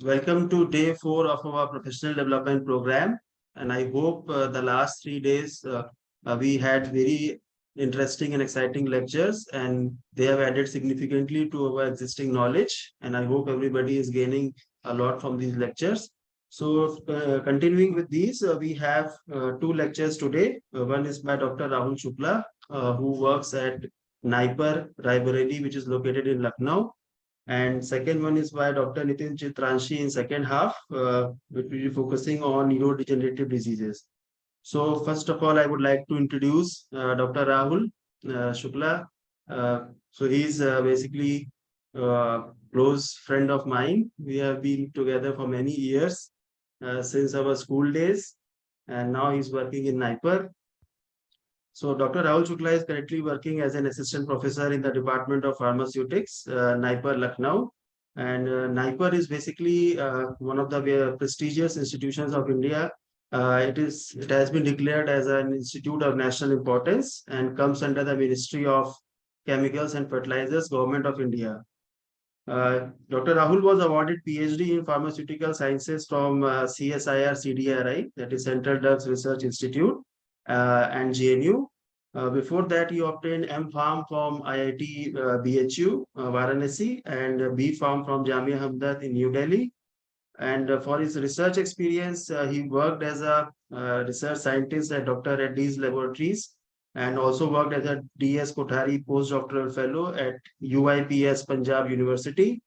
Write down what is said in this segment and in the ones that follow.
Welcome to day 4 of our professional development program. And I hope the last 3 days we had very interesting and exciting lectures, and they have added significantly to our existing knowledge. And I hope everybody is gaining a lot from these lectures. So, continuing with these, we have two lectures today. One is by Dr. Rahul Shukla, who works at Naipar Library, which is located in Lucknow. And second one is by Dr. Nitin Chitranshi in second half, which will be focusing on neurodegenerative diseases. So first of all, I would like to introduce Dr. Rahul Shukla. So he's basically a close friend of mine. We have been together for many years since our school days, and now he's working in Naipur. So Dr. Rahul Shukla is currently working as an assistant professor in the Department of Pharmaceutics, Naipur, Lucknow. And Naipur is basically one of the prestigious institutions of India. It has been declared as an institute of national importance and comes under the Ministry of Chemicals and Fertilizers, Government of India. Dr. Rahul was awarded PhD in Pharmaceutical Sciences from CSIR CDRI, that is Central Drugs Research Institute, and GNU. Before that, he obtained M.Pharm from IIT BHU, Varanasi, and B.Pharm from Jamia Hamdard in New Delhi. And for his research experience, he worked as a research scientist at Dr. Reddy's Laboratories and also worked as a D.S. Kothari postdoctoral fellow at UIPS Punjab University.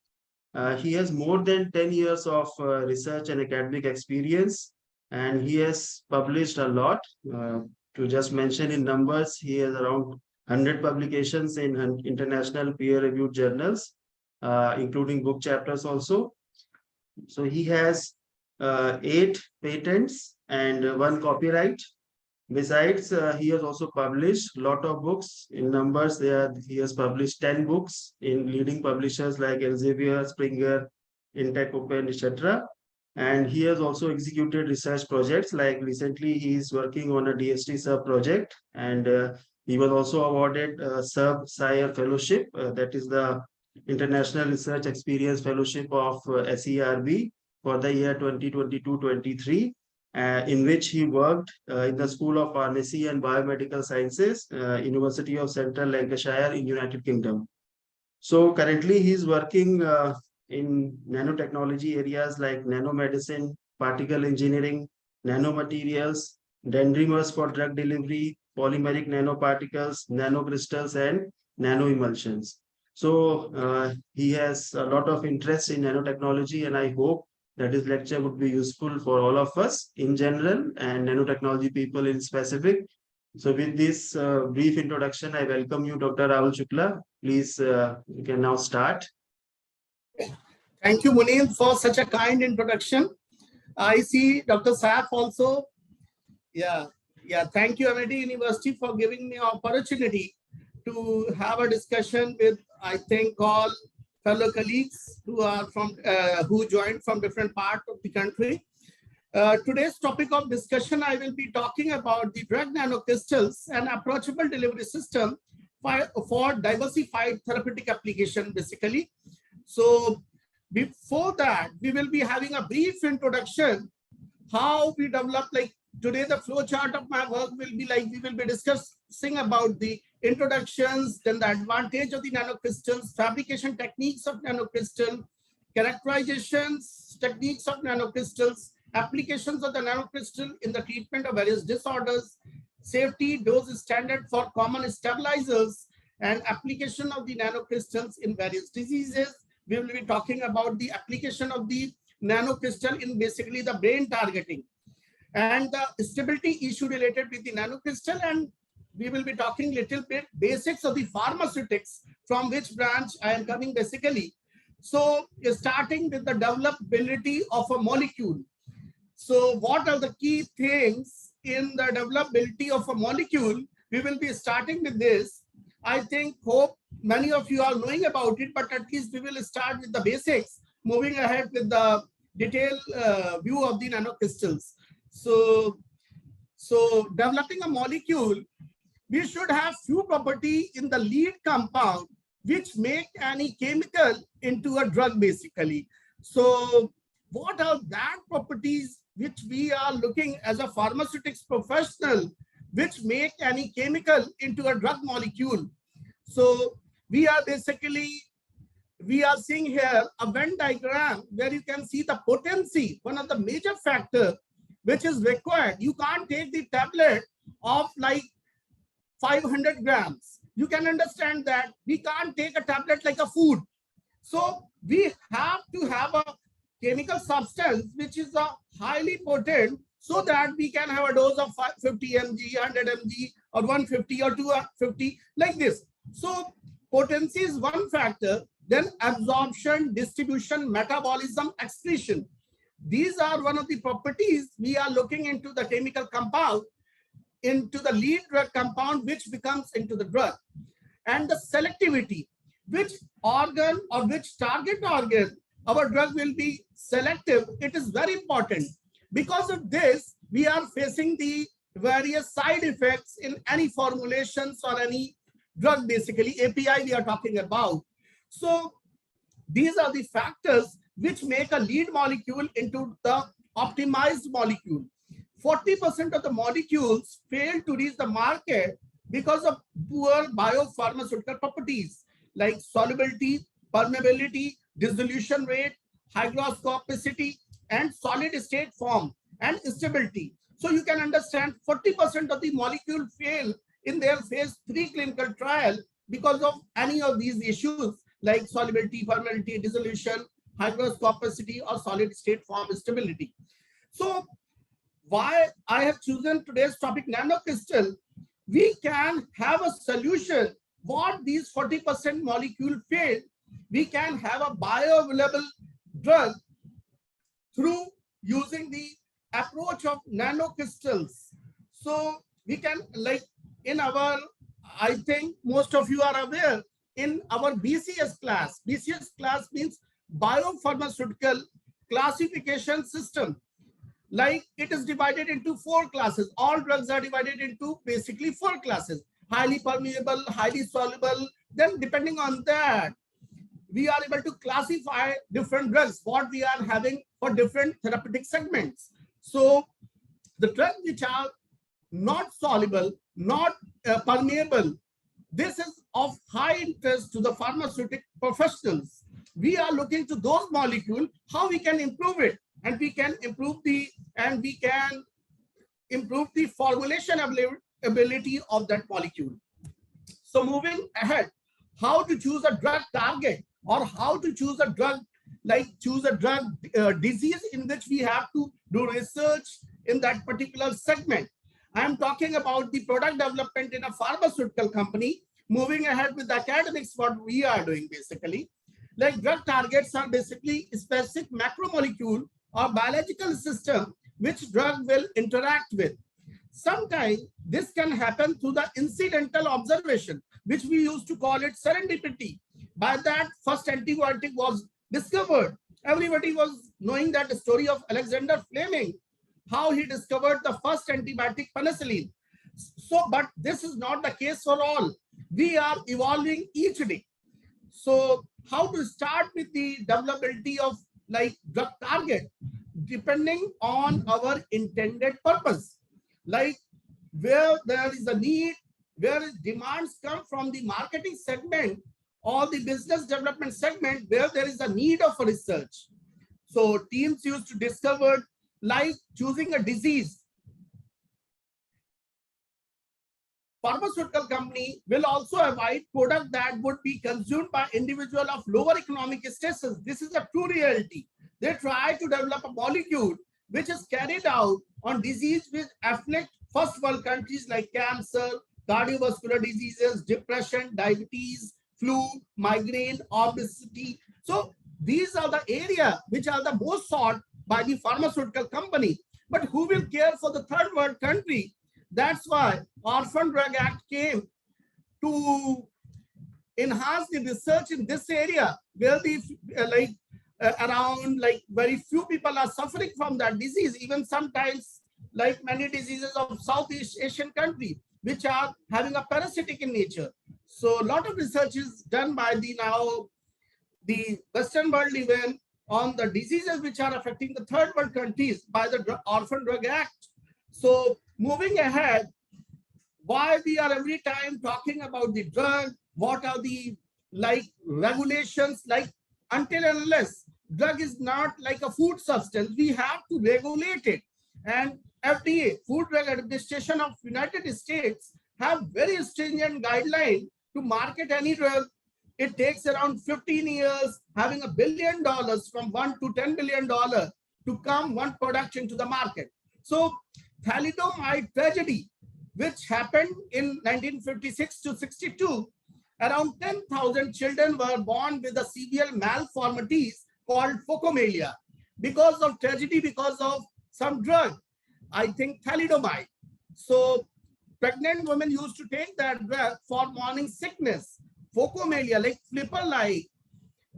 He has more than 10 years of research and academic experience, and he has published a lot. To just mention in numbers, he has around 100 publications in international peer-reviewed journals, including book chapters also. So he has 8 patents and 1 copyright. Besides, he has also published a lot of books. In numbers, he has published 10 books in leading publishers like Elsevier, Springer, Intech Open, etc. And he has also executed research projects. Like recently, he is working on a DST sub project, and he was also awarded a sub SIRE fellowship. That is the International Research Experience Fellowship of SERB for the year 2022-23. In which he worked in the School of Pharmacy and Biomedical Sciences, University of Central Lancashire in United Kingdom. So currently he is working in nanotechnology areas like nanomedicine, particle engineering, nanomaterials, dendrimers for drug delivery, polymeric nanoparticles, nanocrystals, and nanoemulsions. So he has a lot of interest in nanotechnology, and I hope that his lecture would be useful for all of us in general and nanotechnology people in specific. So with this brief introduction, I welcome you, Dr. Rahul Shukla. Please, you can now start. Thank you, Muneel, for such a kind introduction. I see Dr. Saif also. Yeah. Thank you, Amity University, for giving me an opportunity to have a discussion with, I think, all fellow colleagues who are from who joined from different parts of the country. Today's topic of discussion, I will be talking about the drug nanocrystals and approachable delivery system for diversified therapeutic application, basically. So before that, we will be having a brief introduction how we develop, like today the flow chart of my work will be like we will be discussing about the introductions, then the advantage of the nanocrystals, fabrication techniques of nanocrystal, characterizations, techniques of nanocrystals, applications of the nanocrystal in the treatment of various disorders, safety, dose standard for common stabilizers, and application of the nanocrystals in various diseases. We will be talking about the application of the nanocrystal in basically the brain targeting and the stability issue related with the nanocrystal, and we will be talking little bit basics of the pharmaceutics, from which branch I am coming basically. So starting with the developability of a molecule. So what are the key things in the developability of a molecule? We will be starting with this. I think, hope many of you are knowing about it, but at least we will start with the basics, moving ahead with the detailed view of the nanocrystals. So developing a molecule, we should have few property in the lead compound which make any chemical into a drug basically. So what are that properties which we are looking as a pharmaceutics professional, which make any chemical into a drug molecule. So we are seeing here a Venn diagram where you can see the potency, one of the major factor which is required. You can't take the tablet of like 500 grams. You can understand that we can't take a tablet like a food. So we have to have a chemical substance which is a highly potent, so that we can have a dose of 50 mg, 100 mg, or 150 or 250 like this. So potency is one factor. Then absorption, distribution, metabolism, excretion. These are one of the properties we are looking into the chemical compound, into the lead drug compound, which becomes into the drug. And the selectivity, which organ or which target organ our drug will be selective, it is very important. Because of this, we are facing the various side effects in any formulations or any drug, basically API we are talking about. So these are the factors which make a lead molecule into the optimized molecule. 40% of the molecules fail to reach the market because of poor biopharmaceutical properties like solubility, permeability, dissolution rate, hygroscopicity, and solid state form and stability. So you can understand 40% of the molecule fail in their phase 3 clinical trial because of any of these issues like solubility, permeability, dissolution, hygroscopicity, or solid state form stability. So why I have chosen today's topic, nanocrystal, we can have a solution what these 40% molecule fail. We can have a bioavailable drug through using the approach of nanocrystals. So we can, like in our, I think most of you are aware, in our BCS class means biopharmaceutical classification system. Like it is divided into 4 classes. All drugs are divided into basically 4 classes: highly permeable, highly soluble. Then depending on that, we are able to classify different drugs, what we are having for different therapeutic segments. So the drugs which are not soluble, not permeable, this is of high interest to the pharmaceutical professionals. We are looking to those molecules, how we can improve it, and we can improve the formulation ability of that molecule. So moving ahead, how to choose a drug target, or how to choose a drug, disease in which we have to do research in that particular segment. I am talking about the product development in a pharmaceutical company. Moving ahead with the academics, what we are doing basically, like drug targets are basically specific macromolecule or biological system which drug will interact with. Sometimes this can happen through the incidental observation, which we used to call it serendipity. By that, first antibiotic was discovered. Everybody was knowing that story of Alexander Fleming, how he discovered the first antibiotic, penicillin. So, but this is not the case for all. We are evolving each day. So how to start with the developability of like drug target, depending on our intended purpose, like where there is a need, where demands come from the marketing segment or the business development segment, where there is a need of research. So teams used to discover, like choosing a disease. Pharmaceutical company will also avoid product that would be consumed by individual of lower economic status. This is a true reality. They try to develop a molecule which is carried out on disease which afflict first world countries like cancer, cardiovascular diseases, depression, diabetes, flu, migraine, obesity. So these are the areas which are the most sought by the pharmaceutical company. But who will care for the third world country? That's why Orphan Drug Act came to enhance the research in this area, where the around very few people are suffering from that disease. Even sometimes, like many diseases of Southeast Asian country, which are having a parasitic in nature. So a lot of research is done by the Western world, even on the diseases which are affecting the third world countries by the Orphan Drug Act. So moving ahead, why we are every time talking about the drug, what are the regulations, until and unless drug is not like a food substance, we have to regulate it. And FDA, Food Drug Administration of United States, have very stringent guidelines to market any drug. It takes around 15 years, having $1 billion from $1 to $10 billion to come one product into the market. So thalidomide tragedy, which happened in 1956 to 62, around 10,000 children were born with a severe malformities called phocomelia because of tragedy, because of some drug, I think thalidomide. So pregnant women used to take that drug for morning sickness. Phocomelia, like flipper-like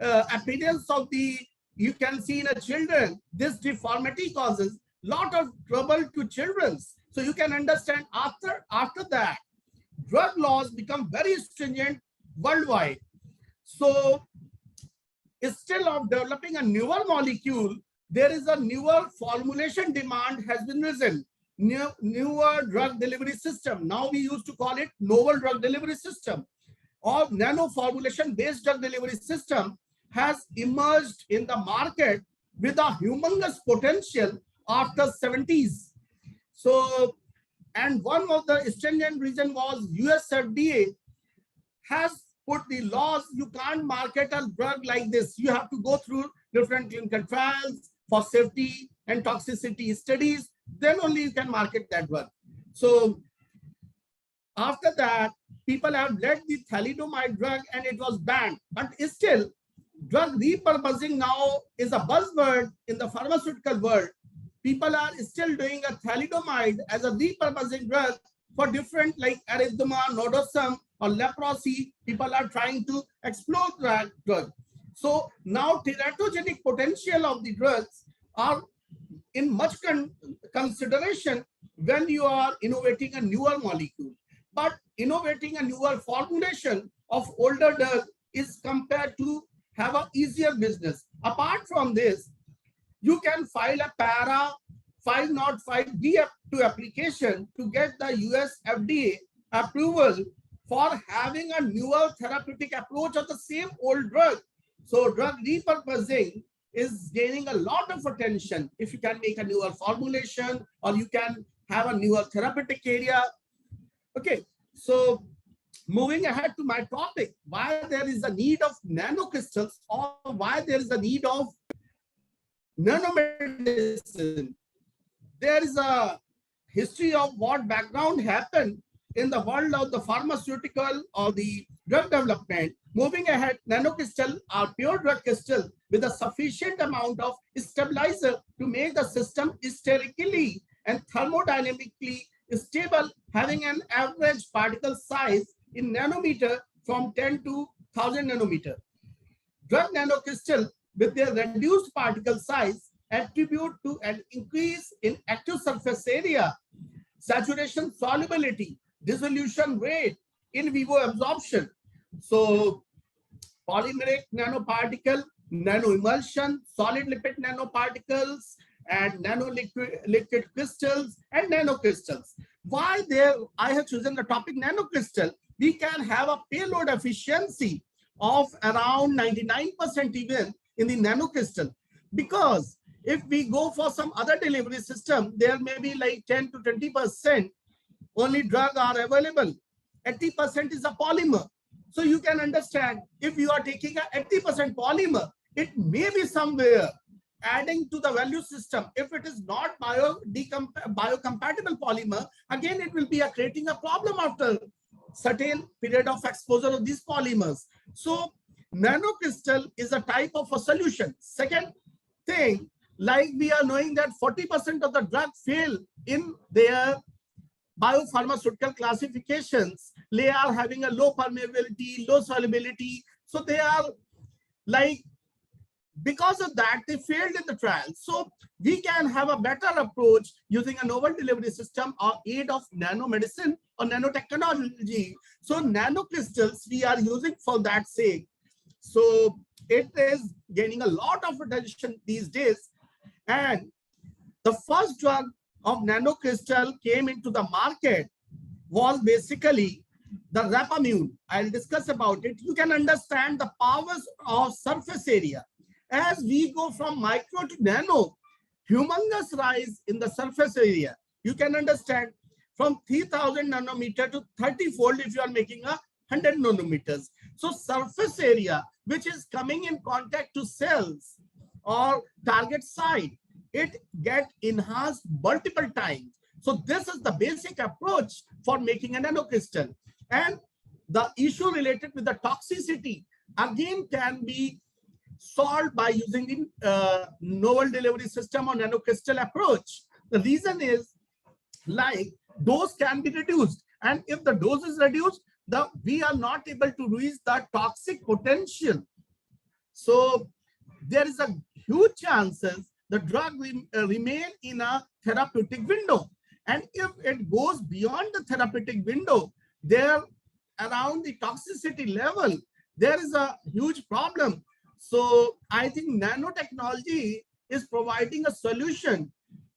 appearance of the, you can see in a children, this deformity causes lot of trouble to children. So you can understand after that, drug laws become very stringent worldwide. So instead of developing a newer molecule, there is a newer formulation demand has been risen. Newer drug delivery system. Now we used to call it novel drug delivery system, or nano formulation based drug delivery system has emerged in the market with a humongous potential after 70s. So, and one of the stringent reason was US FDA has put the laws, you can't market a drug like this. You have to go through different clinical trials for safety and toxicity studies, then only you can market that drug. So after that, people have let the thalidomide drug and it was banned, but still drug repurposing now is a buzzword in the pharmaceutical world. People are still doing a thalidomide as a repurposing drug for different like erythema, nodosum, or leprosy. People are trying to explore that drug. So now teratogenic potential of the drugs are in much consideration when you are innovating a newer molecule. But innovating a newer formulation of older drug is compared to have an easier business. Apart from this, you can file a para 505(b)(2) application to get the US FDA approval for having a newer therapeutic approach of the same old drug. So drug repurposing is gaining a lot of attention. If you can make a newer formulation or you can have a newer therapeutic area. Okay, so moving ahead to my topic, why there is a need of nanocrystals or why there is a need of nanomedicine. There is a history of what background happened in the world of the pharmaceutical or the drug development. Moving ahead, nanocrystal are pure drug crystal with a sufficient amount of stabilizer to make the system sterically and thermodynamically stable, having an average particle size in nanometer from 10 to 1000 nanometer. Drug nanocrystal with their reduced particle size attribute to an increase in active surface area, saturation solubility, dissolution rate, in vivo absorption. So polymeric nanoparticle, nanoemulsion, solid lipid nanoparticles, and liquid crystals and nanocrystals. Why there I have chosen the topic nanocrystal? We can have a payload efficiency of around 99% even in the nanocrystal, because if we go for some other delivery system, there may be like 10 to 20% only drug are available. 80% is a polymer. So you can understand if you are taking a 80% polymer, it may be somewhere adding to the value system. If it is not biocompatible polymer, again, it will be creating a problem after certain period of exposure of these polymers. So nanocrystal is a type of a solution. Second thing, like we are knowing that 40% of the drugs fail in their biopharmaceutical classifications. They are having a low permeability, low solubility. So they are like, because of that, they failed in the trial. So we can have a better approach using a novel delivery system or aid of nanomedicine or nanotechnology. So nanocrystals we are using for that sake. So it is gaining a lot of attention these days. And the first drug of nanocrystal came into the market was basically the rapamune. I'll discuss about it. You can understand the powers of surface area. As we go from micro to nano, humongous rise in the surface area. You can understand from 3000 nanometer to 30-fold if you are making 100 nanometers. So surface area, which is coming in contact to cells or target site, it get enhanced multiple times. So this is the basic approach for making a nanocrystal. And the issue related with the toxicity again can be solved by using the novel delivery system or nanocrystal approach. The reason is like dose can be reduced, and if the dose is reduced, we are not able to reach the toxic potential. So there is a huge chances the drug will remain in a therapeutic window, and if it goes beyond the therapeutic window, there around the toxicity level, there is a huge problem. So I think nanotechnology is providing a solution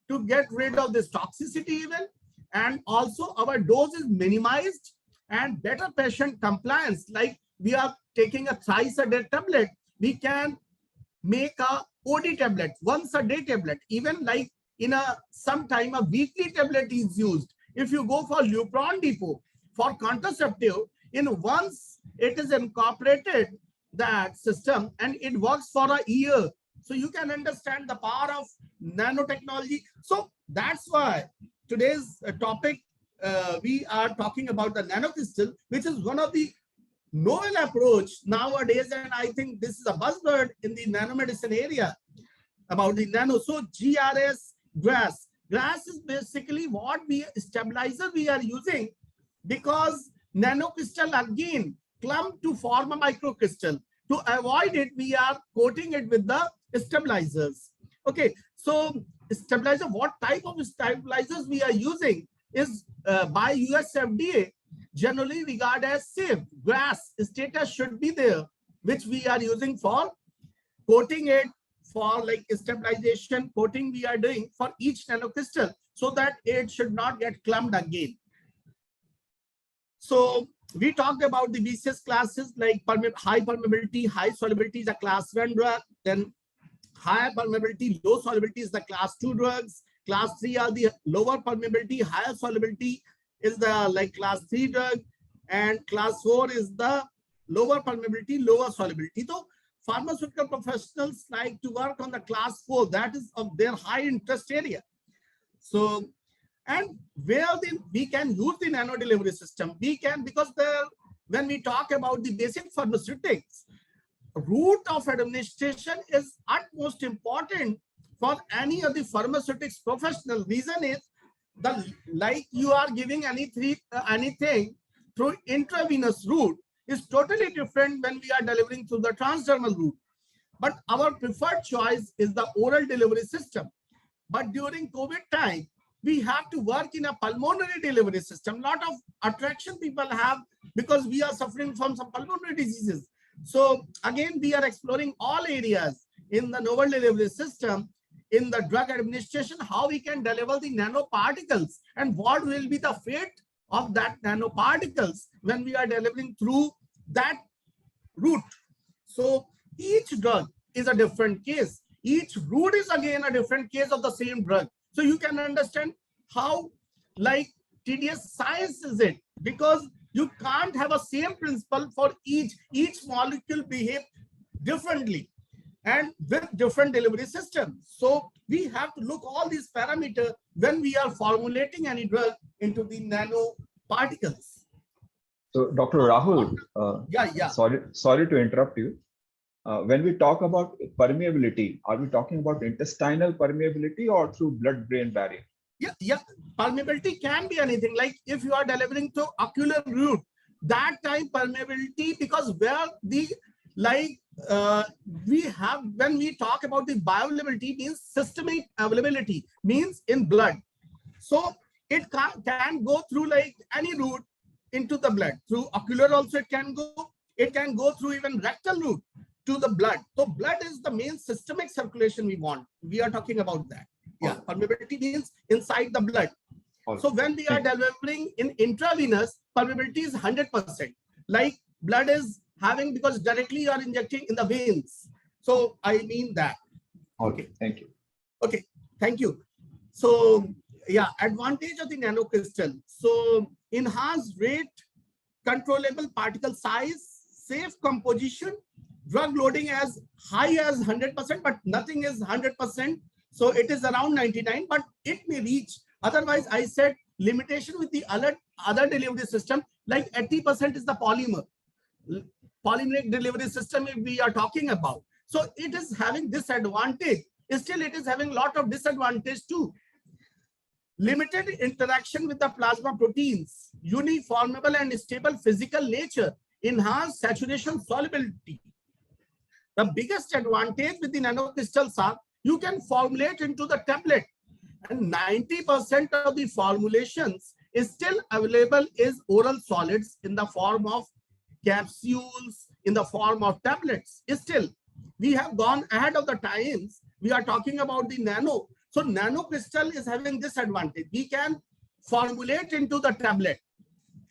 to get rid of this toxicity even, and also our dose is minimized and better patient compliance. Like we are taking a thrice a day tablet, we can make a OD tablet, once a day tablet, even like in a sometime a weekly tablet is used. If you go for Lupron depot for contraceptive, in once it is incorporated that system and it works for a year. So you can understand the power of nanotechnology. So that's why today's topic, we are talking about the nanocrystal, which is one of the novel approach nowadays. And I think this is a buzzword in the nanomedicine area about the nano. So GRS, GRAS. GRAS is basically what stabilizer we are using, because nanocrystal again clump to form a microcrystal. To avoid it, we are coating it with the stabilizers. Okay, so stabilizer, what type of stabilizers we are using is by US FDA generally regarded as safe. GRAS status should be there, which we are using for coating it, for like stabilization coating we are doing for each nanocrystal, so that it should not get clumped again. So we talked about the BCS classes like high permeability, high solubility is a class 1 drug, then higher permeability, low solubility is the class 2 drugs. Class 3 are the lower permeability, higher solubility is the like class 3 drug, and class 4 is the lower permeability, lower solubility. So pharmaceutical professionals like to work on the class 4, that is of their high interest area. So, and where we can use the nano delivery system, we can, because when we talk about the basic pharmaceutics, route of administration is utmost important for any of the pharmaceutics professional. Reason is like you are giving anything through intravenous route is totally different when we are delivering through the transdermal route. But our preferred choice is the oral delivery system. But during COVID time, we have to work in a pulmonary delivery system. Lot of attraction people have because we are suffering from some pulmonary diseases. So again, we are exploring all areas in the novel delivery system, in the drug administration, how we can deliver the nanoparticles and what will be the fate of that nanoparticles when we are delivering through that route. So each drug is a different case. Each route is again a different case of the same drug. So you can understand how like tedious science is it, because you can't have a same principle for each molecule behave differently and with different delivery systems. So we have to look all these parameters when we are formulating any drug into the nanoparticles. So Dr. Rahul, yeah. Sorry to interrupt you. When we talk about permeability, are we talking about intestinal permeability or through blood-brain barrier? Yeah. Permeability can be anything. Like if you are delivering through ocular route, that time permeability, because where the we have, when we talk about the bioavailability, means systemic availability, means in blood. So it can go through like any route into the blood. Through ocular also it can go through even rectal route. to the blood. So blood is the main systemic circulation we want. We are talking about that. Yeah, permeability means inside the blood. So when we are delivering in intravenous, permeability is 100%. Like blood is having, because directly you are injecting in the veins. So I mean that. Okay, thank you. Okay, thank you. So yeah, advantage of the nanocrystal. So enhanced rate, controllable particle size, safe composition, drug loading as high as 100%, but nothing is 100%. So it is around 99, but it may reach. Otherwise, I said limitation with the other delivery system, like 80% is the polymeric delivery system if we are talking about. So it is having this advantage. Still, it is having a lot of disadvantage too. Limited interaction with the plasma proteins, uniformable and stable physical nature, enhanced saturation solubility. The biggest advantage with the nanocrystals are you can formulate into the tablet, and 90% of the formulations is still available is oral solids in the form of capsules, in the form of tablets. Still, we have gone ahead of the times. We are talking about the nano. So nanocrystal is having this advantage. We can formulate into the tablet.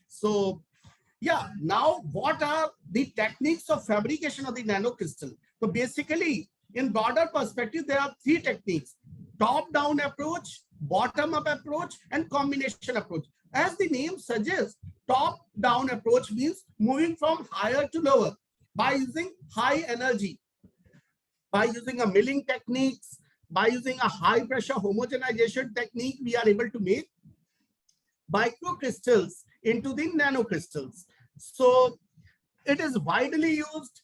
So yeah, now what are the techniques of fabrication of the nanocrystal? So basically, in broader perspective, there are three techniques: top-down approach, bottom-up approach, and combination approach. As the name suggests, top-down approach means moving from higher to lower by using high energy, by using a milling techniques, by using a high pressure homogenization technique, we are able to make microcrystals into the nanocrystals. So it is widely used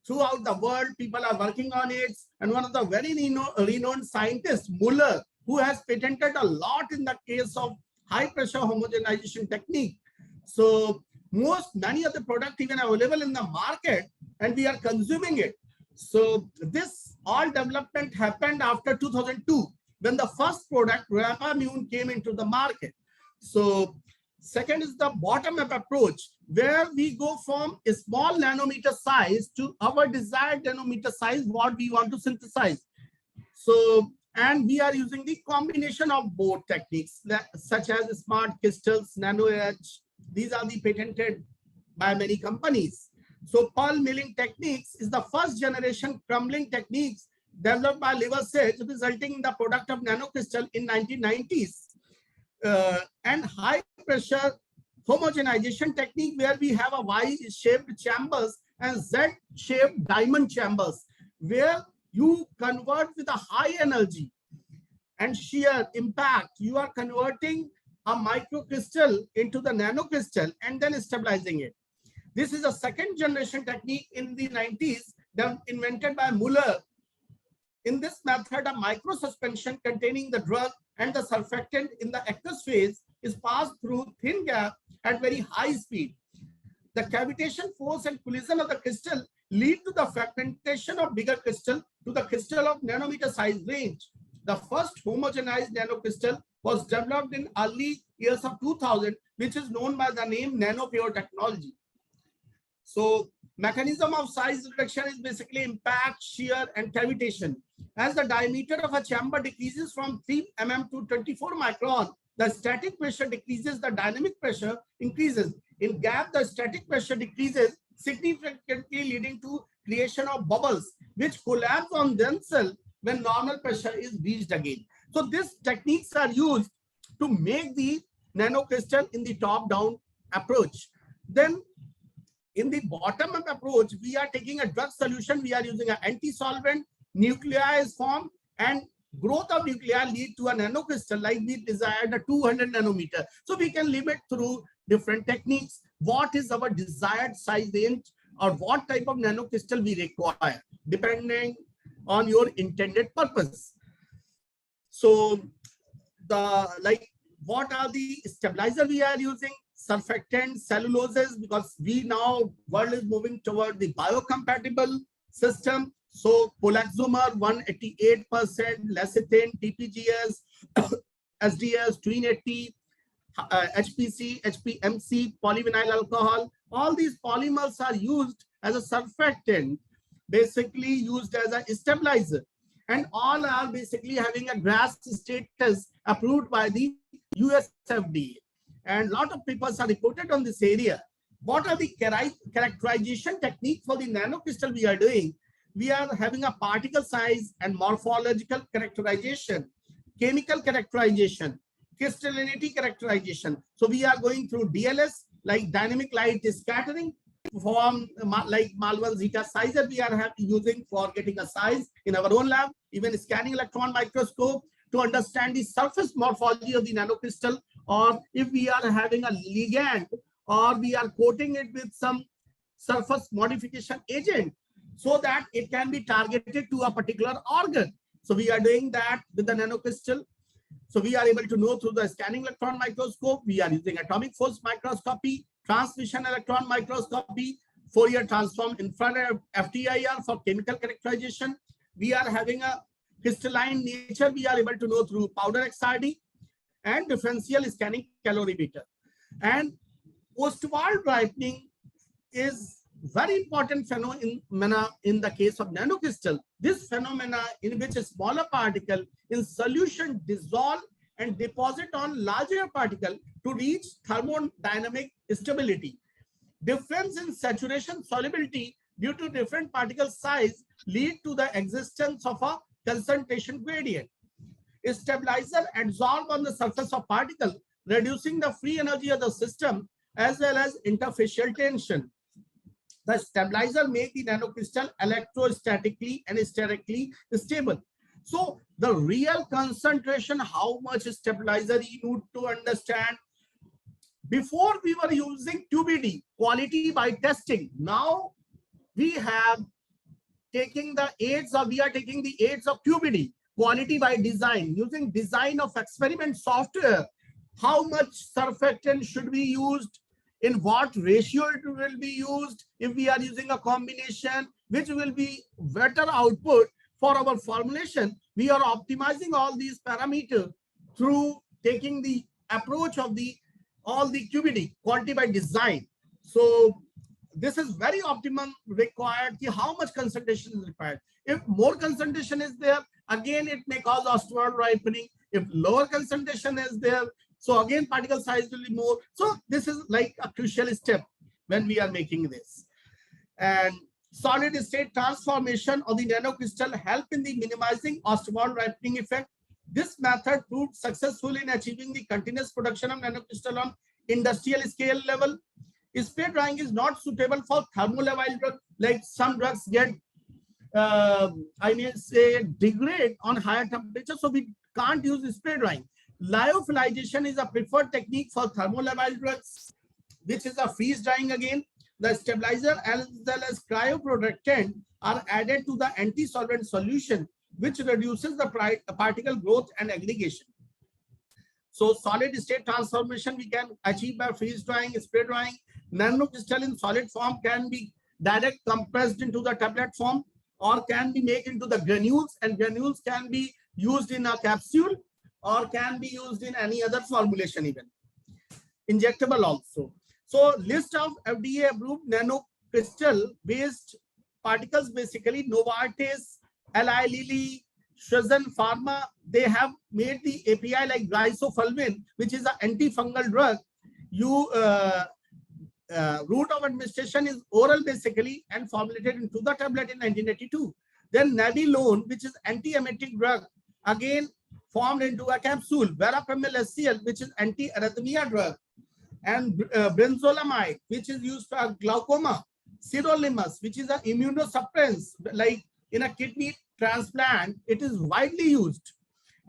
throughout the world. People are working on it. And one of the very renowned scientists, Muller, who has patented a lot in the case of high pressure homogenization technique. So many of the products even available in the market, and we are consuming it. So this all development happened after 2002, when the first product, Rapamune, came into the market. So second is the bottom-up approach, where we go from a small nanometer size to our desired nanometer size, what we want to synthesize. So, and we are using the combination of both techniques, such as smart crystals, nano etch. These are the patented by many companies. So pearl milling techniques is the first generation crumbling techniques developed by Liversedge, resulting in the product of nanocrystal in 1990s. And high pressure homogenization technique, where we have a Y-shaped chambers and Z-shaped diamond chambers, where you convert with a high energy and shear impact. You are converting a microcrystal into the nanocrystal and then stabilizing it. This is a second generation technique in the 90s invented by Muller. In this method, a micro suspension containing the drug and the surfactant in the aqueous phase is passed through thin gap at very high speed. The cavitation force and collision of the crystal lead to the fragmentation of bigger crystal to the crystal of nanometer size range. The first homogenized nanocrystal was developed in early years of 2000, which is known by the name nanopure technology. So mechanism of size reduction is basically impact, shear, and cavitation. As the diameter of a chamber decreases from 3 mm to 24 micron, the static pressure decreases, the dynamic pressure increases. In gap, the static pressure decreases significantly, leading to creation of bubbles, which collapse on themselves when normal pressure is reached again. So these techniques are used to make the nanocrystal in the top-down approach. Then in the bottom-up approach, we are taking a drug solution, we are using an anti-solvent, nuclei is formed, and growth of nuclei lead to a nanocrystal, like we desired a 200 nanometer. So we can limit through different techniques what is our desired size range or what type of nanocrystal we require, depending on your intended purpose. So what are the stabilizer we are using? Surfactant, celluloses, because we now world is moving toward the biocompatible system. So polaxomer 188%, lecithin, TPGS, SDS 280, HPC, HPMC, polyvinyl alcohol. All these polymers are used as a surfactant basically used as a stabilizer, and all are basically having a GRAS status approved by the US FDA. And a lot of papers are reported on this area. What are the characterization technique for the nanocrystal we are doing? We are having a particle size and morphological characterization, chemical characterization, crystallinity characterization. So we are going through DLS, like dynamic light scattering, form like Malvern zeta sizer we are using for getting a size in our own lab, even scanning electron microscope to understand the surface morphology of the nanocrystal, or if we are having a ligand or we are coating it with some surface modification agent so that it can be targeted to a particular organ. So we are doing that with the nanocrystal. So we are able to know through the scanning electron microscope. We are using atomic force microscopy, transmission electron microscopy, Fourier transform infrared FTIR for chemical characterization. We are having a crystalline nature. We are able to know through powder XRD and differential scanning calorimeter. And post-wall ripening is very important phenomena in the case of nanocrystal. This phenomena in which a smaller particle in solution dissolve and deposit on larger particle to reach thermodynamic stability. Difference in saturation solubility due to different particle size lead to the existence of a concentration gradient. A stabilizer adsorb on the surface of particle, reducing the free energy of the system as well as interfacial tension. The stabilizer makes the nanocrystal electrostatically and sterically stable. So the real concentration, how much stabilizer you need to understand. Before we were using QBD, quality by testing. Now we have taking the aids of, we are taking the aids of QBD, quality by design, using design of experiment software. How much surfactant should be used? In what ratio it will be used, if we are using a combination, which will be better output for our formulation. We are optimizing all these parameters through taking the approach of all the QBD, quality by design. So this is very optimum required. How much concentration is required? If more concentration is there, again it may cause osteoid ripening. If lower concentration is there, so again, particle size will be more. So this is like a crucial step when we are making this. And solid state transformation of the nanocrystal help in the minimizing osteoid ripening effect. This method proved successful in achieving the continuous production of nanocrystal on industrial scale level. Spray drying is not suitable for thermolabile drugs, like some drugs get, I may say, degrade on higher temperature. So we can't use spray drying. Lyophilization is a preferred technique for thermolabile drugs, which is a freeze drying again. The stabilizer as well as cryoprotectant are added to the anti-solvent solution, which reduces the particle growth and aggregation. So solid state transformation we can achieve by freeze drying, spray drying. Nanocrystal in solid form can be direct compressed into the tablet form or can be made into the granules, and granules can be used in a capsule or can be used in any other formulation, even injectable also. So list of FDA approved nanocrystal based particles, basically Novartis, Eli Lilly, Shenzhen Pharma, they have made the API like glycofulvin, which is an antifungal drug. Route of administration is oral basically and formulated into the tablet in 1982. Then Nadilone, which is anti-emetic drug, again formed into a capsule. Verapamil HCl, which is anti-arrhythmia drug, and brinzolamide, which is used for glaucoma. Sirolimus, which is an immunosuppressant, like in a kidney transplant, it is widely used.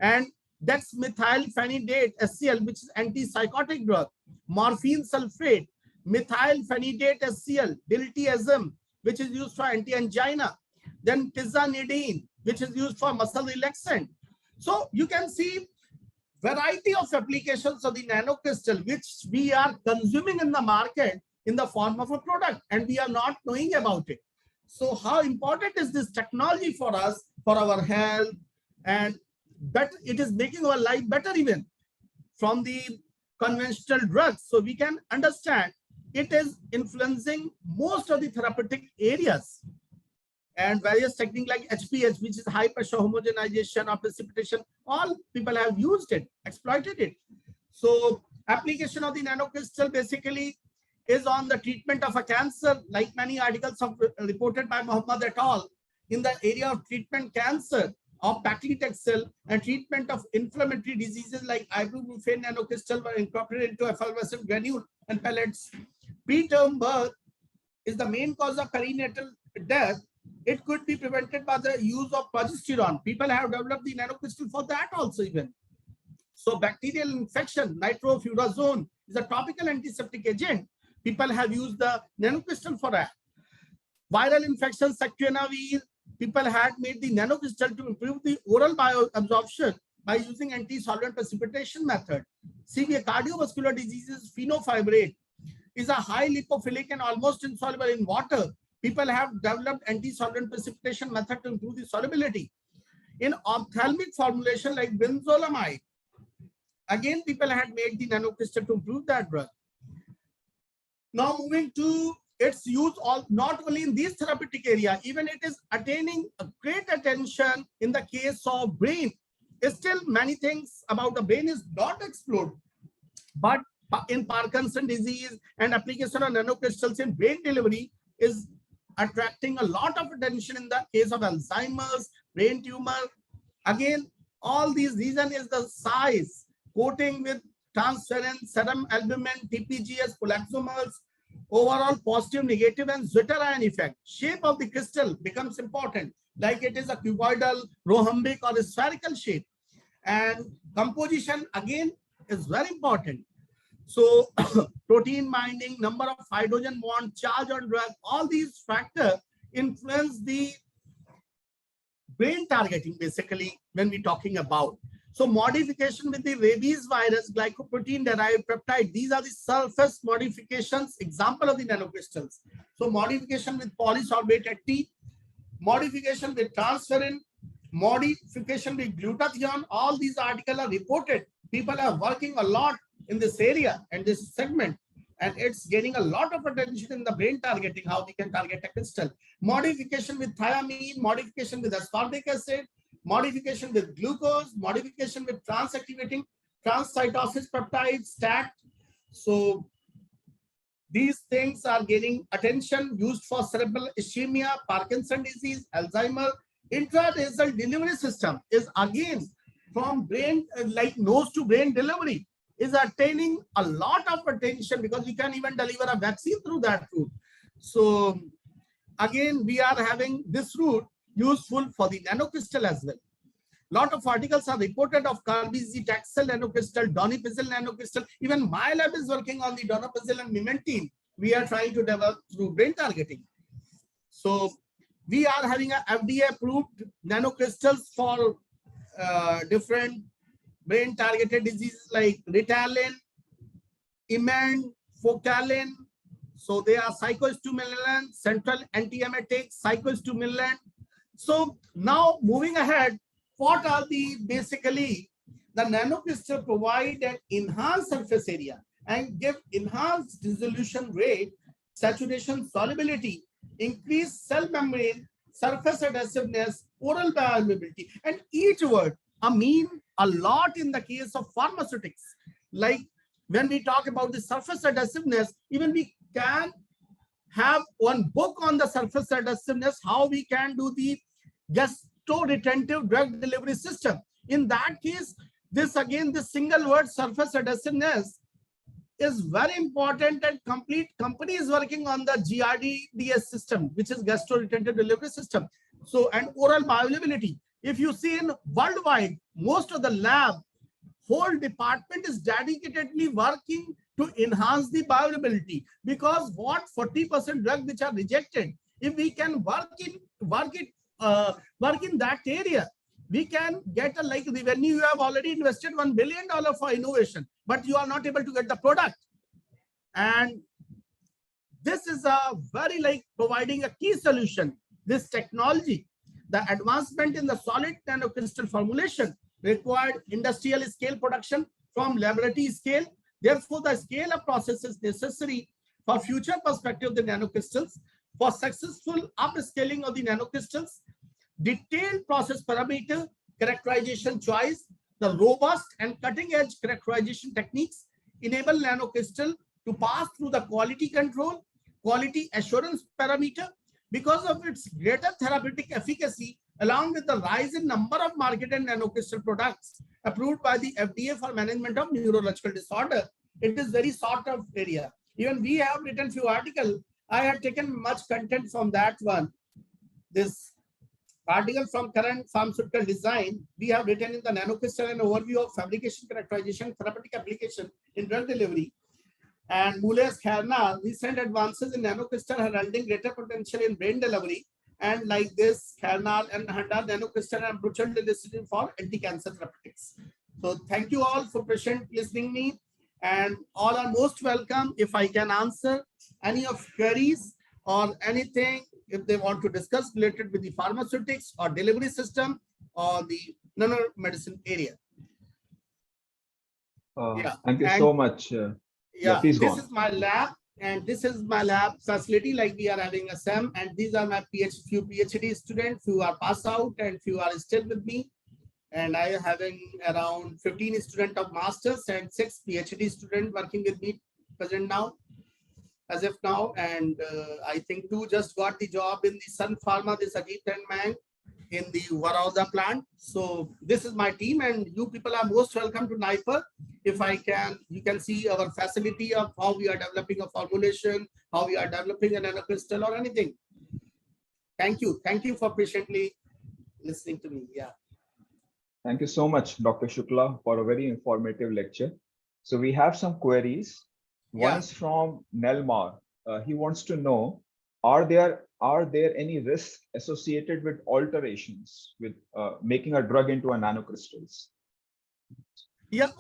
And dexmethylphenidate HCl, which is antipsychotic drug. Morphine sulfate, methylphenidate HCl, diltiazem, which is used for anti-angina. Then tizanidine, which is used for muscle relaxant. So you can see variety of applications of the nanocrystal, which we are consuming in the market in the form of a product, and we are not knowing about it. So how important is this technology for us, for our health, and that it is making our life better even from the conventional drugs. So we can understand it is influencing most of the therapeutic areas. and various techniques like HPH, which is high pressure homogenization or precipitation. All people have used it, exploited it. So application of the nanocrystal basically is on the treatment of a cancer, like many articles of, reported by Muhammad et al. In the area of treatment cancer of paclitaxel and treatment of inflammatory diseases like ibuprofen nanocrystal were incorporated into effervescent granule and pellets. Preterm birth is the main cause of perinatal death. It could be prevented by the use of progesterone. People have developed the nanocrystal for that also even. So bacterial infection, nitrofurazone is a topical antiseptic agent. People have used the nanocrystal for that. Viral infections, sacuanavir, people had made the nanocrystal to improve the oral bioabsorption by using anti-solvent precipitation method. Severe cardiovascular diseases, phenylfibrate is a high lipophilic and almost insoluble in water. People have developed anti-solvent precipitation method to improve the solubility. In ophthalmic formulation like brinzolamide, again, people had made the nanocrystal to improve that drug. Now moving to its use, not only in this therapeutic area, even it is attaining a great attention in the case of brain. Still, many things about the brain is not explored, but in Parkinson's disease and application of nanocrystals in brain delivery is attracting a lot of attention in the case of Alzheimer's, brain tumor. Again, all these reason is the size, coating with transferrin, serum albumin, TPGS, polaxomers, overall positive, negative, and Zwitterian effect. Shape of the crystal becomes important, like it is a cuboidal, rhombic, or a spherical shape. And composition again is very important. So protein binding, number of hydrogen bond, charge on drug, all these factors influence the brain targeting basically when we're talking about. So modification with the rabies virus, glycoprotein derived peptide, these are the surface modifications, example of the nanocrystals. So modification with polysorbate at T, modification with transferrin, modification with glutathione, all these articles are reported. People are working a lot in this area and this segment, and it's getting a lot of attention in the brain targeting, how we can target a crystal. Modification with thiamine, modification with ascorbic acid, modification with glucose, modification with trans-activating trans-cytosis peptides, STAT. So these things are getting attention, used for cerebral ischemia, Parkinson's disease, Alzheimer. Intranasal delivery system is again from brain, like nose to brain delivery, is attaining a lot of attention because we can even deliver a vaccine through that route. So again, we are having this route useful for the nanocrystal as well. Lot of articles are reported of carboxytaxel nanocrystal, donepezil nanocrystal. Even my lab is working on the donepezil and memantine. We are trying to develop through brain targeting. So we are having a FDA approved nanocrystals for different brain targeted diseases like Ritalin, Iman, Focalin. So they are psychostimulant, central antiemetic, psychostimulant. So now moving ahead, what are the basically the nanocrystal provide an enhanced surface area and give enhanced dissolution rate, saturation solubility, increased cell membrane, surface adhesiveness, oral bioavailability, and each word mean a lot in the case of pharmaceutics. Like when we talk about the surface adhesiveness, even we can have one book on the surface adhesiveness, how we can do the gastro-retentive drug delivery system. In that case, this again, this single word surface adhesiveness is very important, and complete company is working on the GRDDS system, which is gastro-retentive delivery system. So, and oral bioavailability. If you see in worldwide, most of the lab, whole department is dedicatedly working to enhance the bioavailability, because what 40% drugs which are rejected, if we can work in that area, we can get a like revenue. You have already invested $1 billion for innovation, but you are not able to get the product. And this is a very like providing a key solution. This technology, the advancement in the solid nanocrystal formulation required industrial scale production from laboratory scale. Therefore, the scale of process is necessary for future perspective of the nanocrystals. for successful upscaling of the nanocrystals, detailed process parameter characterization choice, the robust and cutting-edge characterization techniques enable nanocrystal to pass through the quality control, quality assurance parameter. Because of its greater therapeutic efficacy, along with the rise in number of marketed nanocrystal products approved by the FDA for management of neurological disorder, it is very sought of area. Even we have written few articles. I have taken much content from that one. This article from current pharmaceutical design, we have written in the nanocrystal an overview of fabrication, characterization, therapeutic application in drug delivery. And Mule's Kernal, recent advances in nanocrystal heralding greater potential in brain delivery. And like this, Kernal and Handa nanocrystal and brutal elicited for anti-cancer therapeutics. So thank you all for patient listening me. And all are most welcome if I can answer any of queries or anything if they want to discuss related with the pharmaceutics or delivery system or the nanomedicine area. Thank you so much. Please go on. This is my lab, and this is my lab facility. Like we are having a SEM, and these are my few PhD students who are passed out and few are still with me. And I am having around 15 students of masters and 6 PhD students working with me present now, as of now. And I think 2 just got the job in the Sun Pharma, this Ajit and Mang, in the Varauda plant. So this is my team, and you people are most welcome to NIPER. If I can, you can see our facility of how we are developing a formulation, how we are developing a nanocrystal or anything. Thank you. Thank you for patiently listening to me. Yeah. Thank you so much, Dr. Shukla, for a very informative lecture. So we have some queries. One is from Nelmar. He wants to know, are there any risks associated with alterations with making a drug into a nanocrystals? Yeah,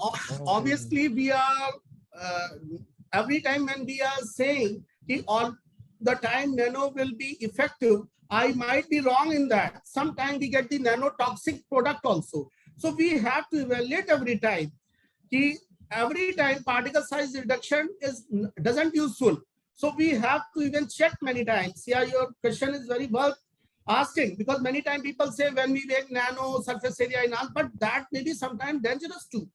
obviously we are every time when we are saying all the time nano will be effective, I might be wrong in that. Sometimes we get the nanotoxic product also. So we have to evaluate every time. Every time particle size reduction doesn't useful. So we have to even check many times. Yeah, your question is very well asking, because many times people say when we make nano surface area enhanced, but that may be sometimes dangerous too.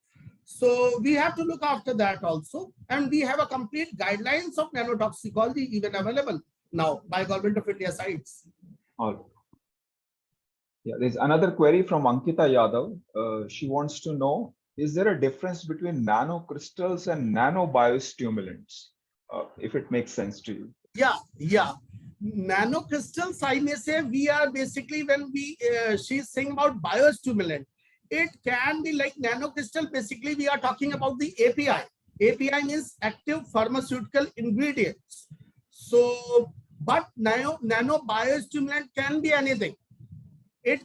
So we have to look after that also. And we have a complete guidelines of nanotoxicology even available now by Government of India sites. All right. Yeah, there's another query from Ankita Yadav. She wants to know, is there a difference between nanocrystals and nanobiostimulants? If it makes sense to you. Yeah. Nanocrystals, I may say, we are basically, when she's saying about biostimulant, it can be like nanocrystal. Basically, we are talking about the API. API means active pharmaceutical ingredients. So, but nanobiostimulants can be anything. It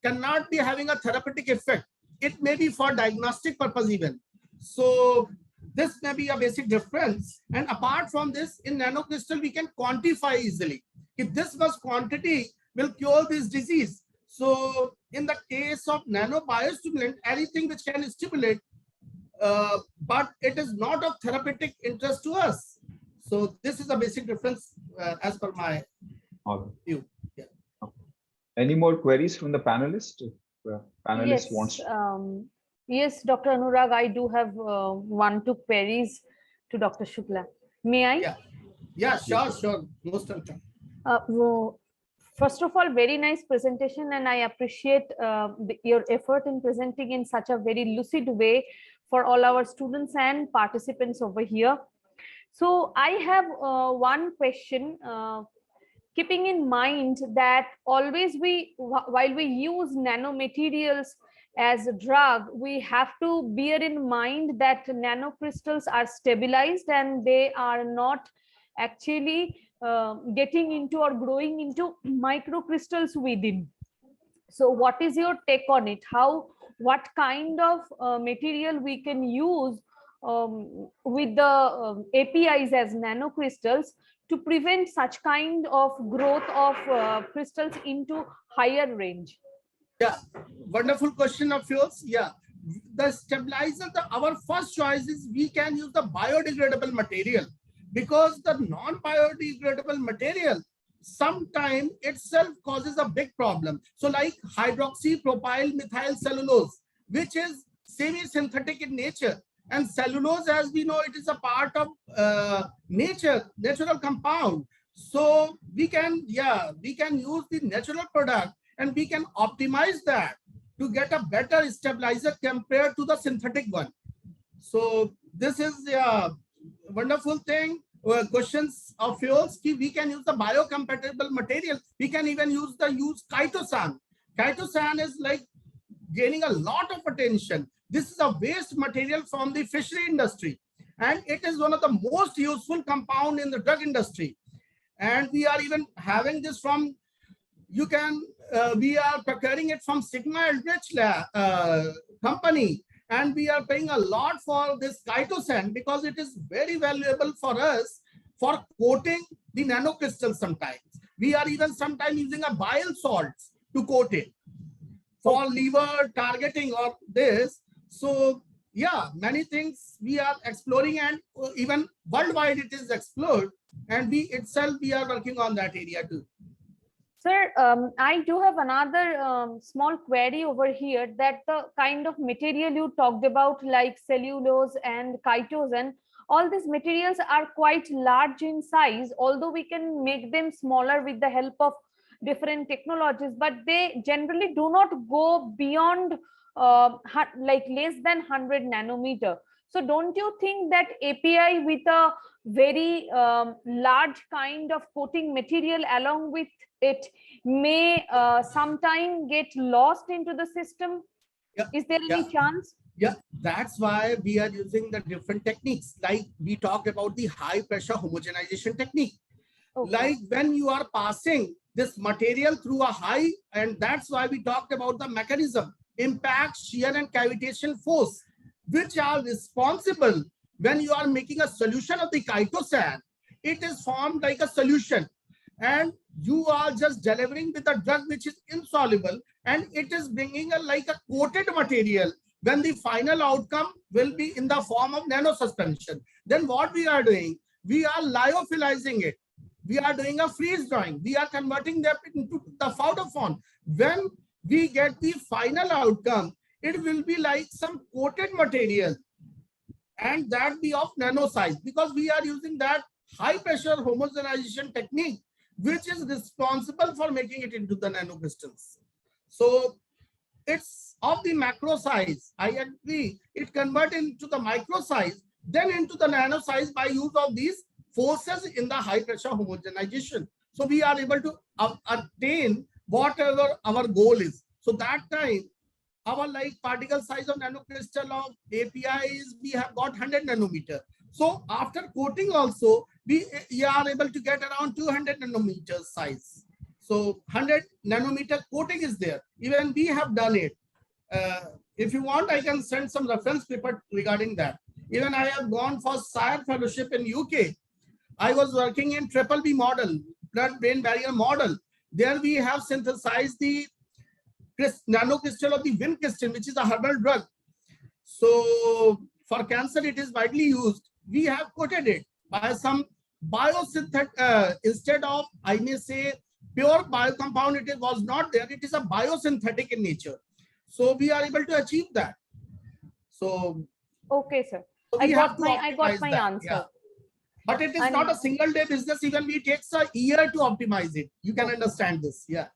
cannot be having a therapeutic effect. It may be for diagnostic purpose even. So this may be a basic difference. And apart from this, in nanocrystal, we can quantify easily. If this much quantity will cure this disease. So in the case of nanobiostimulant, anything which can stimulate, but it is not of therapeutic interest to us. So this is a basic difference as per my view. Yeah. Any more queries from the panelists? Panelist wants. Yes, Dr. Anurag, I do have 1-2 queries to Dr. Shukla. May I? Yeah, sure. Most welcome. First of all, very nice presentation, and I appreciate your effort in presenting in such a very lucid way for all our students and participants over here. So I have one question. Keeping in mind that always while we use nanomaterials as a drug, we have to bear in mind that nanocrystals are stabilized and they are not actually getting into or growing into microcrystals within. So what is your take on it? What kind of material we can use with the APIs as nanocrystals to prevent such kind of growth of crystals into higher range? Yeah, wonderful question of yours. Yeah, the stabilizer, our first choice is we can use the biodegradable material, because the non-biodegradable material sometimes itself causes a big problem. So like hydroxypropyl methyl cellulose, which is semi-synthetic in nature, and cellulose, as we know, it is a part of natural compound. So we can use the natural product and we can optimize that to get a better stabilizer compared to the synthetic one. So this is a wonderful thing. Questions of fuels, we can use the biocompatible material. We can even use chitosan. Chitosan is like gaining a lot of attention. This is a waste material from the fishery industry, and it is one of the most useful compound in the drug industry. And we are even having this from, we are procuring it from Sigma Eldridge company, and we are paying a lot for this chitosan because it is very valuable for us for coating the nanocrystals. Sometimes we are even sometimes using a bile salts to coat it for liver targeting or this. So yeah, many things we are exploring, and even worldwide it is explored, and we are working on that area too. Sir, I do have another small query over here, that the kind of material you talked about, like cellulose and chitosan, all these materials are quite large in size, although we can make them smaller with the help of different technologies, but they generally do not go beyond like less than 100 nanometer. So don't you think that API with a very large kind of coating material along with it may sometime get lost into the system? Is there any chance? Yeah, that's why we are using the different techniques. Like we talked about the high pressure homogenization technique. Okay. Like when you are passing this material through a high, and that's why we talked about the mechanism, impact, shear, and cavitation force, which are responsible when you are making a solution of the chitosan. It is formed like a solution, and you are just delivering with a drug which is insoluble, and it is bringing like a coated material when the final outcome will be in the form of nanosuspension. Then what we are doing, we are lyophilizing it. We are doing a freeze drying. We are converting them into the powder form. When we get the final outcome, it will be like some coated material, and that be of nano size, because we are using that high pressure homogenization technique, which is responsible for making it into the nanocrystals. So it's of the macro size. I agree. It converts into the micro size, then into the nano size by use of these forces in the high pressure homogenization. So we are able to attain whatever our goal is. So that time, our like particle size of nanocrystal of APIs, we have got 100 nanometer. So after coating also, we are able to get around 200 nanometer size. So 100 nanometer coating is there. Even we have done it. If you want, I can send some reference paper regarding that. Even I have gone for SIRE fellowship in UK. I was working in BBB model, blood-brain barrier model. There we have synthesized the nanocrystal of the vincristine, which is a herbal drug. So for cancer, it is widely used. We have coated it by some biosynthetic, instead of, I may say, pure biocompound, it was not there. It is a biosynthetic in nature. So we are able to achieve that. So okay, sir. So I got my answer. Yeah. But it is not a single day business. Even we takes a year to optimize it. You can understand this. Yeah.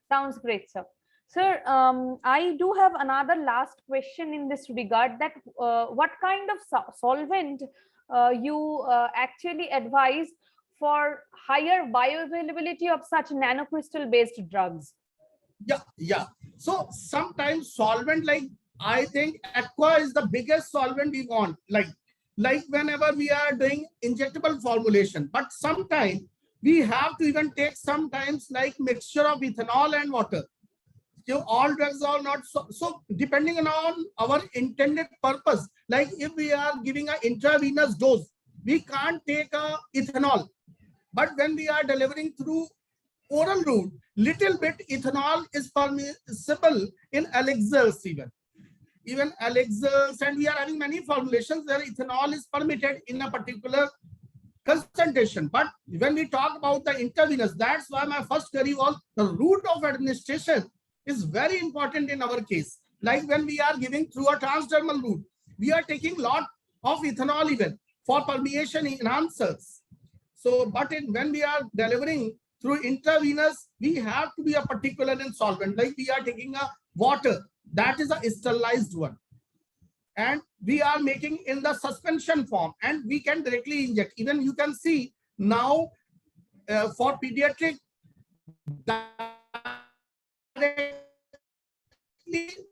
Sounds great, sir. Sir, I do have another last question in this regard, that what kind of solvent you actually advise for higher bioavailability of such nanocrystal based drugs? Yeah. So sometimes solvent, like I think aqua is the biggest solvent we want, like whenever we are doing injectable formulation. But sometimes we have to even take sometimes like mixture of ethanol and water. So all drugs are not so depending on our intended purpose. Like if we are giving an intravenous dose, we can't take a ethanol. But when we are delivering through oral route, little bit ethanol is permissible in elixirs even elixirs, and we are having many formulations where ethanol is permitted in a particular concentration. But when we talk about the intravenous, that's why my first query was the route of administration is very important in our case. Like when we are giving through a transdermal route, we are taking lot of ethanol even for permeation enhancers. So, but when we are delivering through intravenous, we have to be a particular in solvent. Like we are taking a water, that is a sterilized one. And we are making in the suspension form, and we can directly inject. Even you can see now for pediatric,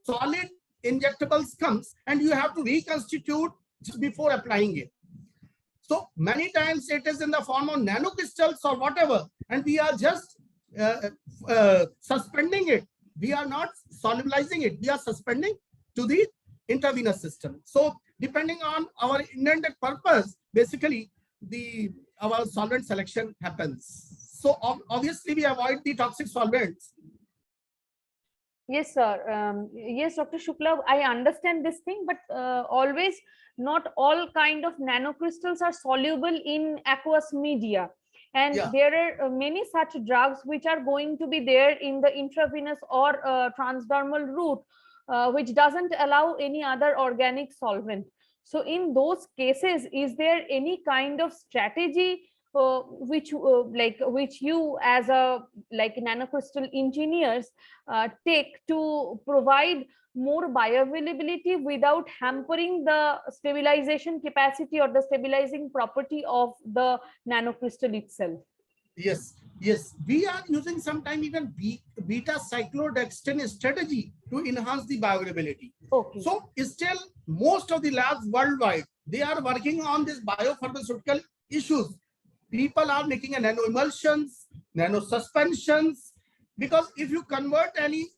solid injectables comes and you have to reconstitute just before applying it. So many times it is in the form of nanocrystals or whatever, and we are just suspending it. We are not solubilizing it. We are suspending to the intravenous system. So depending on our intended purpose, basically our solvent selection happens. So obviously we avoid the toxic solvents. Yes, sir. Yes, Dr. Shukla, I understand this thing, but always not all kind of nanocrystals are soluble in aqueous media. And there are many such drugs which are going to be there in the intravenous or transdermal route, which doesn't allow any other organic solvent. So in those cases, is there any kind of strategy which you as a nanocrystal engineers take to provide more bioavailability without hampering the stabilization capacity or the stabilizing property of the nanocrystal itself? Yes, we are using sometimes even beta cyclodextrin strategy to enhance the bioavailability. Okay. So still most of the labs worldwide, they are working on this biopharmaceutical issues. People are making a nano emulsions, nano suspensions, because if you convert anything,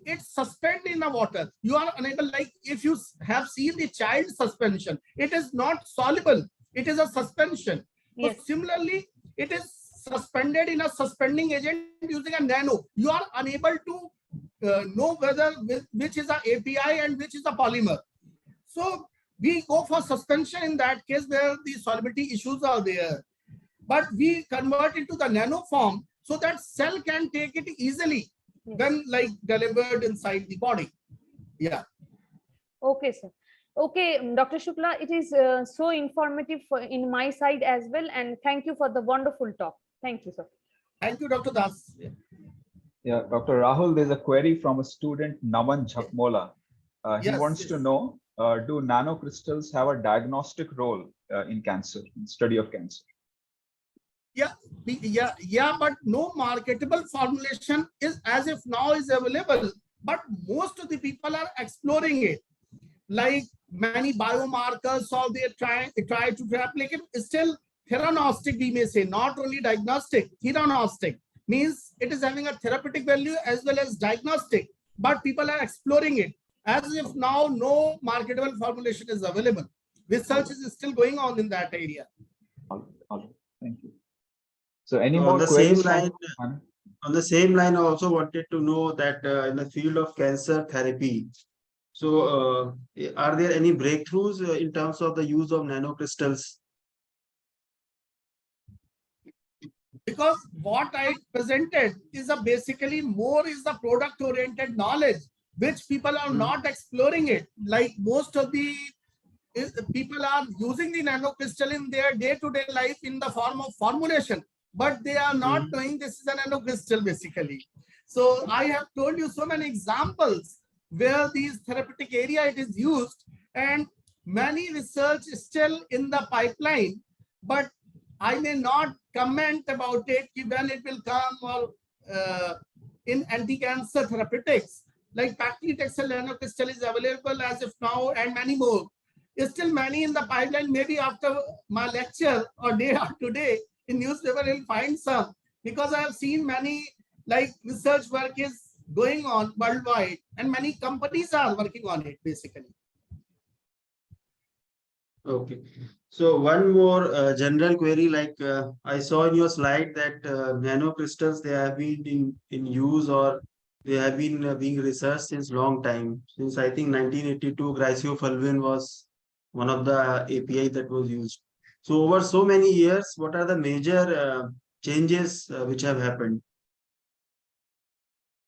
it's suspended in the water. You are unable, like if you have seen the child suspension, it is not soluble. It is a suspension. Yes. So similarly, it is suspended in a suspending agent using a nano. You are unable to know whether which is a API and which is a polymer. So we go for suspension in that case where the solubility issues are there. But we convert it to the nano form so that cell can take it easily when like delivered inside the body. Yeah. Okay, sir. Okay, Dr. Shukla, it is so informative in my side as well. And thank you for the wonderful talk. Thank you, sir. Thank you, Dr. Das. Yeah, Dr. Rahul, there's a query from a student, Naman Jhakmola. He wants to know, do nanocrystals have a diagnostic role in cancer, in study of cancer? Yeah, but no marketable formulation is as if now is available, but most of the people are exploring it. Like many biomarkers, or they try to replicate. Still theranostic, we may say, not only diagnostic. Theranostic means it is having a therapeutic value as well as diagnostic, but people are exploring it. As if now no marketable formulation is available. Research is still going on in that area. Thank you. So any more queries? On the same line, I also wanted to know that in the field of cancer therapy, so are there any breakthroughs in terms of the use of nanocrystals? Because what I presented is basically more is the product oriented knowledge, which people are not exploring it. Like most of the people are using the nanocrystal in their day-to-day life in the form of formulation, but they are not knowing this is a nanocrystal basically. So I have told you so many examples where these therapeutic area it is used, and many research is still in the pipeline, but I may not comment about it when it will come, or in anti-cancer therapeutics, like paclitaxel nanocrystal is available as of now, and many more. Still many in the pipeline. Maybe after my lecture or day after day in newspaper you'll find some, because I have seen many like research work is going on worldwide and many companies are working on it basically. Okay, so one more general query, like I saw in your slide that nanocrystals, they have been in use, or they have been being researched since long time. Since I think 1982, glycofulvin was one of the API that was used. So over so many years, what are the major changes which have happened?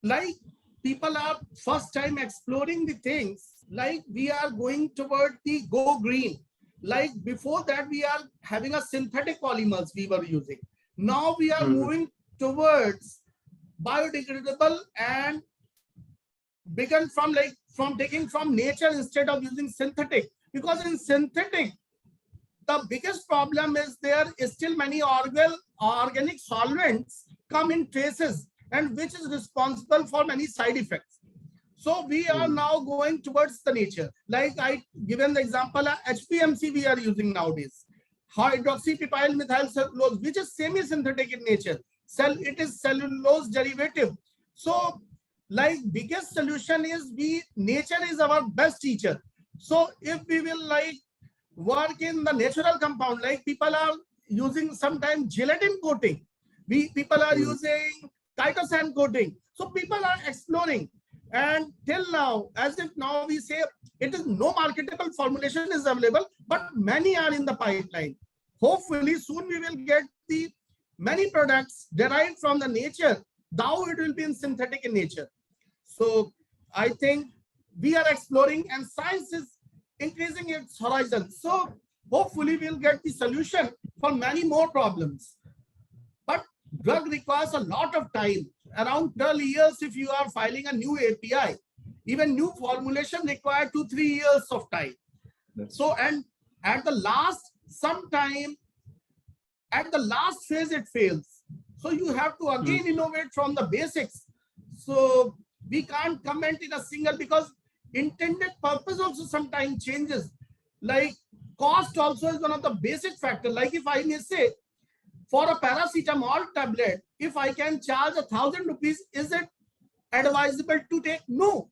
Like people are first time exploring the things, like we are going toward the go green. Like before that, we are having a synthetic polymers we were using. Now we are moving towards biodegradable and begun from taking from nature instead of using synthetic, because in synthetic the biggest problem is there is still many organic solvents come in traces, and which is responsible for many side effects. So we are now going towards the nature. Like I given the example of HPMC we are using nowadays, hydroxypropyl methyl cellulose, which is semi-synthetic in nature. It is cellulose derivative. So like biggest solution is nature is our best teacher. So if we will like work in the natural compound, like people are using sometimes gelatin coating, people are using chitosan coating. So people are exploring, and till now, as if now we say it is no marketable formulation is available, but many are in the pipeline. Hopefully soon we will get the many products derived from the nature, though it will be in synthetic in nature. So I think we are exploring, and science is increasing its horizon. So hopefully we'll get the solution for many more problems. But drug requires a lot of time, around 12 years if you are filing a new API. Even new formulation require 2-3 years of time. So, and at the last, sometime at the last phase it fails. So you have to again innovate from the basics. So we can't comment in a single, because intended purpose also sometimes changes. Like cost also is one of the basic factors. Like if I may say, for a paracetamol tablet, if I can charge 1,000 rupees, is it advisable to take? No.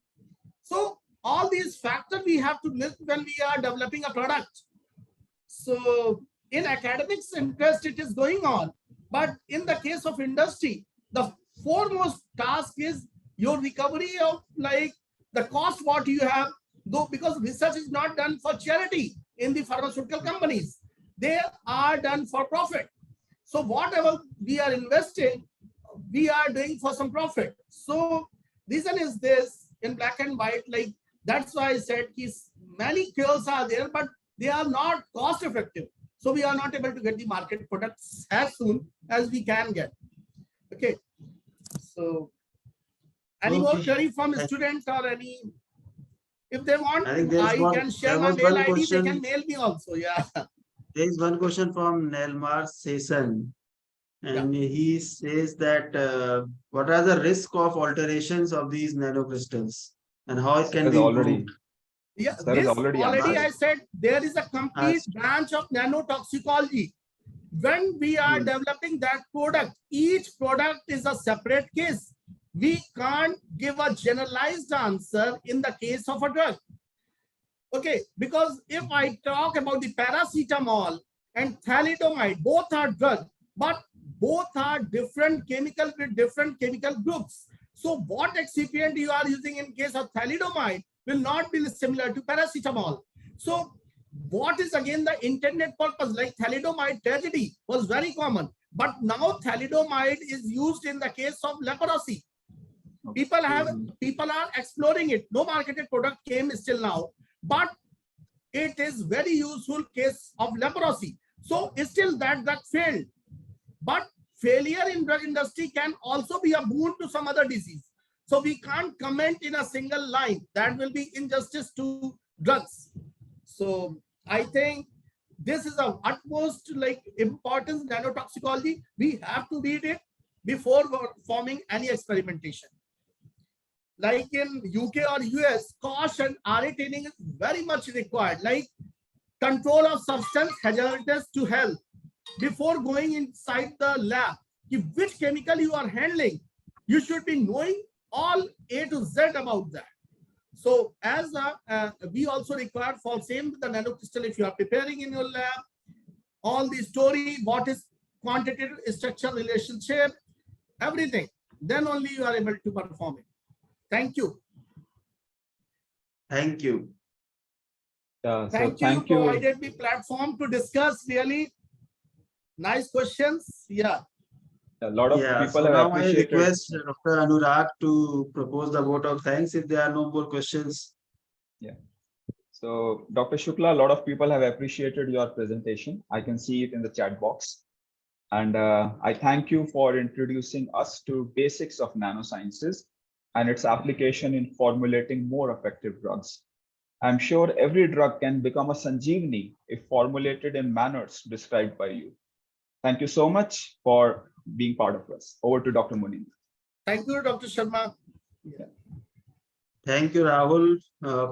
So all these factors we have to list when we are developing a product. So in academics interest it is going on, but in the case of industry, the foremost task is your recovery of like the cost what you have, though, because research is not done for charity in the pharmaceutical companies. They are done for profit. So whatever we are investing, we are doing for some profit. So reason is this in black and white, like that's why I said many cures are there, but they are not cost effective. So we are not able to get the market products as soon as we can get. Okay. So any more query from students or any? If they want, I can share my mail ID. They can mail me also. Yeah. There is one question from Nelmar Sesan, and he says that what are the risk of alterations of these nanocrystals and how it can be improved? Yeah, this already I said there is a complete branch of nanotoxicology. When we are developing that product, each product is a separate case. We can't give a generalized answer in the case of a drug. Okay, because if I talk about the paracetamol and thalidomide, both are drugs, but both are different chemical with different chemical groups. So what excipient you are using in case of thalidomide will not be similar to paracetamol. So what is again the intended purpose? Like thalidomide tragedy was very common, but now thalidomide is used in the case of leprosy. People are exploring it. No marketed product came still now, but it is very useful case of leprosy. So still that failed. But failure in drug industry can also be a boon to some other disease. So we can't comment in a single line. That will be injustice to drugs. So I think this is of utmost like importance, nanotoxicology. We have to read it before performing any experimentation. Like in UK or US, COSH and RA training is very much required. Like control of substance hazardous to health. Before going inside the lab, which chemical you are handling, you should be knowing all A to Z about that. So as we also require for same with the nanocrystal, if you are preparing in your lab, all the story, what is quantitative structure relationship, everything, then only you are able to perform it. Thank you. Thank you. Thank you for provided me platform to discuss really nice questions. Yeah. A lot of Yeah, people so have now I appreciated. request Dr. Anurag to propose the vote of thanks if there are no more questions. Yeah. So Dr. Shukla, a lot of people have appreciated your presentation. I can see it in the chat box. And I thank you for introducing us to basics of nanosciences and its application in formulating more effective drugs. I'm sure every drug can become a Sanjeevani if formulated in manners described by you. Thank you so much for being part of us. Over to Dr. Muneen. Thank you, Dr. Sharma. Yeah. Thank you, Rahul,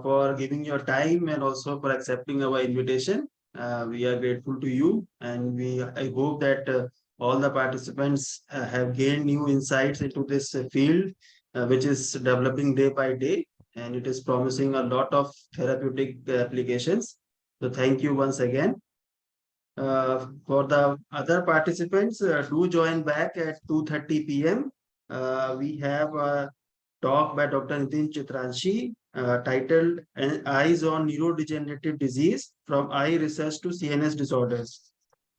for giving your time and also for accepting our invitation. We are grateful to you, and I hope that all the participants have gained new insights into this field, which is developing day by day, and it is promising a lot of therapeutic applications. So thank you once again. For the other participants, do join back at 2:30 p.m. We have a talk by Dr. Nitin Chitranshi titled Eyes on Neurodegenerative Disease from Eye Research to CNS Disorders.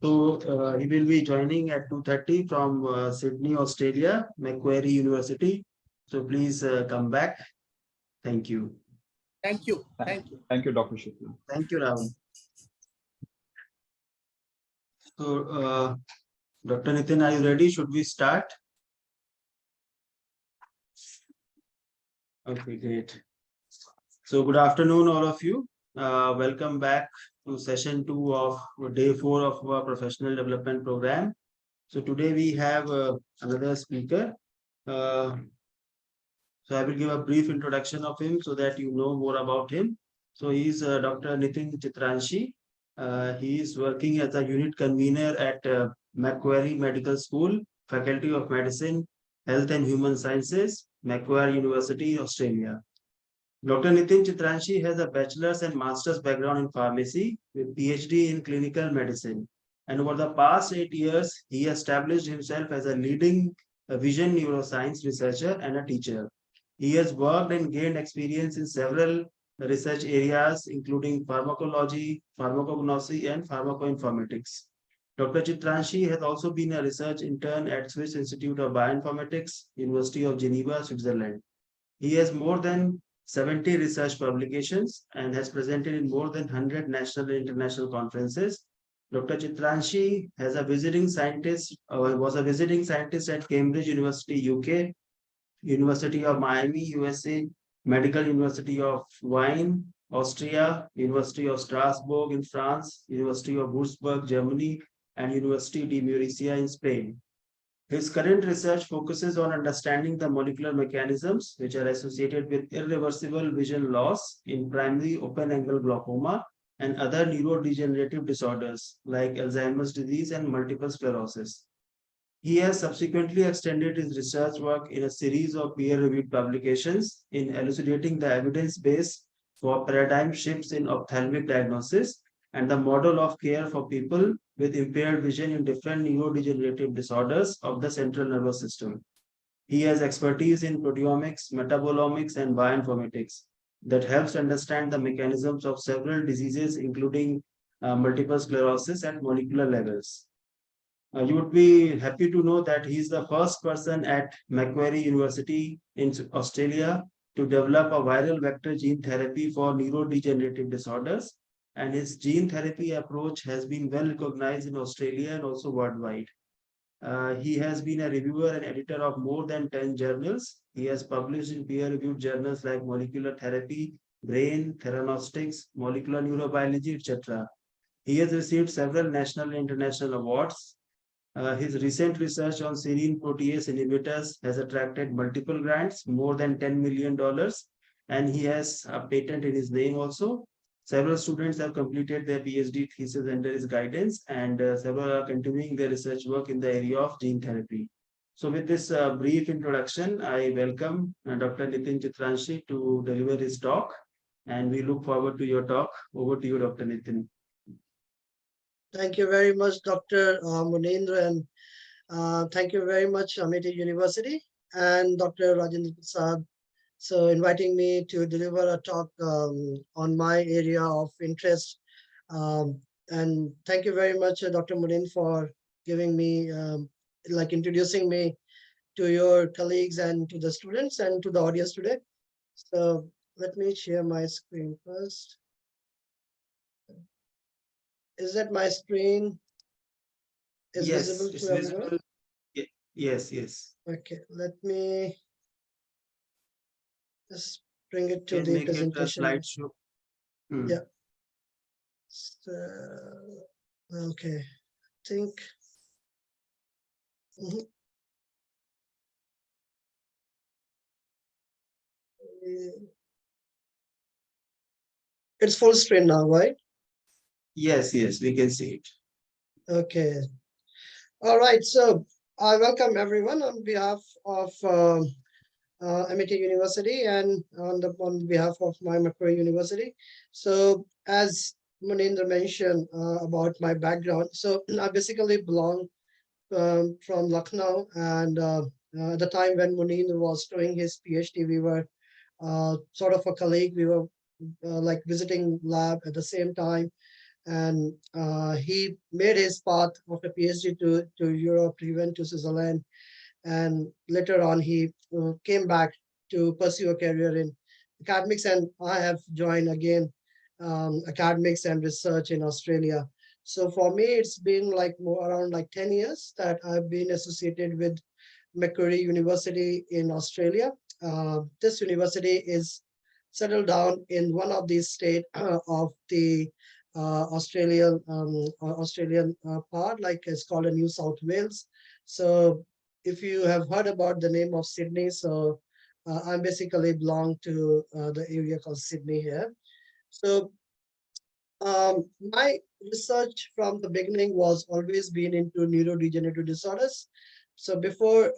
So he will be joining at 2:30 from Sydney, Australia, Macquarie University. So please come back. Thank you. Thank you. Thank you. Thank you, Dr. Shukla. Thank you, Rahul. So, Dr. Nitin, are you ready? Should we start? Okay, great. So, good afternoon, all of you. Welcome back to session 2 of day 4 of our professional development program. So, today we have another speaker. So, I will give a brief introduction of him so that you know more about him. So, he is Dr. Nitin Chitranshi. He is working as a unit convener at Macquarie Medical School, Faculty of Medicine, Health and Human Sciences, Macquarie University, Australia. Dr. Nitin Chitranshi has a bachelor's and master's background in pharmacy with PhD in clinical medicine. And over the past 8 years, he established himself as a leading vision neuroscience researcher and a teacher. He has worked and gained experience in several research areas, including pharmacology, pharmacognosy, and pharmacoinformatics. Dr. Chitranshi has also been a research intern at Swiss Institute of Bioinformatics, University of Geneva, Switzerland. He has more than 70 research publications and has presented in more than 100 national and international conferences. Dr. Chitranshi was a visiting scientist at Cambridge University, UK, University of Miami, USA, Medical University of Wien, Austria, University of Strasbourg in France, University of Würzburg, Germany, and University de Murcia in Spain. His current research focuses on understanding the molecular mechanisms which are associated with irreversible vision loss in primary open-angle glaucoma and other neurodegenerative disorders like Alzheimer's disease and multiple sclerosis. He has subsequently extended his research work in a series of peer-reviewed publications in elucidating the evidence base for paradigm shifts in ophthalmic diagnosis and the model of care for people with impaired vision in different neurodegenerative disorders of the central nervous system. He has expertise in proteomics, metabolomics, and bioinformatics that helps understand the mechanisms of several diseases, including multiple sclerosis at molecular levels. You would be happy to know that he is the first person at Macquarie University in Australia to develop a viral vector gene therapy for neurodegenerative disorders. And his gene therapy approach has been well recognized in Australia and also worldwide. He has been a reviewer and editor of more than 10 journals. He has published in peer-reviewed journals like Molecular Therapy, Brain, Theranostics, Molecular Neurobiology, etc. He has received several national and international awards. His recent research on serine protease inhibitors has attracted multiple grants, more than $10 million, and he has a patent in his name also. Several students have completed their PhD thesis under his guidance, and several are continuing their research work in the area of gene therapy. So with this brief introduction, I welcome Dr. Nitin Chitranshi to deliver his talk, and we look forward to your talk. Over to you, Dr. Nitin. Thank you very much, Dr. Munendra, and thank you very much, Amity University and Dr. Rajendra Prasad So inviting me to deliver a talk on my area of interest. And thank you very much, Dr. Murin, for giving me, like introducing me to your colleagues and to the students and to the audience today. So let me share my screen first. Is that my screen is Yes, visible it's to everyone? visible. Yes, yes. Okay, let me just bring it to Can the make it a presentation. slideshow. Hmm. Yeah. So, okay, I think. Mhm. It's full screen now, right? Yes, yes, we can see it. Okay. All right. So I welcome everyone on behalf of MIT University and on behalf of my Macquarie University. So as Munindra mentioned about my background, so I basically belong from Lucknow, and at the time when Munindra was doing his PhD, we were sort of a colleague. We were like visiting lab at the same time, and he made his path of a PhD to Europe. He went to Switzerland, and later on he came back to pursue a career in academics, and I have joined again academics and research in Australia. So for me, it's been like more around like 10 years that I've been associated with Macquarie University in Australia. This university is settled down in one of the state of the Australian part, like it's called a New South Wales. So if you have heard about the name of Sydney, so I basically belong to the area called Sydney here. So my research from the beginning was always been into neurodegenerative disorders. So before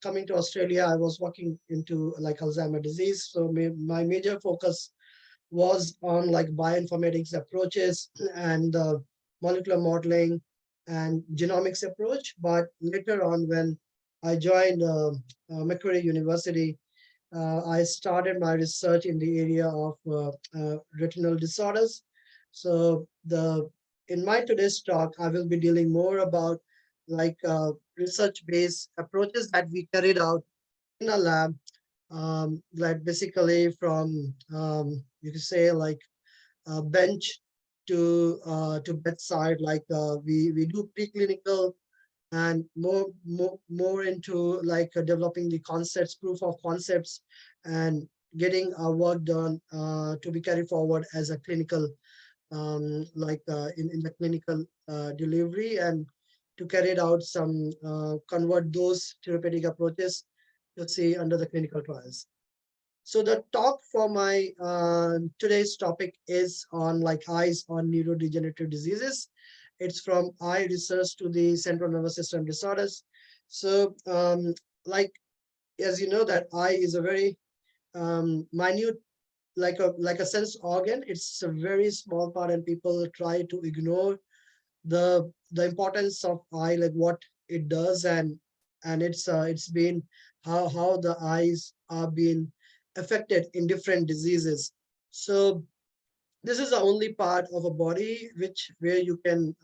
coming to Australia, I was working into like Alzheimer's disease. So my major focus was on like bioinformatics approaches and molecular modeling and genomics approach. But later on, when I joined Macquarie University, I started my research in the area of retinal disorders. So in my today's talk, I will be dealing more about like research-based approaches that we carried out in a lab, like basically from you could say like bench to bedside. Like we do preclinical and more into like developing the concepts, proof of concepts, and getting our work done to be carried forward as a clinical like in the clinical delivery, and to carry it out some convert those therapeutic approaches to see under the clinical trials. So the talk for my today's topic is on like eyes on neurodegenerative diseases. It's from eye research to the central nervous system disorders. So like as you know that eye is a very minute like a sense organ. It's a very small part, and people try to ignore the importance of eye, like what it does, and it's been how the eyes are being affected in different diseases. So this is the only part of a body which where you can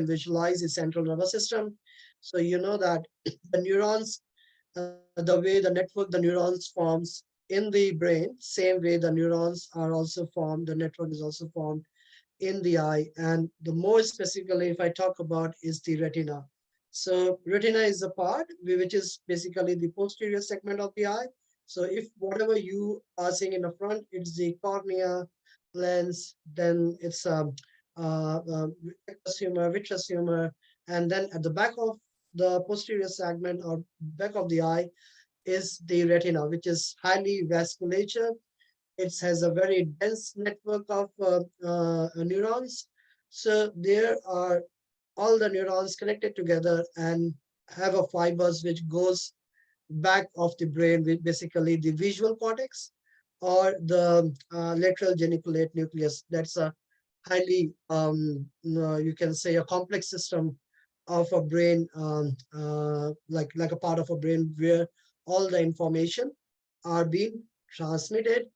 visualize the central nervous system. So you know that the neurons, the way the network the neurons forms in the brain, same way the neurons are also formed, the network is also formed in the eye. And the more specifically, if I talk about, is the retina. So retina is the part which is basically the posterior segment of the eye. So if whatever you are seeing in the front, it's the cornea, lens, then it's vitreous humor, and then at the back of the posterior segment or back of the eye is the retina, which is highly vasculature. It has a very dense network of neurons. So there are all the neurons connected together and have a fibers which goes back of the brain with basically the visual cortex or the lateral geniculate nucleus. That's a highly, you can say, a complex system of a brain, like a part of a brain where all the information are being transmitted,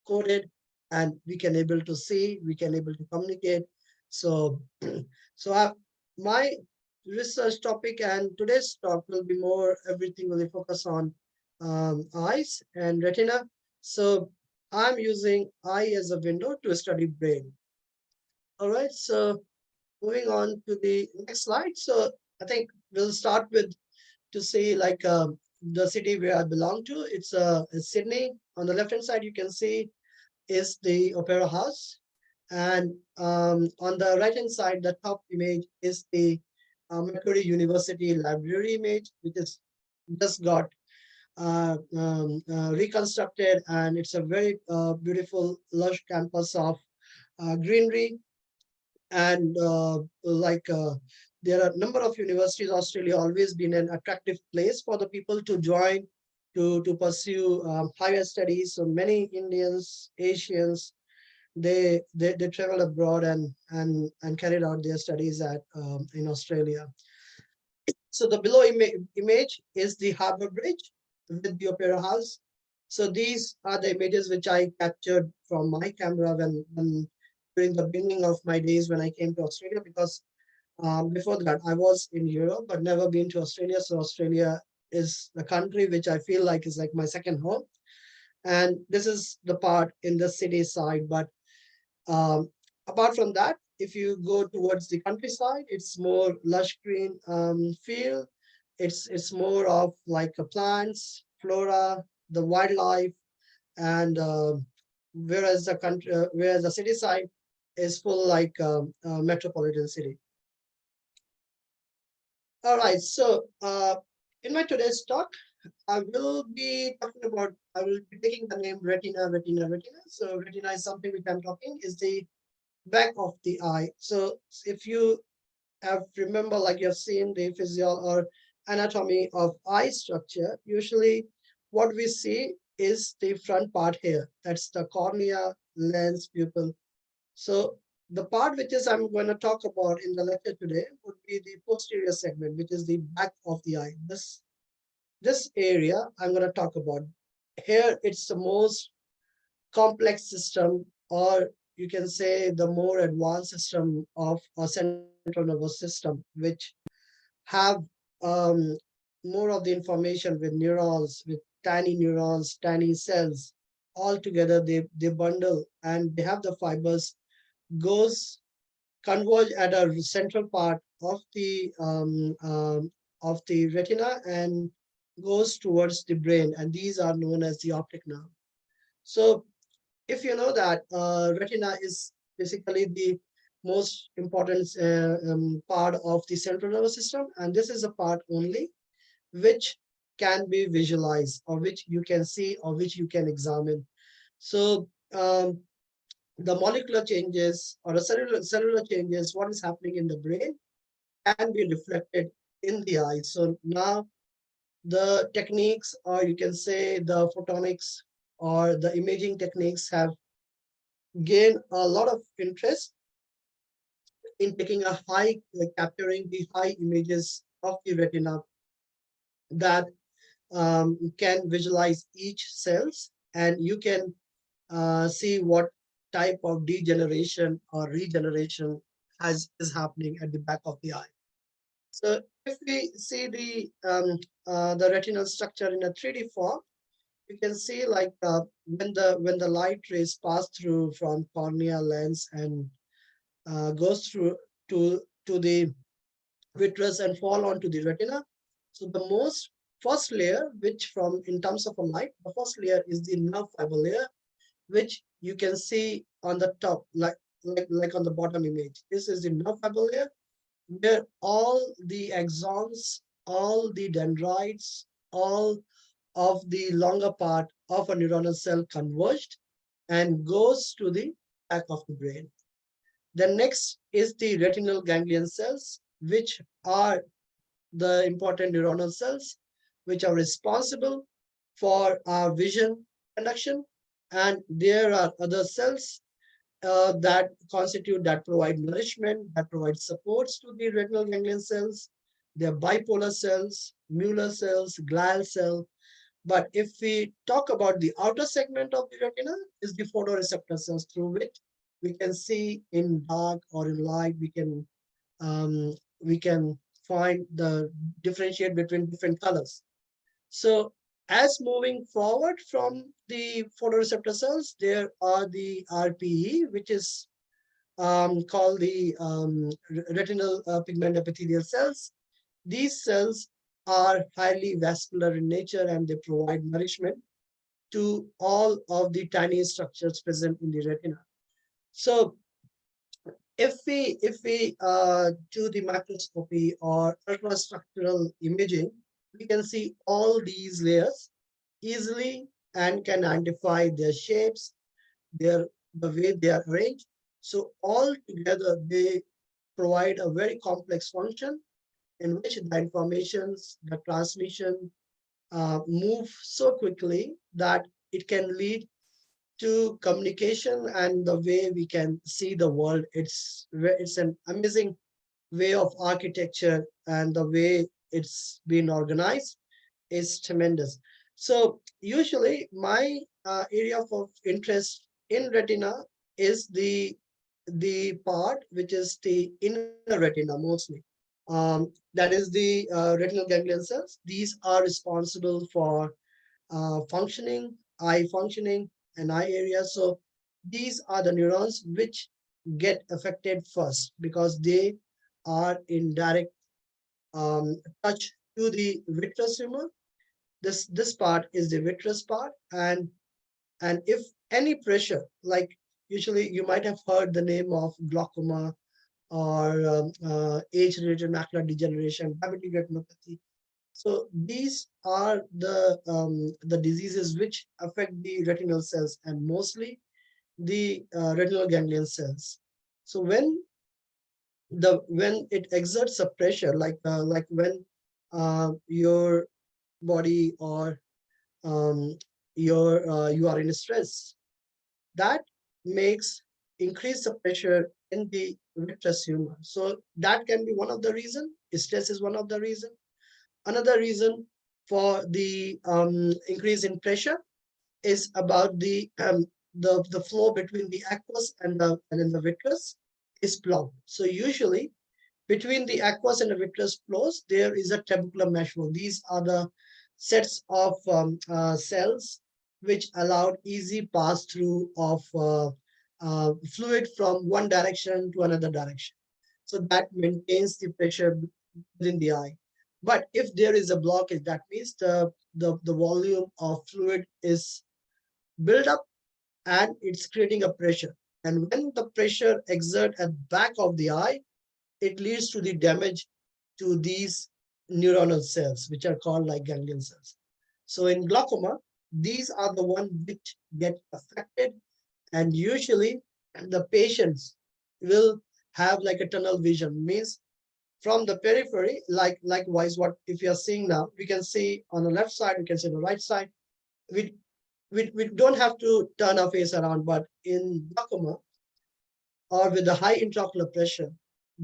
coded, and we can able to see, we can able to communicate. So, my research topic and today's talk will be more, everything will be focused on eyes and retina. So I'm using eye as a window to study brain. All right, so moving on to the next slide. So I think we'll start with to see like the city where I belong to. It's Sydney. On the left hand side, you can see is the Opera House. And on the right hand side, the top image is the Macquarie University Library image, which is just got reconstructed, and it's a very beautiful, lush campus of greenery. And there are a number of universities. Australia always been an attractive place for the people to join to pursue higher studies. So many Indians, Asians, they travel abroad and carried out their studies at in Australia. So the below image is the Harbour Bridge with the Opera House. So these are the images which I captured from my camera when during the beginning of my days when I came to Australia, because before that I was in Europe but never been to Australia. So Australia is the country which I feel like is like my second home. And this is the part in the city side. But apart from that, if you go towards the countryside, it's more lush green field. It's more of like plants, flora, the wildlife, and whereas the city side is full like metropolitan city. All right, so in my today's talk, I will be taking the name retina. So retina is something which I'm talking is the back of the eye. So if you have remember, like you've seen the physiology or anatomy of eye structure, usually what we see is the front part here. That's the cornea, lens, pupil. So the part which is I'm going to talk about in the lecture today would be the posterior segment, which is the back of the eye. This area I'm going to talk about. Here it's the most complex system, or you can say the more advanced system of a central nervous system, which have more of the information with neurons, with tiny cells. All together they bundle and they have the fibers converge at a central part of the retina and goes towards the brain, and these are known as the optic nerve. So if you know that retina is basically the most important part of the central nervous system, and this is a part only which can be visualized, or which you can see, or which you can examine. So the molecular changes or the cellular changes, what is happening in the brain, can be reflected in the eye. So now the techniques, or you can say the photonics or the imaging techniques, have gained a lot of interest in taking a capturing the high images of the retina that can visualize each cells, and you can see what type of degeneration or regeneration is happening at the back of the eye. So if we see the retinal structure in a 3D form, you can see like when the light rays pass through from cornea, lens, and goes through to the vitreous and fall onto the retina. So the first layer, which from in terms of a light, the first layer is the nerve fiber layer, which you can see on the top, like on the bottom image. This is the nerve fiber layer, where all the axons, all the dendrites, all of the longer part of a neuronal cell converged and goes to the back of the brain. The next is the retinal ganglion cells, which are the important neuronal cells, which are responsible for our vision conduction. And there are other cells that provide nourishment, that provide supports to the retinal ganglion cells. They're bipolar cells, Mueller cells, glial cell, But if we talk about the outer segment of the retina, is the photoreceptor cells through which we can see in dark or in light. We can find the differentiate between different colors. So as moving forward from the photoreceptor cells, there are the RPE, which is called the retinal pigment epithelial cells. These cells are highly vascular in nature and they provide nourishment to all of the tiny structures present in the retina. So if we do the microscopy or ultrastructural imaging, we can see all these layers easily and can identify their shapes, the way they are arranged. So all together, they provide a very complex function in which the informations, the transmission move so quickly that it can lead to communication and the way we can see the world. It's an amazing way of architecture, and the way it's been organized is tremendous. So usually my area of interest in retina is the part which is the inner retina mostly. That is the retinal ganglion cells. These are responsible for functioning, eye functioning, and eye area. So these are the neurons which get affected first because they are in direct touch to the vitreous humor. This part is the vitreous part, and if any pressure, like usually you might have heard the name of glaucoma or age-related macular degeneration, diabetic retinopathy. So these are the diseases which affect the retinal cells and mostly the retinal ganglion cells. So when it exerts a pressure, like when your body or you are in stress, that makes increase the pressure in the vitreous humor. So that can be one of the reason. Stress is one of the reason. Another reason for the increase in pressure is about the flow between the aqueous and the vitreous is blocked. So usually between the aqueous and the vitreous flows, there is a trabecular mesh flow. These are the sets of cells which allowed easy pass through of fluid from one direction to another direction. So that maintains the pressure within the eye. But if there is a blockage, that means the volume of fluid is built up and it's creating a pressure. And when the pressure exerts at the back of the eye, it leads to the damage to these neuronal cells, which are called like ganglion cells. So in glaucoma, these are the ones which get affected, and usually the patients will have like a tunnel vision, means from the periphery, likewise what if you are seeing now, we can see on the left side, we can see the right side. We don't have to turn our face around, but in glaucoma or with the high intraocular pressure,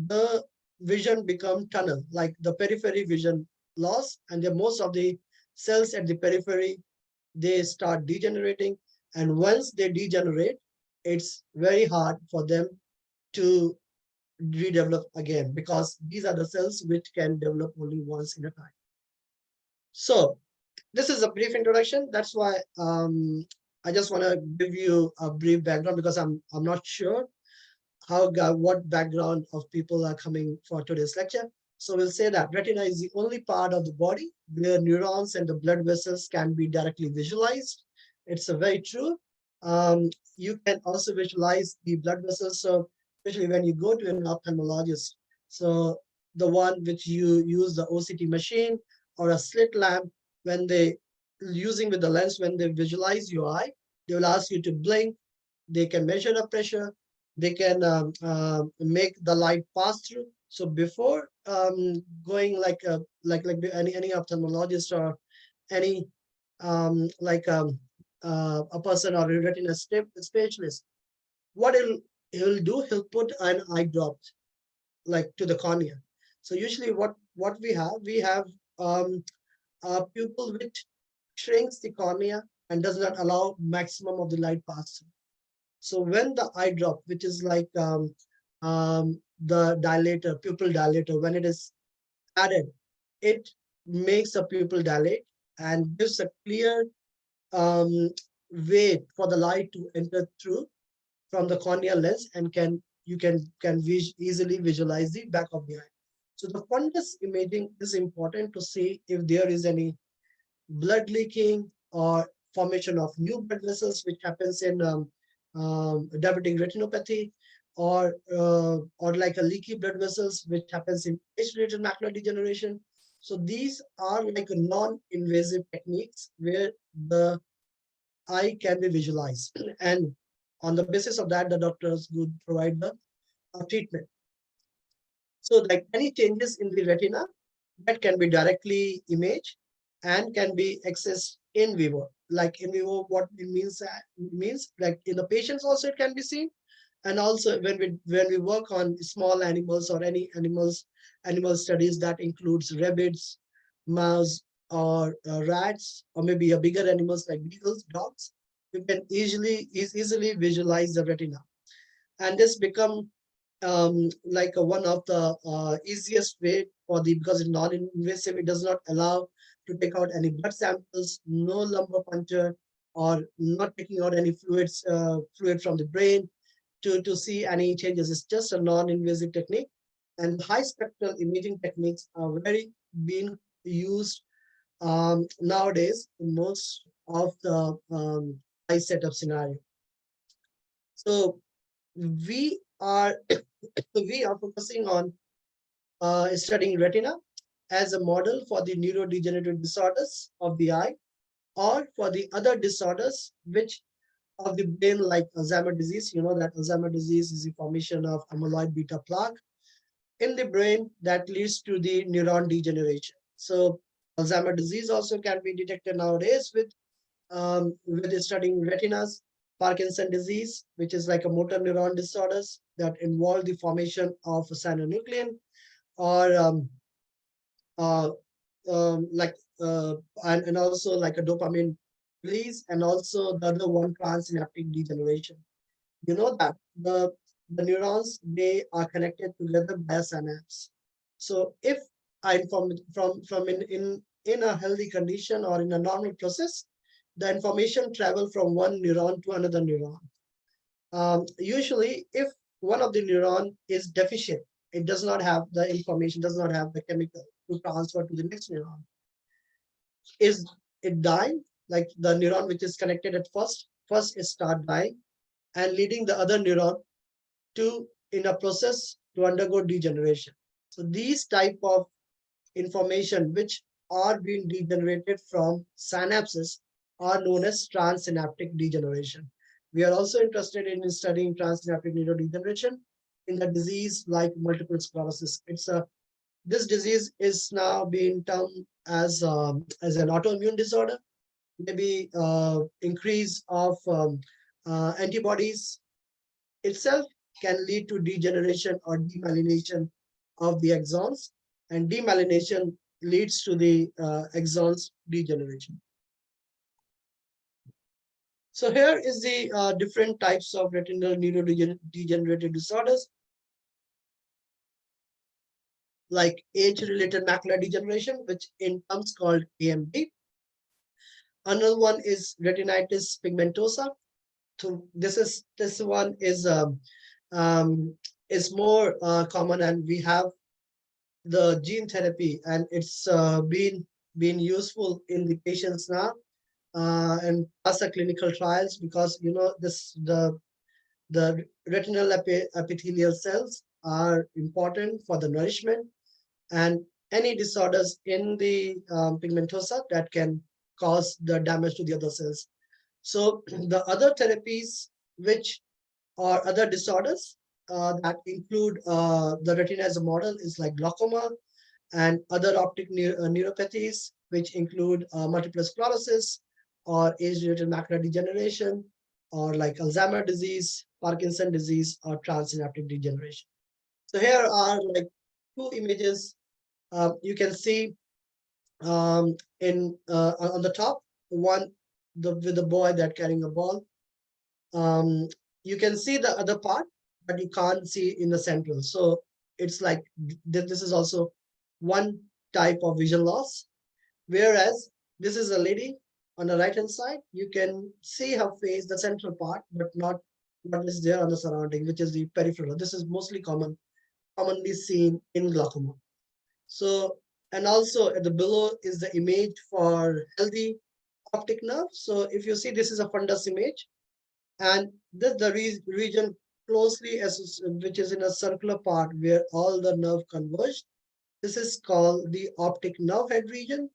the vision become tunnel, like the periphery vision loss, and then most of the cells at the periphery, they start degenerating. And once they degenerate, it's very hard for them to redevelop again, because these are the cells which can develop only once in a time. So this is a brief introduction. That's why I just want to give you a brief background, because I'm not sure what background of people are coming for today's lecture. So we'll say that retina is the only part of the body where neurons and the blood vessels can be directly visualized. It's a very true. You can also visualize the blood vessels. So especially when you go to an ophthalmologist, so the one which you use the OCT machine or a slit lamp, when they using with the lens, when they visualize your eye, they will ask you to blink. They can measure the pressure. They can make the light pass through. So before going like any ophthalmologist or any a person or a retina specialist, what he'll do, he'll put an eye drop like to the cornea. So usually what we have a pupil with shrinks the cornea and does not allow maximum of the light pass through. So when the eye drop, which is like the dilator, pupil dilator, when it is added, it makes a pupil dilate and gives a clear way for the light to enter through from the corneal lens, and you can easily visualize the back of the eye. So the fundus imaging is important to see if there is any blood leaking or formation of new blood vessels, which happens in diabetic retinopathy, or like a leaky blood vessels, which happens in age-related macular degeneration. So these are like non-invasive techniques where the eye can be visualized, and on the basis of that, the doctors would provide the treatment. So like any changes in the retina that can be directly imaged and can be accessed in vivo. Like in vivo, what it means like in the patients also it can be seen, and also when we work on small animals or any animal studies that includes rabbits, mouse, or rats, or maybe a bigger animals like beagles, dogs, you can easily visualize the retina, and this become like one of the easiest way for because it's non-invasive. It does not allow to take out any blood samples, no lumbar puncture, or not taking out any fluid from the brain to see any changes. It's just a non-invasive technique, and high spectral imaging techniques are very being used nowadays in most of the eye setup scenario. So we are focusing on studying retina as a model for the neurodegenerative disorders of the eye, or for the other disorders which of the brain, like Alzheimer's disease. You know that Alzheimer's disease is the formation of amyloid beta plaque in the brain that leads to the neuron degeneration. So Alzheimer's disease also can be detected nowadays with studying retinas. Parkinson disease, which is like a motor neuron disorders that involve the formation of a cyanonuclein, or and also like a dopamine release, and also the other one, transsynaptic degeneration. You know that the neurons, they are connected together by a synapse. So if I inform from in a healthy condition or in a normal process, the information travel from one neuron to another neuron. Usually, if one of the neuron is deficient, it does not have the information, does not have the chemical to transfer to the next neuron. Is it dying? Like the neuron which is connected at first it start dying, and leading the other neuron to in a process to undergo degeneration. So these type of information which are being degenerated from synapses are known as transsynaptic degeneration. We are also interested in studying transsynaptic neurodegeneration in the disease like multiple sclerosis. This disease is now being termed as an autoimmune disorder. Maybe increase of antibodies itself can lead to degeneration or demyelination of the axons, and demyelination leads to the axons degeneration. So here is the different types of retinal neurodegenerative disorders, like age-related macular degeneration, which in terms called AMD. Another one is retinitis pigmentosa. So this one is more common, and we have the gene therapy, and it's been useful in the patients now, and plus the clinical trials, because you know the retinal epithelial cells are important for the nourishment, and any disorders in the pigmentosa that can cause the damage to the other cells. So the other therapies which are other disorders that include the retina as a model is like glaucoma and other optic neuropathies, which include multiple sclerosis or age-related macular degeneration, or like Alzheimer's disease, Parkinson disease, or transsynaptic degeneration. So here are like two images. You can see on the top, one with the boy that carrying a ball. You can see the other part, but you can't see in the central. So it's like this is also one type of vision loss. Whereas this is a lady on the right hand side, you can see her face, the central part, but not what is there on the surrounding, which is the peripheral. This is mostly commonly seen in glaucoma. So, and also at the below is the image for healthy optic nerve. So if you see, this is a fundus image, and this the region closely which is in a circular part where all the nerve converge. This is called the optic nerve head region.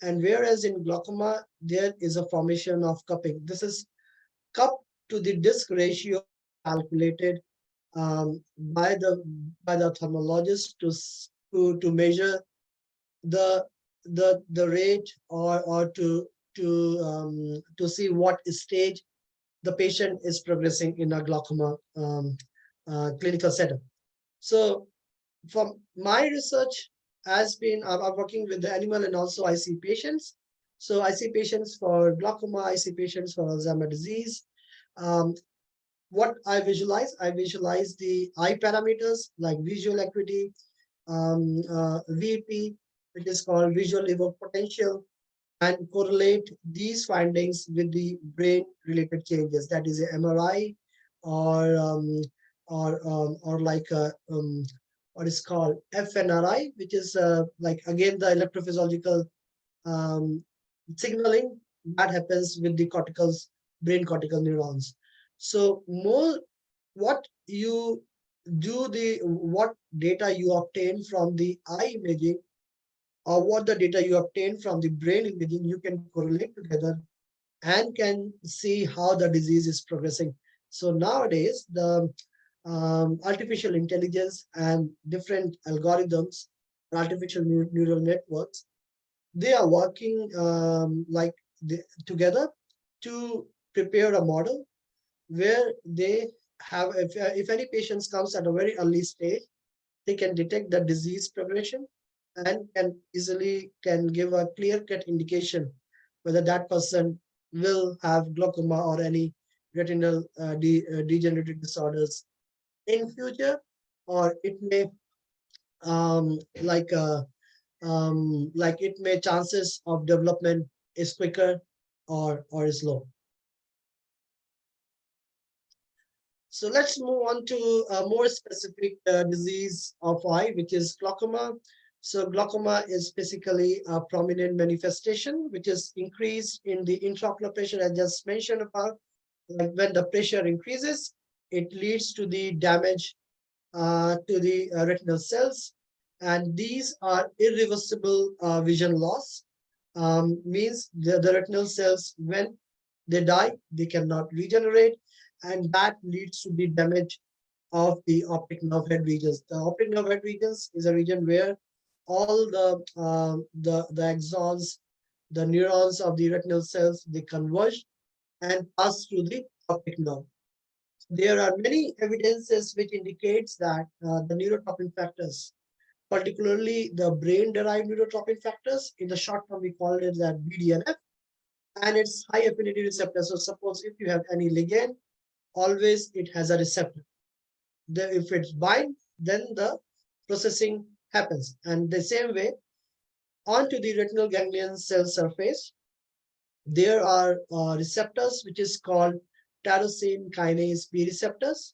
And whereas in glaucoma, there is a formation of cupping. This is cup to the disc ratio calculated by the ophthalmologist to measure the rate or to see what stage the patient is progressing in a glaucoma clinical setup. So from my research has been, I'm working with the animal and also I see patients. So I see patients for glaucoma, I see patients for Alzheimer's disease. What I visualize the eye parameters like visual acuity, VP, which is called visual evoked potential, and correlate these findings with the brain related changes, that is a MRI or like a what is called FNRI, which is like again the electrophysiological signaling that happens with the brain cortical neurons. So more what you do, what data you obtain from the eye imaging or what the data you obtain from the brain imaging, you can correlate together and can see how the disease is progressing. So nowadays, the artificial intelligence and different algorithms, artificial neural networks, they are working together to prepare a model where they have, if any patients comes at a very early stage, they can detect the disease progression and can easily give a clear-cut indication whether that person will have glaucoma or any retinal degenerative disorders in future, or it may like it may chances of development is quicker or is low. So let's move on to a more specific disease of eye, which is glaucoma. So glaucoma is basically a prominent manifestation, which is increase in the intraocular pressure I just mentioned about. Like when the pressure increases, it leads to the damage to the retinal cells. And these are irreversible vision loss. Means the retinal cells, when they die, they cannot regenerate. And that leads to the damage of the optic nerve head regions. The optic nerve head regions is a region where all the axons, the neurons of the retinal cells, they converge and pass through the optic nerve. There are many evidences which indicates that the neurotrophin factors, particularly the brain-derived neurotrophin factors, in the short term we call it as BDNF, and its high affinity receptor. So suppose if you have any ligand, always it has a receptor. If it's bind, then the processing happens. And the same way, onto the retinal ganglion cell surface, there are receptors which is called tyrosine kinase B receptors.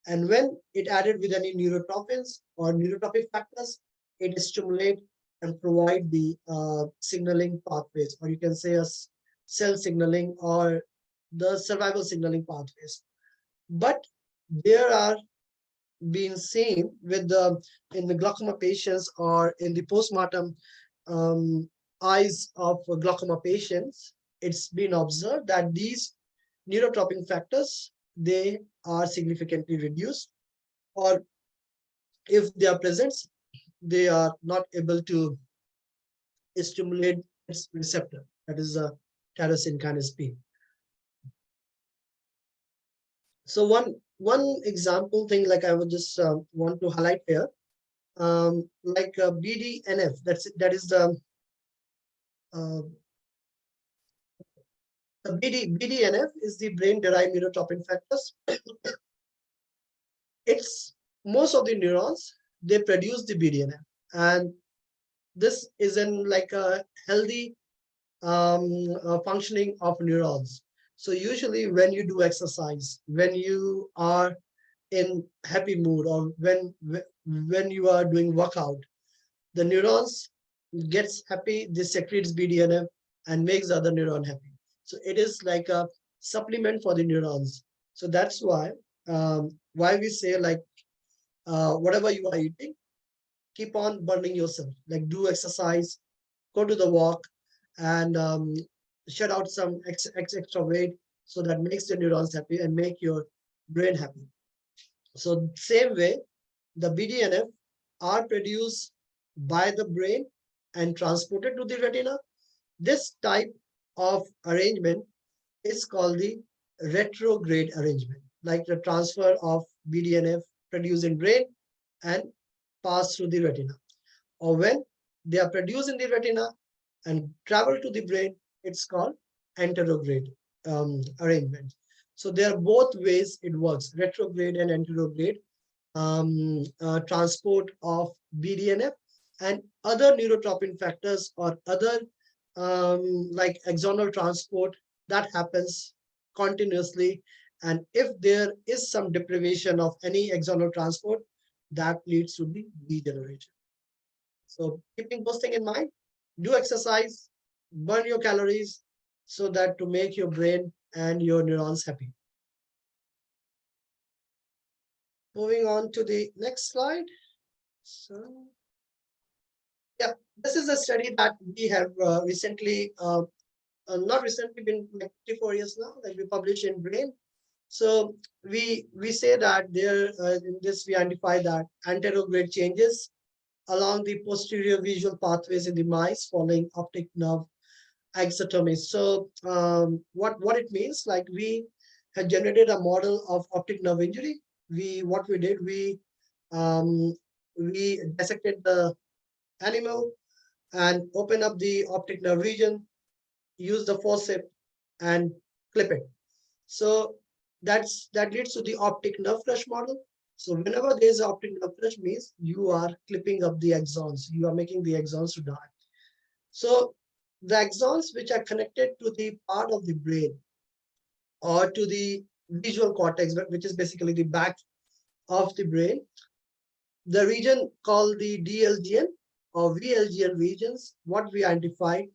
And when it added with any neurotrophins or neurotrophic factors, it stimulate and provide the signaling pathways, or you can say as cell signaling or the survival signaling pathways. But there are being seen with in the glaucoma patients or in the postmortem eyes of glaucoma patients, it's been observed that these neurotrophic factors, they are significantly reduced, or if they are present, they are not able to stimulate its receptor, that is a tyrosine kinase B. So one example thing, like I would just want to highlight here, like BDNF, that is the The BDNF is the brain-derived neurotrophin factors. It's most of the neurons, they produce the BDNF, and this is in like a healthy functioning of neurons. So usually when you do exercise, when you are in happy mood, or when you are doing workout, the neurons gets happy, this secretes BDNF and makes the other neuron happy. So it is like a supplement for the neurons. So that's why we say like whatever you are eating, keep on burning yourself, like do exercise, go to the walk, and shed out some extra weight, so that makes the neurons happy and make your brain happy. So same way, the BDNF are produced by the brain and transported to the retina. This type of arrangement is called the retrograde arrangement, like the transfer of BDNF produced in brain and pass through the retina. Or when they are produced in the retina and travel to the brain, it's called anterograde arrangement. So there are both ways it works, retrograde and anterograde transport of BDNF and other neurotrophin factors, or other like axonal transport that happens continuously. And if there is some deprivation of any axonal transport, that leads to the degeneration. So keeping those things in mind, do exercise, burn your calories, so that to make your brain and your neurons happy. Moving on to the next slide. So, yeah, this is a study that we have recently, not recently, been like 3-4 years now, that we published in Brain. So we say that there in this we identify that anterograde changes along the posterior visual pathways in the mice following optic nerve axotomy. So what it means, like we had generated a model of optic nerve injury. What we did, we dissected the animal and open up the optic nerve region, use the forceps and clip it. So that leads to the optic nerve flash model. So whenever there is optic nerve flash, means you are clipping up the axons, you are making the axons to die. So the axons which are connected to the part of the brain or to the visual cortex, which is basically the back of the brain, the region called the DLGN or VLGN regions, what we identified,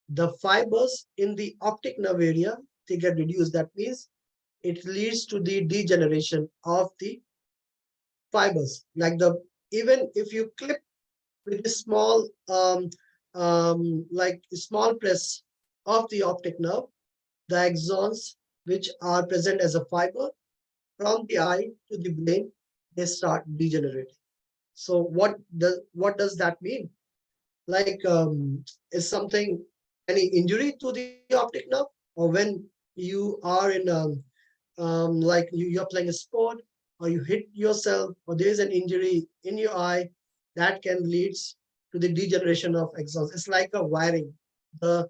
the fibers in the optic nerve area, they get reduced. That means it leads to the degeneration of the fibers. Like even if you clip with a small like small press of the optic nerve, the axons which are present as a fiber from the eye to the brain, they start degenerating. So what does that mean? Like is something, any injury to the optic nerve, or when you are in like you're playing a sport, or you hit yourself, or there is an injury in your eye, that can lead to the degeneration of axons. It's like a wiring, the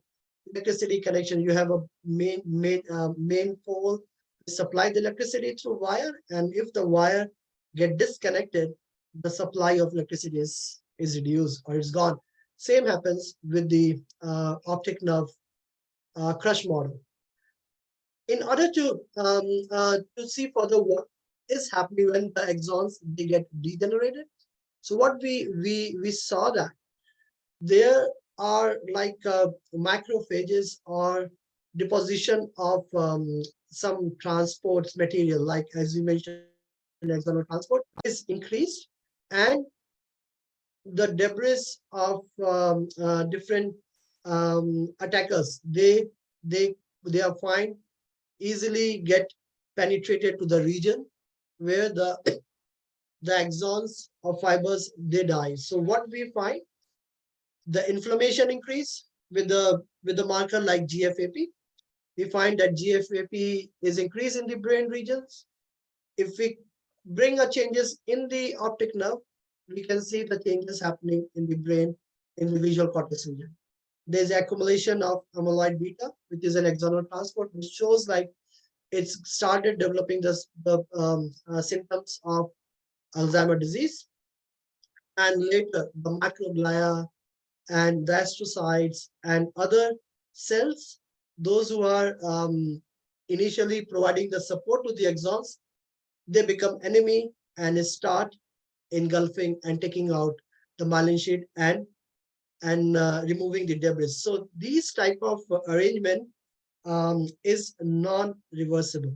electricity connection. You have a main pole to supply the electricity through wire, and if the wire get disconnected, the supply of electricity is reduced or is gone. Same happens with the optic nerve crush model. In order to see further what is happening when the axons they get degenerated, so what we saw that there are like macrophages or deposition of some transport material, like as you mentioned, axonal transport is increased, and the debris of different attackers, they are fine, easily get penetrated to the region where the axons or fibers they die. So what we find, the inflammation increase with the marker like GFAP. We find that GFAP is increased in the brain regions. If we bring a changes in the optic nerve, we can see the changes happening in the brain, in the visual cortex region. there's accumulation of amyloid beta, which is an axonal transport, which shows like it's started developing the symptoms of Alzheimer's disease. And later, the microglia and the astrocytes and other cells, those who are initially providing the support to the axons, they become enemy and start engulfing and taking out the myelin sheet and removing the debris. So these type of arrangement is non-reversible.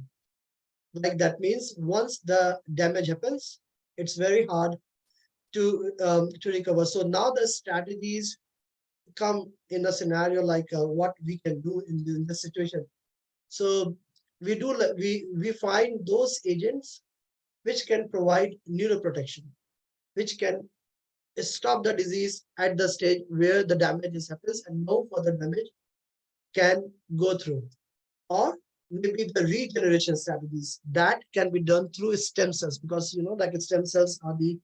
Like that means once the damage happens, it's very hard to recover. So now the strategies come in a scenario like what we can do in this situation. So we find those agents which can provide neuroprotection, which can stop the disease at the stage where the damage happens and no further damage can go through. Or maybe the regeneration strategies that can be done through stem cells, because like stem cells are the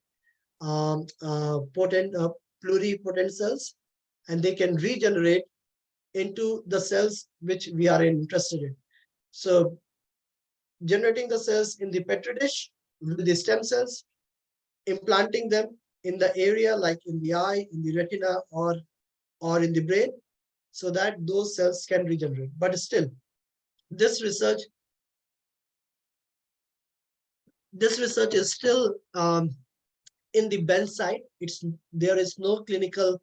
pluripotent cells, and they can regenerate into the cells which we are interested in. So generating the cells in the petri dish with the stem cells, implanting them in the area like in the eye, in the retina, or in the brain, so that those cells can regenerate. But still, this research is still in the bench side. There is no clinical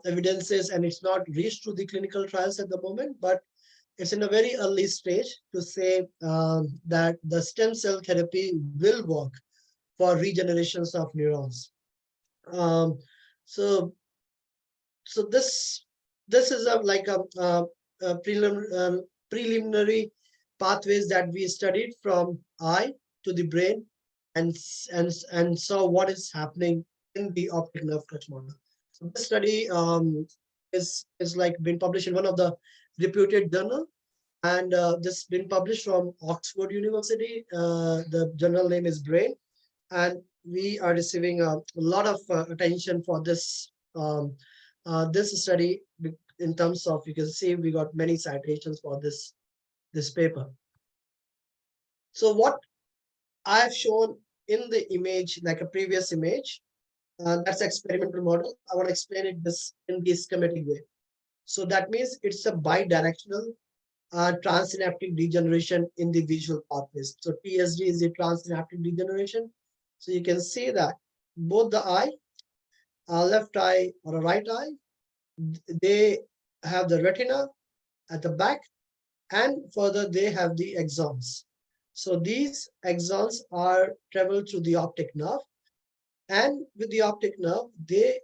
evidences, and it's not reached to the clinical trials at the moment, but it's in a very early stage to say that the stem cell therapy will work for regenerations of neurons. So this is like a preliminary pathways that we studied from eye to the brain, and saw what is happening in the optic nerve clutch model. So this study is like been published in one of the reputed journal, and this been published from Oxford University. The journal name is Brain, and we are receiving a lot of attention for this this study. In terms of, you can see we got many citations for this paper. So what I have shown in the image, like a previous image, that's experimental model. I want to explain it this in the schematic way. So that means it's a bidirectional transsynaptic degeneration in the visual pathways. So TSD is the transsynaptic degeneration. So you can see that both the eye, left eye or a right eye, they have the retina at the back, and further they have the axons. So these axons are travel through the optic nerve, and with the optic nerve, they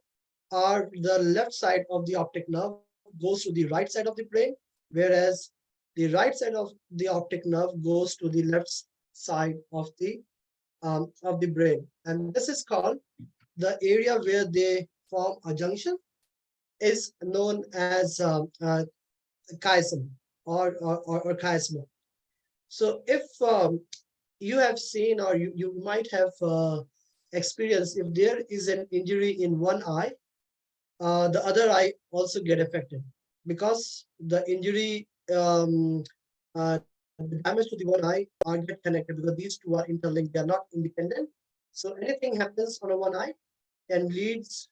are the left side of the optic nerve goes to the right side of the brain, whereas the right side of the optic nerve goes to the left side of the brain. And this is called the area where they form a junction is known as chiasm or chiasma. So if you have seen, or you might have experienced, if there is an injury in one eye, the other eye also get affected, because the injury, the damage to the one eye are get connected, because these two are interlinked, they are not independent. So anything happens on a one eye and leads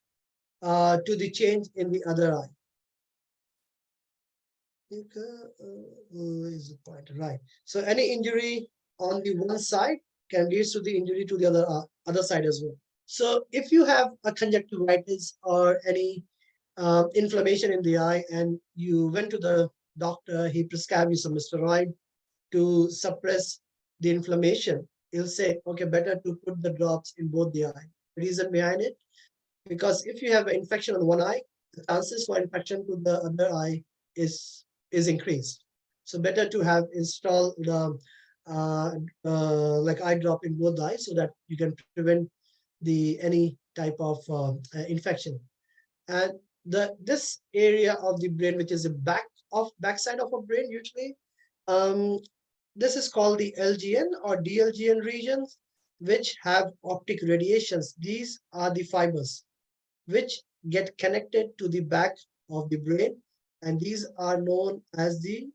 to the change in the other eye. Is the point, right? So any injury on the one side can lead to the injury to the other side as well. So if you have a conjunctivitis or any inflammation in the eye, and you went to the doctor, he prescribed you some steroid to suppress the inflammation, he'll say, okay, better to put the drops in both the eye. The reason behind it, because if you have an infection on one eye, the chances for infection to the other eye is increased. So better to have installed the like eye drop in both eyes, so that you can prevent any type of infection. And this area of the brain, which is the backside of a brain, usually this is called the LGN or DLGN regions, which have optic radiations. These are the fibers which get connected to the back of the brain, and these are known as the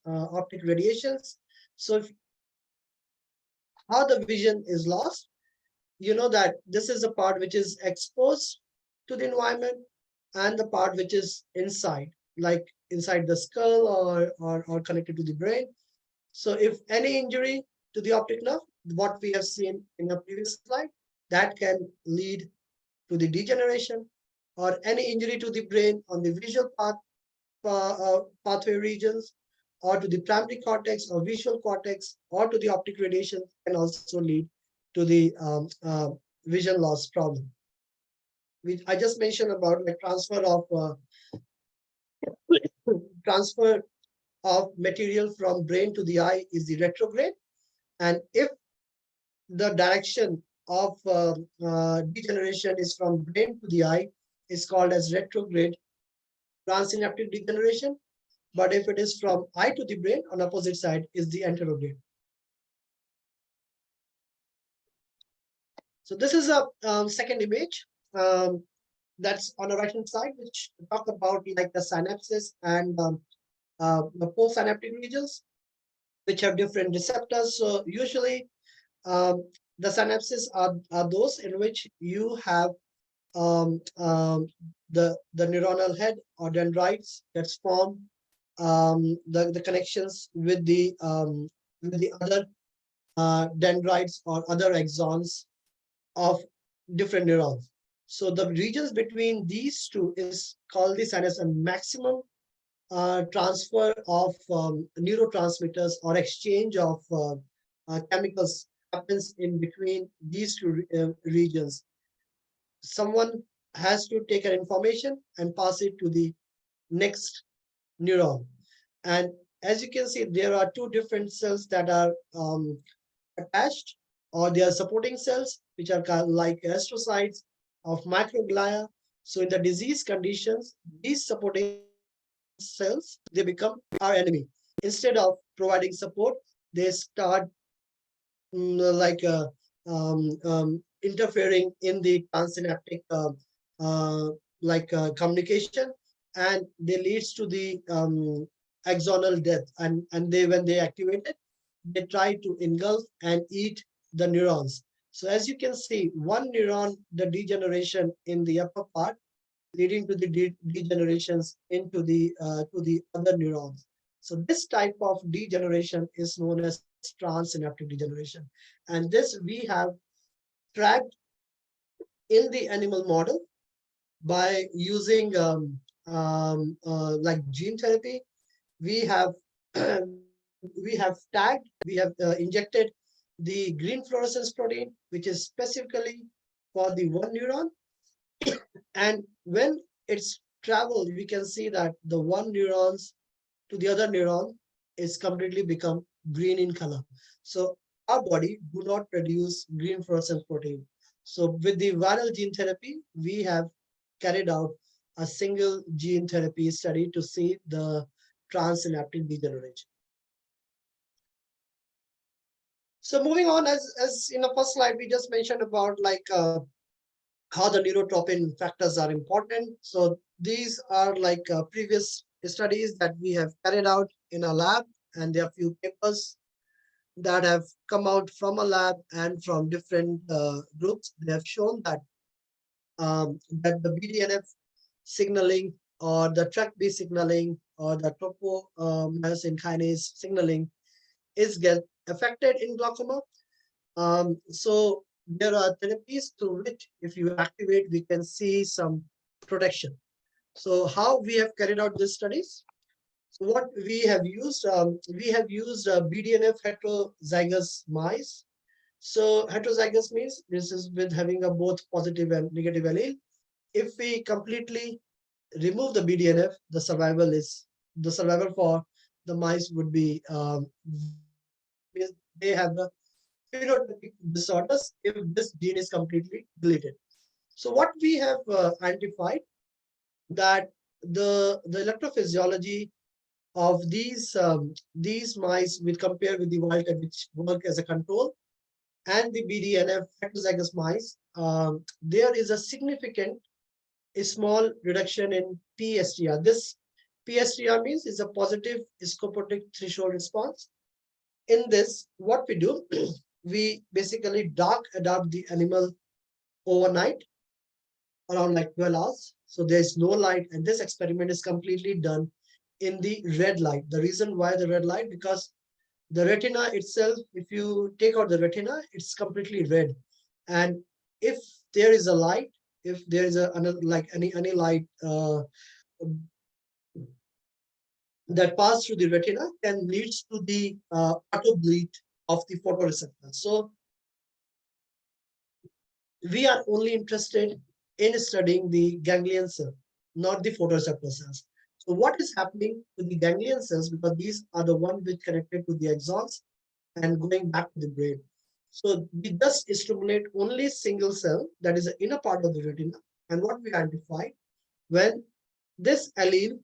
optic radiations. So how the vision is lost, you know that this is the part which is exposed to the environment and the part which is inside, like inside the skull or connected to the brain. So if any injury to the optic nerve, what we have seen in the previous slide, that can lead to the degeneration, or any injury to the brain on the visual pathway regions, or to the primary cortex or visual cortex, or to the optic radiation, can also lead to the vision loss problem. Which I just mentioned about the transfer of material from brain to the eye is the retrograde, and if the direction of degeneration is from brain to the eye, is called as retrograde transsynaptic degeneration. But if it is from eye to the brain on opposite side, is the anterograde. So this is a second image that's on the right hand side, which talk about like the synapses and the postsynaptic regions, which have different receptors. So usually the synapses are those in which you have the neuronal head or dendrites that's formed, the connections with the other dendrites or other axons of different neurons. So the regions between these two is called the synapse, and maximum transfer of neurotransmitters or exchange of chemicals happens in between these two regions. Someone has to take an information and pass it to the next neuron. And as you can see, there are two different cells that are attached, or they are supporting cells, which are like astrocytes of microglia. So in the disease conditions, these supporting cells, they become our enemy. Instead of providing support, they start interfering in the transsynaptic communication, and they leads to the axonal death. And they, when they activate it, they try to engulf and eat the neurons. So as you can see, one neuron, the degeneration in the upper part, leading to the degenerations into the to the other neurons. So this type of degeneration is known as transsynaptic degeneration, and this we have tracked in the animal model by using like gene therapy. We have injected the green fluorescence protein, which is specifically for the one neuron. And when it's traveled, we can see that the one neurons to the other neuron is completely become green in color. So our body do not produce green fluorescence protein. So with the viral gene therapy, we have carried out a single gene therapy study to see the transsynaptic degeneration. So moving on, as in the first slide, we just mentioned about like how the neurotropin factors are important. So these are like previous studies that we have carried out in a lab, and there are few papers that have come out from a lab and from different groups. They have shown that that the BDNF signaling or the TrkB signaling or the tropomyosin kinase signaling is get affected in glaucoma. So there are therapies through which, if you activate, we can see some protection. So how we have carried out these studies? So what we have used BDNF heterozygous mice. So heterozygous means this is with having a both positive and negative allele. If we completely remove the BDNF, the survival for the mice would be they have the phenotypic disorders if this gene is completely deleted. So what we have identified that the electrophysiology of these mice will compare with the wild type, which work as a control, and the BDNF heterozygous mice, there is a significant a small reduction in PSTR. This PSTR means is a positive scopotic threshold response. In this, what we do, we basically dark adapt the animal overnight around like 12 hours. So there's no light, and this experiment is completely done in the red light. The reason why the red light, because the retina itself, if you take out the retina, it's completely red. And if there is a light, if there is like any light that pass through the retina, can lead to the auto bleed of the photoreceptor. So we are only interested in studying the ganglion cell, not the photoreceptor cells. So what is happening to the ganglion cells, because these are the ones which connected to the axons and going back to the brain. So we just stimulate only single cell, that is the inner part of the retina. And what we identified, when this allele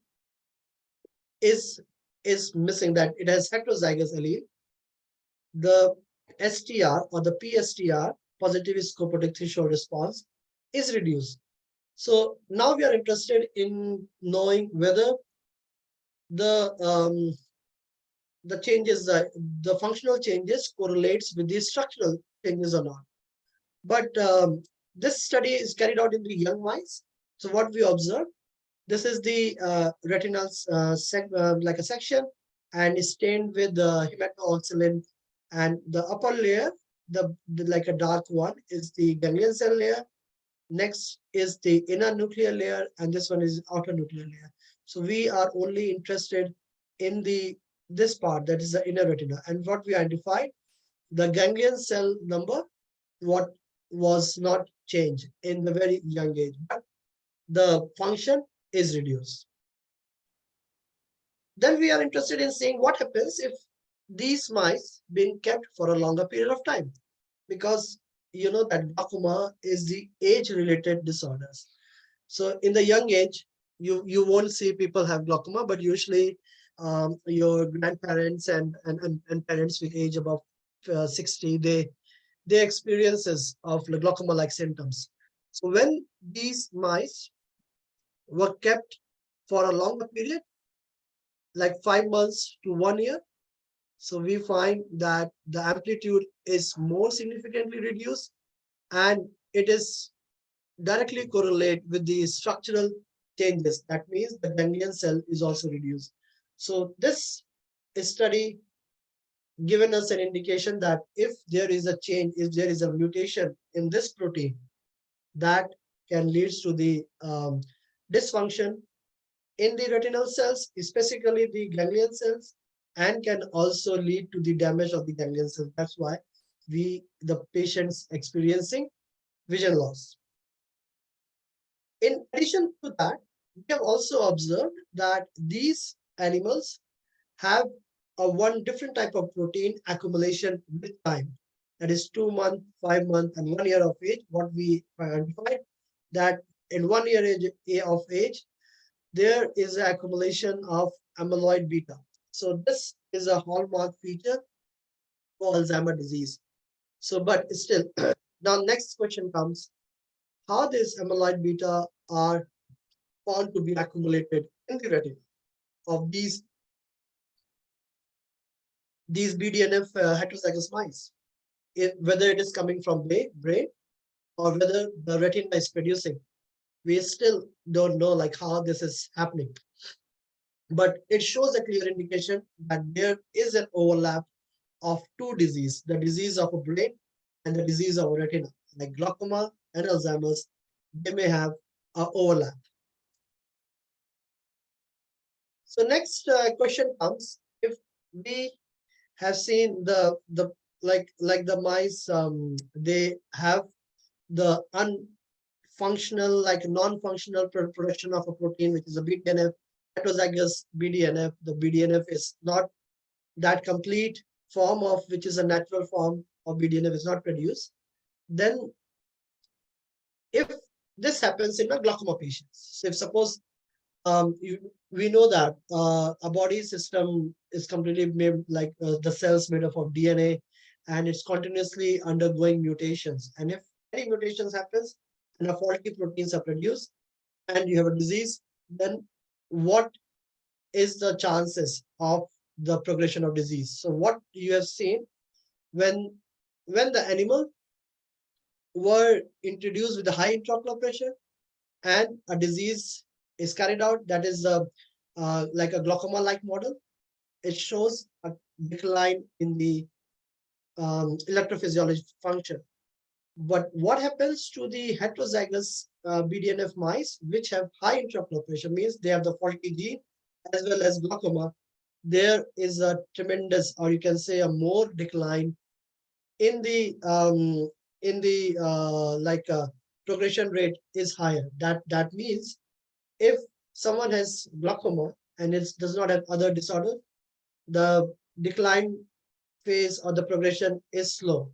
is missing, that it has heterozygous allele, the STR or the PSTR, positive scopotic threshold response, is reduced. So now we are interested in knowing whether the changes, the functional changes correlates with the structural changes or not. But this study is carried out in the young mice. So what we observe, this is the retinal like a section, and is stained with the hematooxylin, and the upper layer, the like a dark one, is the ganglion cell layer. Next is the inner nuclear layer, and this one is outer nuclear layer. So we are only interested in this part, that is the inner retina. And what we identified, the ganglion cell number, what was not changed in the very young age, but the function is reduced. Then we are interested in seeing what happens if these mice been kept for a longer period of time, because you know that glaucoma is the age-related disorders. So in the young age, you won't see people have glaucoma, but usually your grandparents and parents with age above 60, they experiences of glaucoma-like symptoms. So when these mice were kept for a longer period, like 5 months to 1 year, so we find that the amplitude is more significantly reduced, and it is directly correlate with the structural changes. That means the ganglion cell is also reduced. So this study given us an indication that if there is a change, if there is a mutation in this protein, that can lead to the dysfunction in the retinal cells, specifically the ganglion cells, and can also lead to the damage of the ganglion cells. That's why the patients experiencing vision loss. In addition to that, we have also observed that these animals have a one different type of protein accumulation with time. That is 2 months, 5 months, and 1 year of age. What we identified, that in 1 year of age, there is an accumulation of amyloid beta. So this is a hallmark feature for Alzheimer's disease. So, but still, now next question comes, how this amyloid beta are found to be accumulated in the retina of these BDNF heterozygous mice, whether it is coming from brain or whether the retina is producing. We still don't know like how this is happening, but it shows a clear indication that there is an overlap of two diseases, the disease of a brain and the disease of a retina, like glaucoma and Alzheimer's. They may have an overlap. So next question comes, if we have seen the like the mice, they have the unfunctional, like non-functional production of a protein, which is a BDNF, heterozygous BDNF. The BDNF is not that complete form of, which is a natural form of BDNF, is not produced. Then if this happens in a glaucoma patients, so if suppose we know that a body system is completely made, like the cells made up of DNA, and it's continuously undergoing mutations. And if any mutations happens and a faulty proteins are produced, and you have a disease, then what is the chances of the progression of disease? So what you have seen, when the animal were introduced with a high intraocular pressure and a disease is carried out, that is like a glaucoma-like model, it shows a decline in the electrophysiology function. But what happens to the heterozygous BDNF mice, which have high intraocular pressure, means they have the faulty gene as well as glaucoma? There is a tremendous, or you can say a more decline in the progression rate is higher. That means if someone has glaucoma and it does not have other disorder, the decline phase or the progression is slow.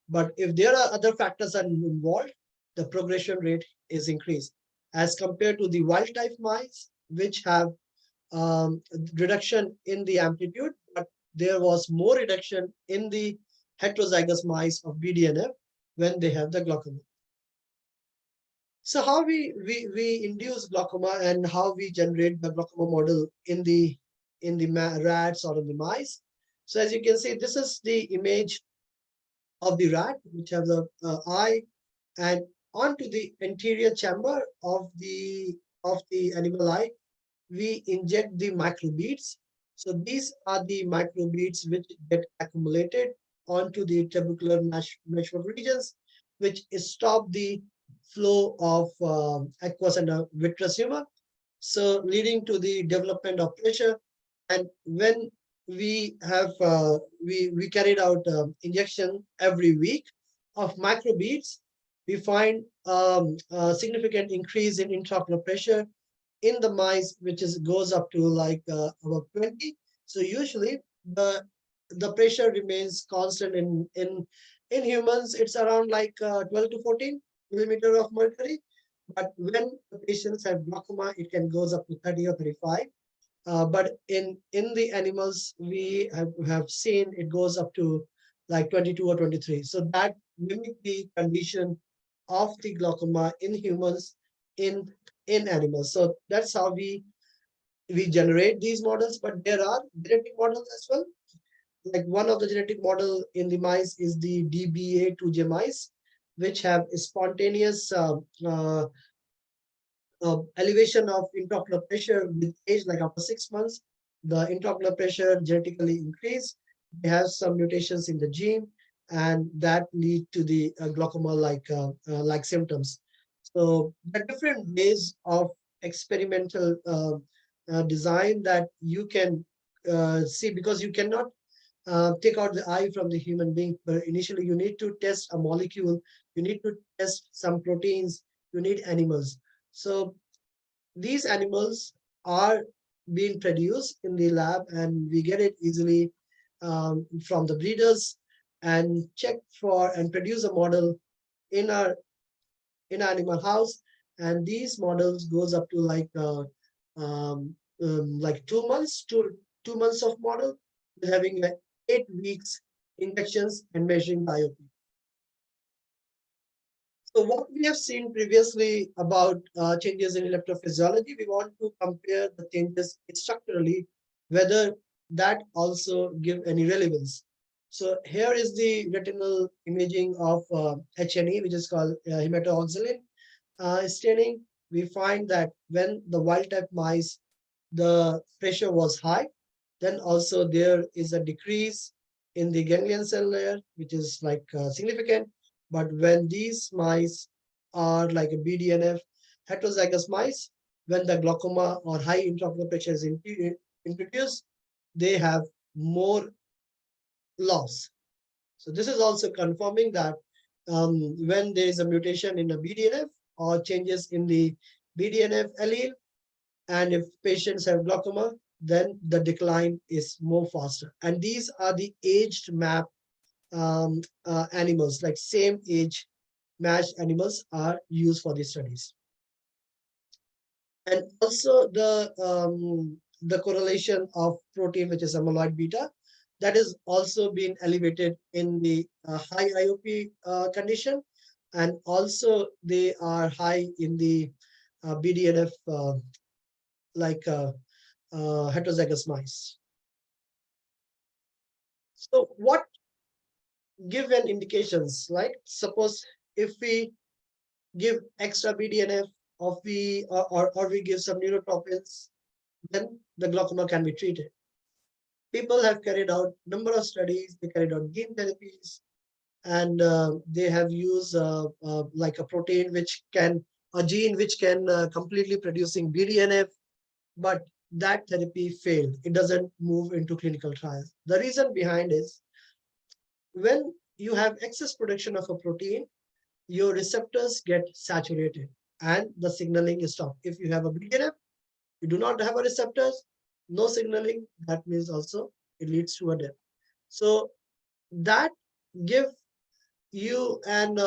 But if there are other factors are involved, the progression rate is increased as compared to the wild type mice, which have reduction in the amplitude, but there was more reduction in the heterozygous mice of BDNF when they have the glaucoma. So how we induce glaucoma and how we generate the glaucoma model in the rats or in the mice. So as you can see, this is the image of the rat, which have the eye, and onto the anterior chamber of the animal eye, we inject the microbeads. So these are the microbeads which get accumulated onto the trabecular meshwork regions, which stop the flow of aqueous and vitreous humor, so leading to the development of pressure. And when we have we carried out injection every week of microbeads, we find a significant increase in intraocular pressure in the mice, which goes up to like about 20. So usually the pressure remains constant in humans. It's around like 12 to 14 millimeter of mercury. But when the patients have glaucoma, it can goes up to 30 or 35. But in the animals, we have seen it goes up to like 22 or 23. So that mimic the condition of the glaucoma in humans in animals. So that's how we generate these models. But there are genetic models as well. Like one of the genetic model in the mice is the DBA2J mice, which have spontaneous elevation of intraocular pressure with age, like after 6 months, the intraocular pressure genetically increase. They have some mutations in the gene, and that lead to the glaucoma like symptoms. So there are different ways of experimental design that you can see, because you cannot take out the eye from the human being. But initially, you need to test a molecule, you need to test some proteins, you need animals. So these animals are being produced in the lab, and we get it easily from the breeders and check for and produce a model in our animal house. And these models goes up to like 2 months to 2 months of model, having 8 weeks injections and measuring IOP. So what we have seen previously about changes in electrophysiology, we want to compare the changes structurally, whether that also give any relevance. So here is the retinal imaging of HNE, which is called hematooxylin staining. We find that when the wild type mice, the pressure was high, then also there is a decrease in the ganglion cell layer, which is like significant. But when these mice are like a BDNF heterozygous mice, when the glaucoma or high intraocular pressure is introduced, they have more loss. So this is also confirming that when there is a mutation in a BDNF or changes in the BDNF allele, and if patients have glaucoma, then the decline is more faster. And these are the aged map animals, like same age matched animals are used for these studies. And also the correlation of protein, which is amyloid beta, that is also being elevated in the high IOP condition, and also they are high in the BDNF like heterozygous mice. So what give an indications, like suppose if we give extra BDNF or we give some neurotrophins, then the glaucoma can be treated. People have carried out number of studies, they carried out gene therapies, and they have used like a protein a gene which can completely producing BDNF, but that therapy failed. It doesn't move into clinical trials. The reason behind is when you have excess production of a protein, your receptors get saturated and the signaling is stopped. If you have a BDNF, you do not have a receptors, no signaling, that means also it leads to a death. So that give you an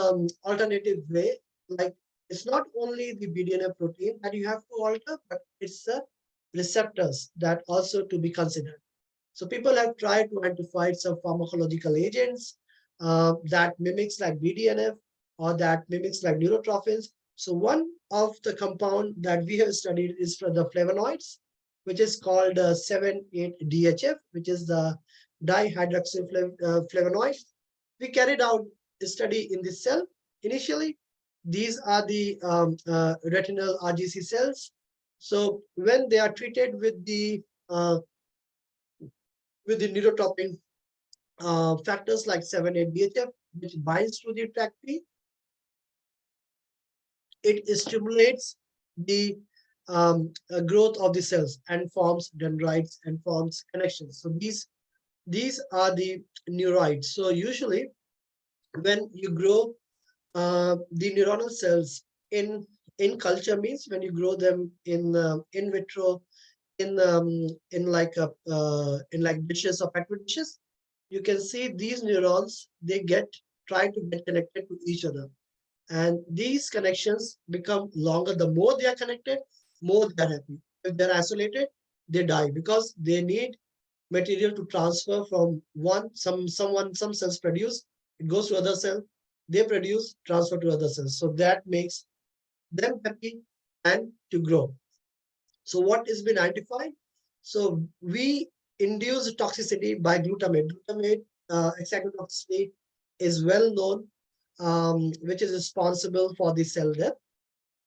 alternative way, like it's not only the BDNF protein that you have to alter, but it's the receptors that also to be considered. So people have tried to identify some pharmacological agents that mimics like BDNF or that mimics like neurotrophins. So one of the compound that we have studied is for the flavonoids, which is called 7,8-DHF, which is the dihydroxyflavonoid. We carried out a study in this cell. Initially, these are the retinal RGC cells. So when they are treated with the neurotropin factors like 7,8-DHF, which binds to the TRACP, it stimulates the growth of the cells and forms dendrites and forms connections. So these are the neuroids. So usually when you grow the neuronal cells in culture, means when you grow them in vitro, in like dishes or petri dishes, you can see these neurons, they try to get connected to each other. And these connections become longer. The more they are connected, more they're happy. If they're isolated, they die because they need material to transfer from some cells produce, it goes to other cell, they produce, transfer to other cells. So that makes them happy and to grow. So what has been identified? So we induce toxicity by glutamate. Glutamate excitotoxicity is well known, which is responsible for the cell death.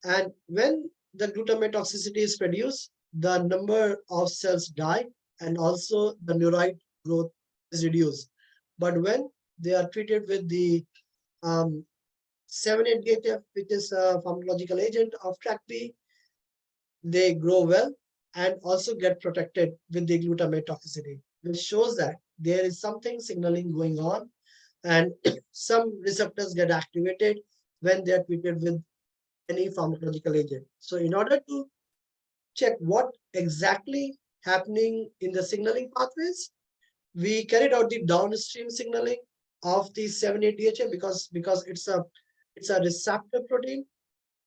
And when the glutamate toxicity is produced, the number of cells die and also the neuroid growth is reduced. But when they are treated with the 7,8-DHF, which is a pharmacological agent of TRACP, they grow well and also get protected with the glutamate toxicity, which shows that there is something signaling going on and some receptors get activated when they are treated with any pharmacological agent. So in order to check what exactly happening in the signaling pathways, we carried out the downstream signaling of the 7,8-DHA because it's a receptor protein,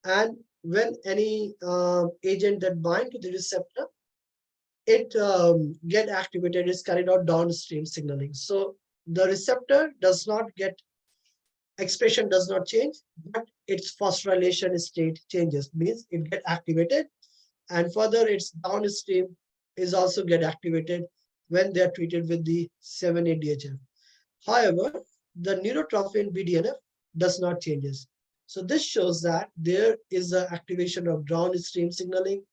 and when any agent that bind to the receptor, it get activated, is carried out downstream signaling. So the receptor does not get, expression does not change, but its phosphorylation state changes, means it get activated, and further its downstream is also get activated when they are treated with the 7,8-DHF. However, the neurotrophin BDNF does not changes. So this shows that there is an activation of downstream signaling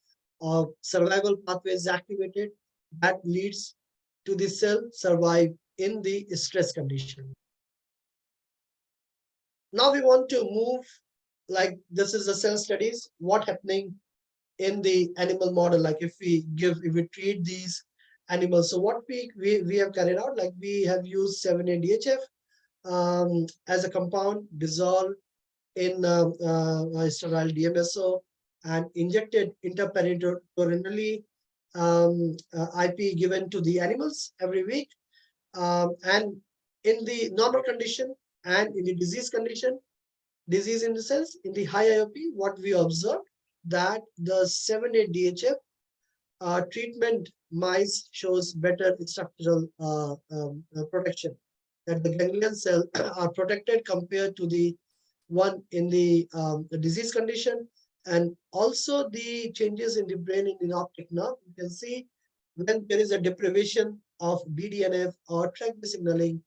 of survival pathways activated that leads to the cell survive in the stress condition. Now we want to move, like this is the cell studies, what happening in the animal model, like if we treat these animals. So what we have carried out, like we have used 7,8-DHF as a compound dissolved in sterile DMSO and injected intraperitoneally, IP given to the animals every week. And in the normal condition and in the disease condition, disease in the sense, in the high IOP, what we observed that the 7,8-DHF treatment mice shows better structural protection, that the ganglion cells are protected compared to the one in the disease condition, And also the changes in the brain in the optic nerve. You can see when there is a deprivation of BDNF or TrkB signaling,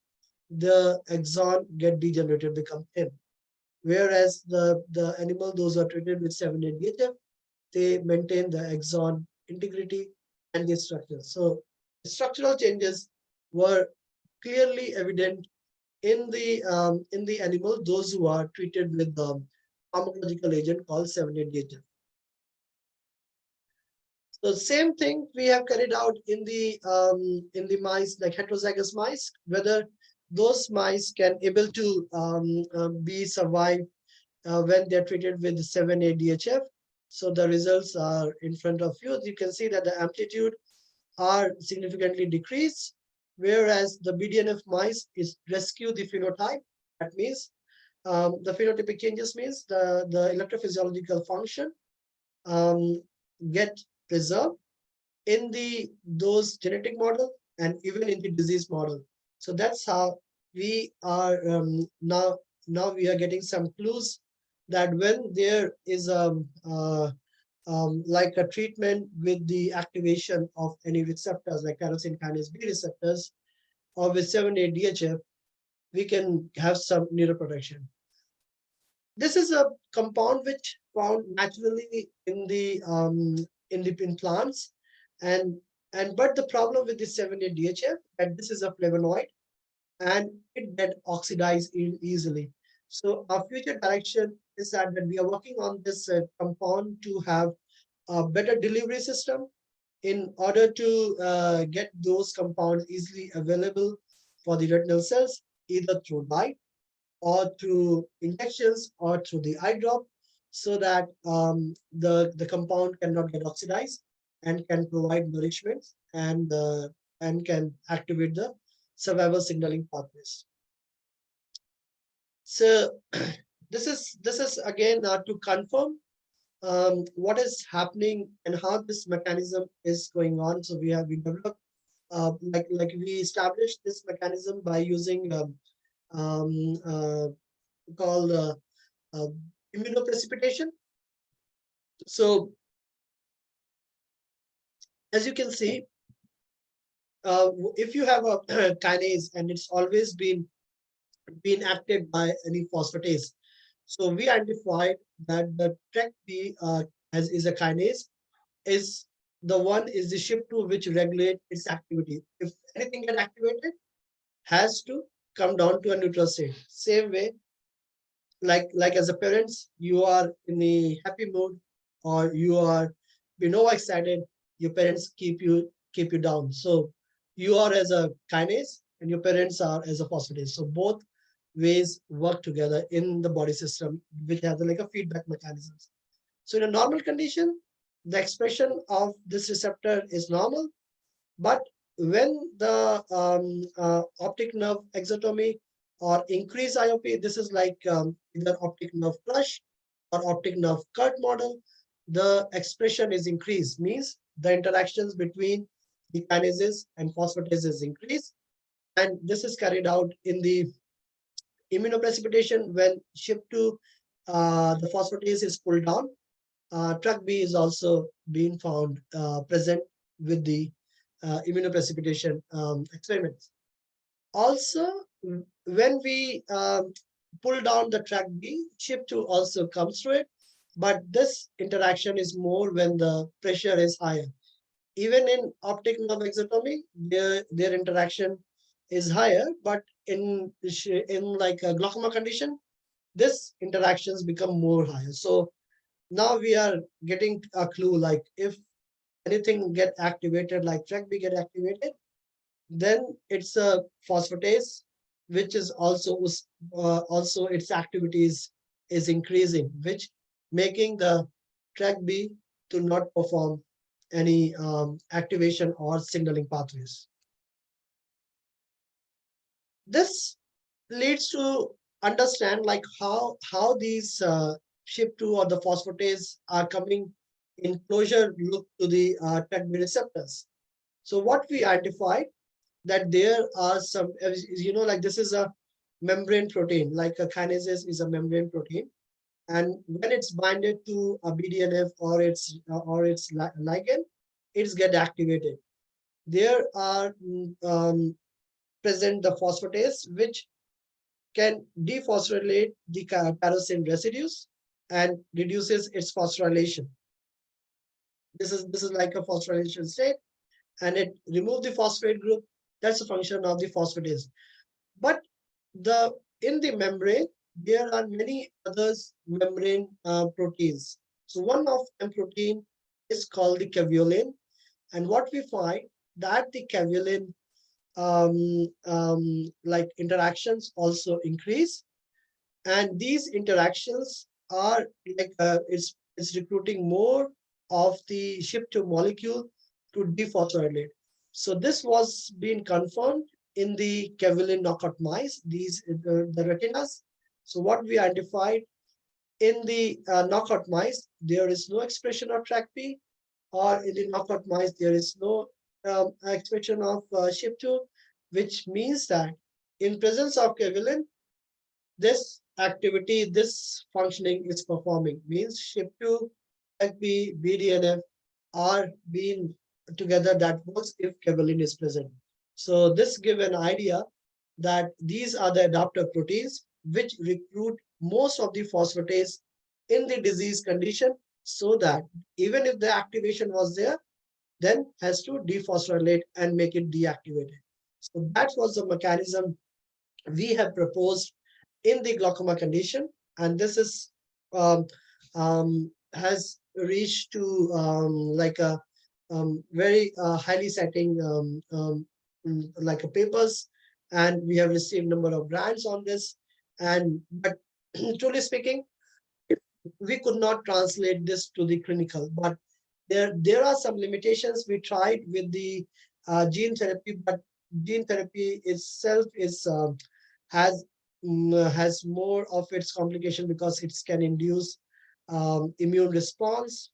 the axon get degenerated, become thin. Whereas the animal, those who are treated with 7-ADHF, they maintain the axon integrity and the structure. So structural changes were clearly evident in the animal, those who are treated with the pharmacological agent called 7-ADHF. So same thing we have carried out in the mice, like heterozygous mice, whether those mice can able to be survived when they're treated with 7-ADHF. So the results are in front of you. You can see that the amplitude are significantly decreased, whereas the BDNF mice is rescue the phenotype. That means the phenotypic changes means the electrophysiological function get preserved in those genetic model and even in the disease model. So that's how we are now we are getting some clues that when there is like a treatment with the activation of any receptors like tyrosine kinase B receptors or with 7-ADHF, we can have some neuroprotection. This is a compound which found naturally in plants, and but the problem with this 7-ADHF that this is a flavonoid and it get oxidized easily. So our future direction is that we are working on this compound to have a better delivery system in order to get those compounds easily available for the retinal cells, either through light or through injections or through the eye drop, so that the compound cannot get oxidized and can provide nourishment and can activate the survival signaling pathways. So this is again to confirm what is happening and how this mechanism is going on. So we developed like we established this mechanism by using called immunoprecipitation. So as you can see, if you have a kinase and it's always been acted by any phosphatase, so we identified that the TrkB as is a kinase is the SHIP2 which regulate its activity. If anything get activated, has to come down to a neutral state. Same way, like as a parents, you are in a happy mood or you are excited, your parents keep you down. So you are as a kinase and your parents are as a phosphatase. So both ways work together in the body system, which has like a feedback mechanisms. So in a normal condition, the expression of this receptor is normal, but when the optic nerve exotomy or increased IOP, this is like either optic nerve crush or optic nerve cut model, the expression is increased, means the interactions between the kinases and phosphatases increase. And this is carried out in the immunoprecipitation when SHIP2, the phosphatase is pulled down. TrkB is also being found present with the immunoprecipitation experiments. Also, when we pull down the TrkB, SHIP2 also comes through it, but this interaction is more when the pressure is higher. Even in optic nerve exotomy, their interaction is higher, but in like a glaucoma condition, this interactions become more higher. So now we are getting a clue, like if anything get activated, like TrkB get activated, then it's a phosphatase, which is also its activities is increasing, which making the TrkB to not perform any activation or signaling pathways. This leads to understand like how these SHIP2 or the phosphatase are coming in closure look to the TrkB receptors. So what we identified that there are some, like this is a membrane protein, like a kinases is a membrane protein. And when it's binded to a BDNF or its ligand, it's get activated. There are present the phosphatase, which can dephosphorylate the tyrosine residues and reduces its phosphorylation. This is like a phosphorylation state, and it remove the phosphate group. That's a function of the phosphatase. But in the membrane, there are many others membrane proteins. So one of them protein is called the caveolin, and what we find that the caveolin like interactions also increase, and these interactions are like it's recruiting more of the SHIP2 molecule to dephosphorylate. So this was being confirmed in the caveolin knockout mice, these the retinas. So what we identified in the knockout mice, there is no expression of TRACP, or in the knockout mice, there is no expression of SHIP2, which means that in presence of caveolin, this activity, this functioning is performing, means SHIP2, TRACP, BDNF are being together. That works if caveolin is present. So this give an idea that these are the adapter proteins which recruit most of the phosphatase in the disease condition, so that even if the activation was there, then has to dephosphorylate and make it deactivated. So that was the mechanism we have proposed in the glaucoma condition, and this is has reached to like a very highly setting like a papers, and we have received number of grants on this. And but truly speaking, we could not translate this to the clinical, but there are some limitations. We tried with the gene therapy, but gene therapy itself is has more of its complication because it can induce immune response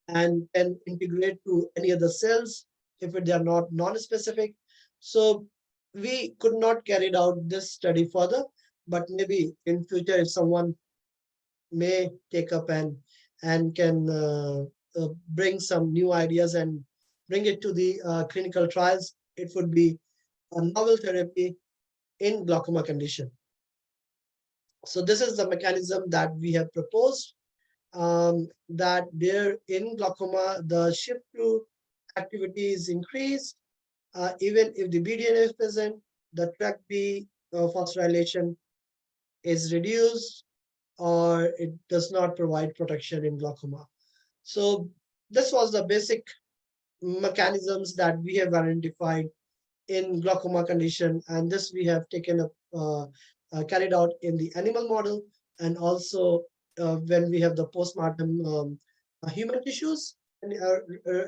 and can integrate to any other cells if they are not non-specific. So we could not carry out this study further, but maybe in future if someone may take up and can bring some new ideas and bring it to the clinical trials, it would be a novel therapy in glaucoma condition. So this is the mechanism that we have proposed, that there in glaucoma, the SHIP2 activity is increased. Even if the BDNF is present, the TRACP phosphorylation is reduced, or it does not provide protection in glaucoma. So this was the basic mechanisms that we have identified in glaucoma condition, and this we have taken up carried out in the animal model, and also when we have the postmortem human tissues and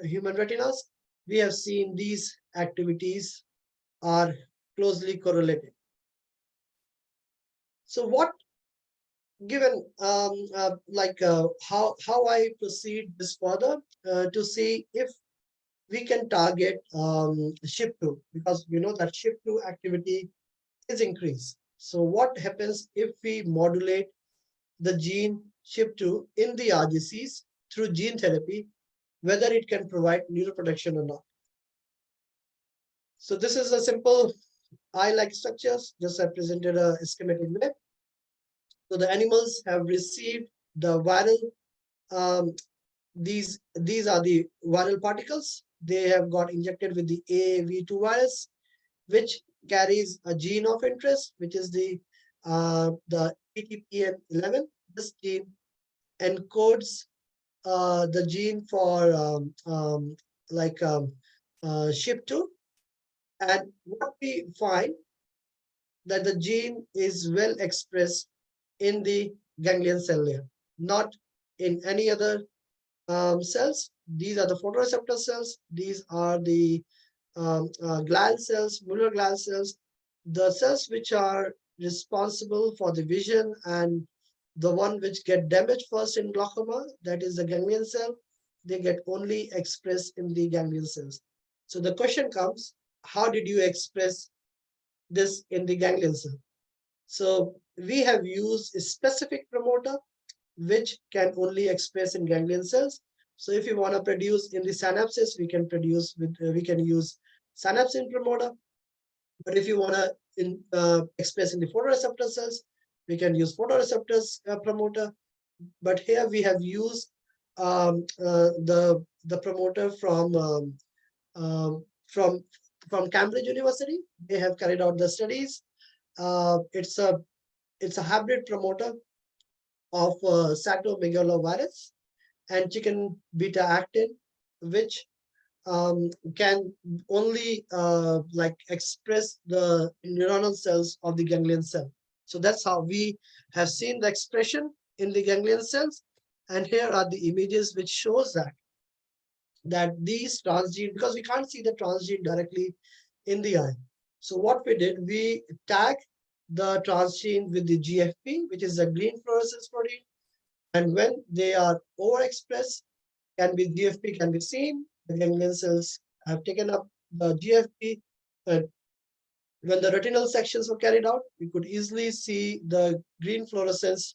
human retinas, we have seen these activities are closely correlated. So what given like how I proceed this further to see if we can target SHIP2, because we know that SHIP2 activity is increased. So what happens if we modulate the gene SHIP2 in the RGCs through gene therapy, whether it can provide neuroprotection or not? So this is a simple eye-like structures, just I presented a schematic way. So the animals have received the viral, these are the viral particles. They have got injected with the AAV2 virus, which carries a gene of interest, which is the PTPN11. This gene encodes the gene for SHIP2. And what we find that the gene is well expressed in the ganglion cell layer, not in any other cells. These are the photoreceptor cells. These are the glial cells, Muller glial cells, the cells which are responsible for the vision, and the one which get damaged first in glaucoma, that is the ganglion cell, they get only expressed in the ganglion cells. So the question comes, how did you express this in the ganglion cell? So we have used a specific promoter which can only express in ganglion cells. So if you want to produce in the synapses, we can produce with we can use synapsin promoter. But if you want to express in the photoreceptor cells, we can use photoreceptors promoter. But here we have used the promoter um, from Cambridge University. They have carried out the studies. It's a hybrid promoter of cytomegalovirus and chicken beta actin, which can only like express the neuronal cells of the ganglion cell. So that's how we have seen the expression in the ganglion cells. And here are the images which shows that these transgene, because we can't see the transgene directly in the eye. So what we did, we tag the transgene with the GFP, which is a green fluorescence protein. And when they are overexpressed, GFP can be seen. The ganglion cells have taken up the GFP. When the retinal sections were carried out, we could easily see the green fluorescence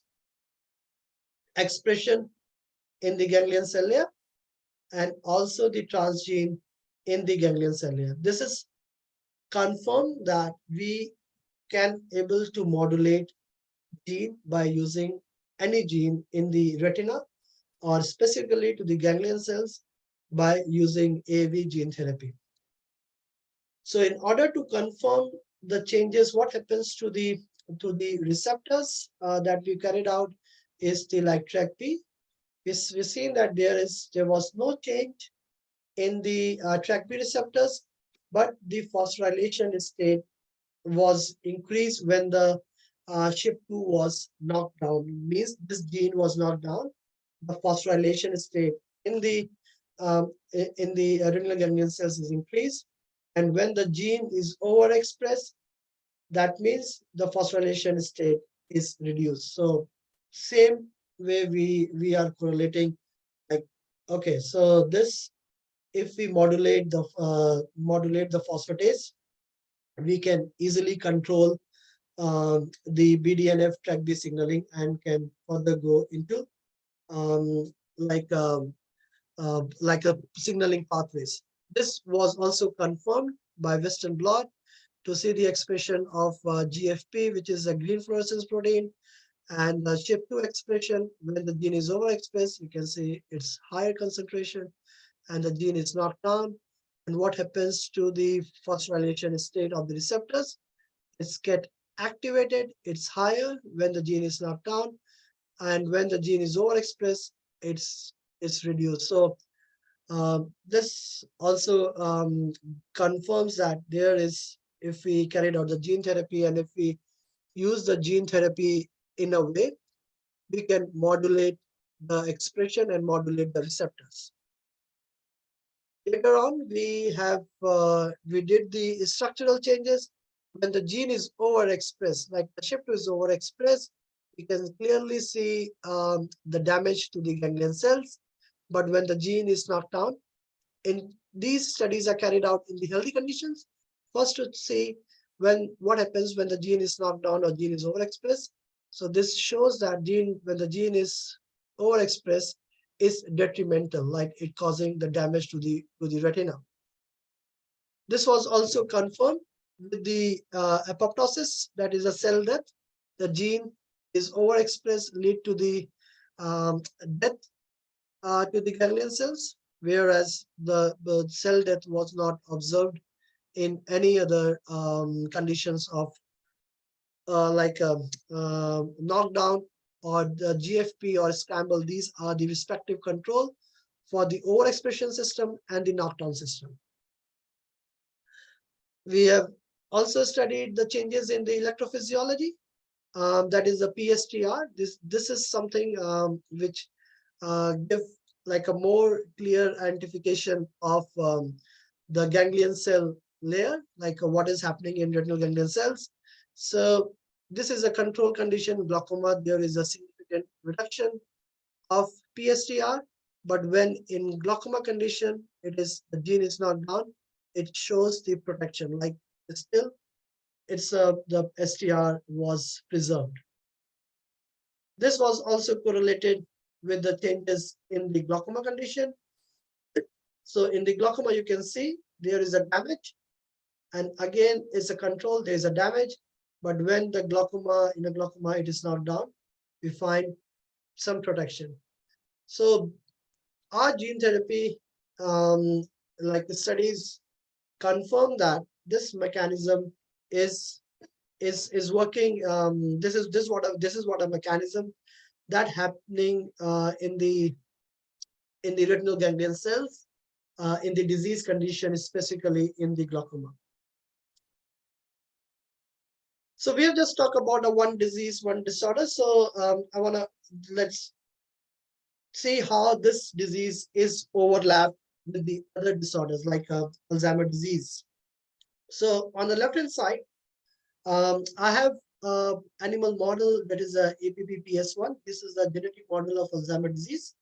expression in the ganglion cell layer and also the transgene in the ganglion cell layer. This is confirmed that we can able to modulate gene by using any gene in the retina or specifically to the ganglion cells by using AAV gene therapy. So in order to confirm the changes, what happens to the receptors that we carried out is the like TrkB. We've seen that there was no change in the TrkB receptors, but the phosphorylation state was increased when the SHIP2 was knocked down. It means this gene was knocked down. The phosphorylation state in the adrenal ganglion cells is increased, and when the gene is overexpressed, that means the phosphorylation state is reduced. So same way we are correlating, like, okay, so this, if we modulate the phosphatase, we can easily control the BDNF TrkB signaling and can further go into like a signaling pathways. This was also confirmed by Western blot to see the expression of GFP, which is a green fluorescence protein, and the SHIP2 expression. When the gene is overexpressed, you can see it's higher concentration and the gene is knocked down. And what happens to the phosphorylation state of the receptors? It's get activated, it's higher when the gene is knocked down, and when the gene is overexpressed, it's reduced. So this also confirms that there is, if we carried out the gene therapy and if we use the gene therapy in a way, we can modulate the expression and modulate the receptors. Later on, we did the structural changes. When the gene is overexpressed, like the SHIP2 is overexpressed, you can clearly see the damage to the ganglion cells. But when the gene is knocked down, in these studies are carried out in the healthy conditions. First to see what happens when the gene is knocked down or gene is overexpressed. So this shows that when the gene is overexpressed, is detrimental, like it causing the damage to the retina. This was also confirmed with the apoptosis, that is a cell death. The gene is overexpressed, lead to the death to the ganglion cells, whereas the cell death was not observed in any other conditions of knockdown or the GFP or scramble. These are the respective control for the overexpression system and the knockdown system. We have also studied the changes in the electrophysiology. That is the PSTR. This is something which give like a more clear identification of the ganglion cell layer, like what is happening in retinal ganglion cells. So this is a control condition, glaucoma. There is a significant reduction of PSTR, but when in glaucoma condition, the gene is not down, it shows the protection, like still the STR was preserved. This was also correlated with the changes in the glaucoma condition. So in the glaucoma, you can see there is a damage, and again is a control, there is a damage. But when the glaucoma, in a glaucoma, it is knocked down, we find some protection. So our gene therapy, like the studies confirm that this mechanism is working. This is what a mechanism that happening in the retinal ganglion cells in the disease condition, specifically in the glaucoma. So we have just talked about a one disease, one disorder. So let's see how this disease is overlapped with the other disorders like Alzheimer's disease. So on the left hand side, I have animal model that is a APPPS1. This is the genetic model of Alzheimer's disease.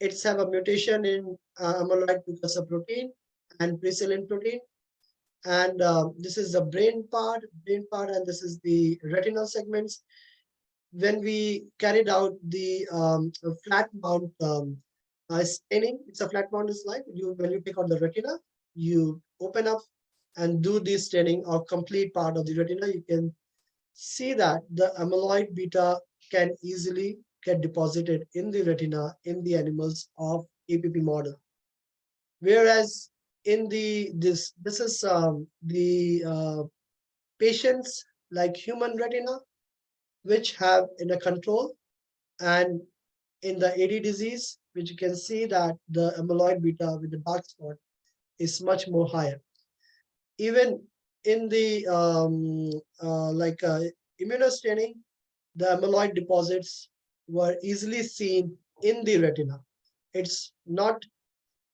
It's have a mutation in amyloid precursor protein and preselin protein. And this is the brain part, and this is the retinal segments. When we carried out the flat mount staining, it's a flat mount slide. When you take out the retina, you open up and do the staining of complete part of the retina. You can see that the amyloid beta can easily get deposited in the retina in the animals of APP model. Whereas in this is the patients like human retina, which have in a control, and in the AD disease, which you can see that the amyloid beta with the dark spot is much more higher. Even in the immunostaining, the amyloid deposits were easily seen in the retina. It's not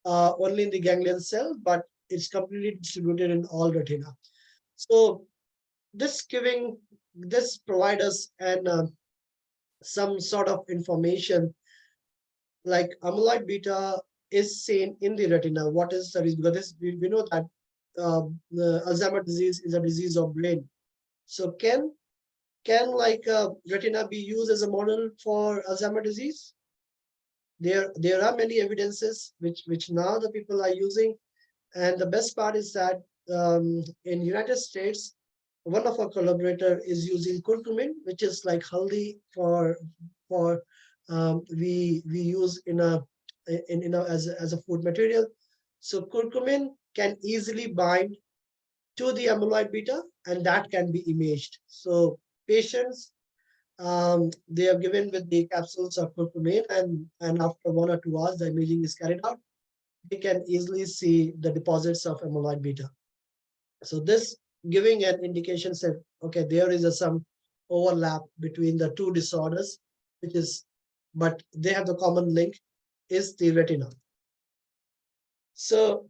only in the ganglion cell, but it's completely distributed in all retina. So this provide us some sort of information like amyloid beta is seen in the retina. What is the reason? Because we know that the Alzheimer's disease is a disease of brain. So can retina be used as a model for Alzheimer's disease? There are many evidences which now the people are using, and the best part is that in United States, one of our collaborator is using curcumin, which is like haldi for we use as a food material. So curcumin can easily bind to the amyloid beta, and that can be imaged. So patients, they are given with the capsules of curcumin, and after 1 or 2 hours, the imaging is carried out. They can easily see the deposits of amyloid beta. So this giving an indication said, okay, there is some overlap between the two disorders, but they have the common link is the retina. So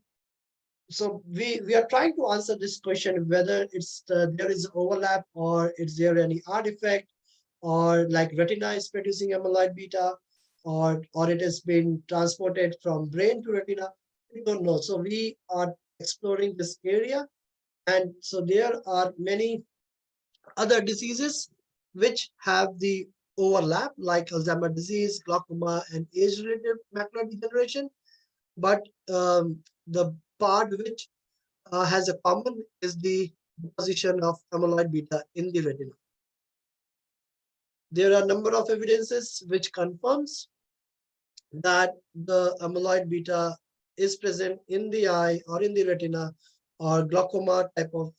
we are trying to answer this question whether there is overlap, or is there any artifact, or like retina is producing amyloid beta, or it has been transported from brain to retina. We don't know. So we are exploring this area, and so there are many other diseases which have the overlap, like Alzheimer's disease, glaucoma, and age-related macular degeneration. But the part which has a common is the deposition of amyloid beta in the retina. There are a number of evidences which confirms that the amyloid beta is present in the eye or in the retina, or glaucoma type of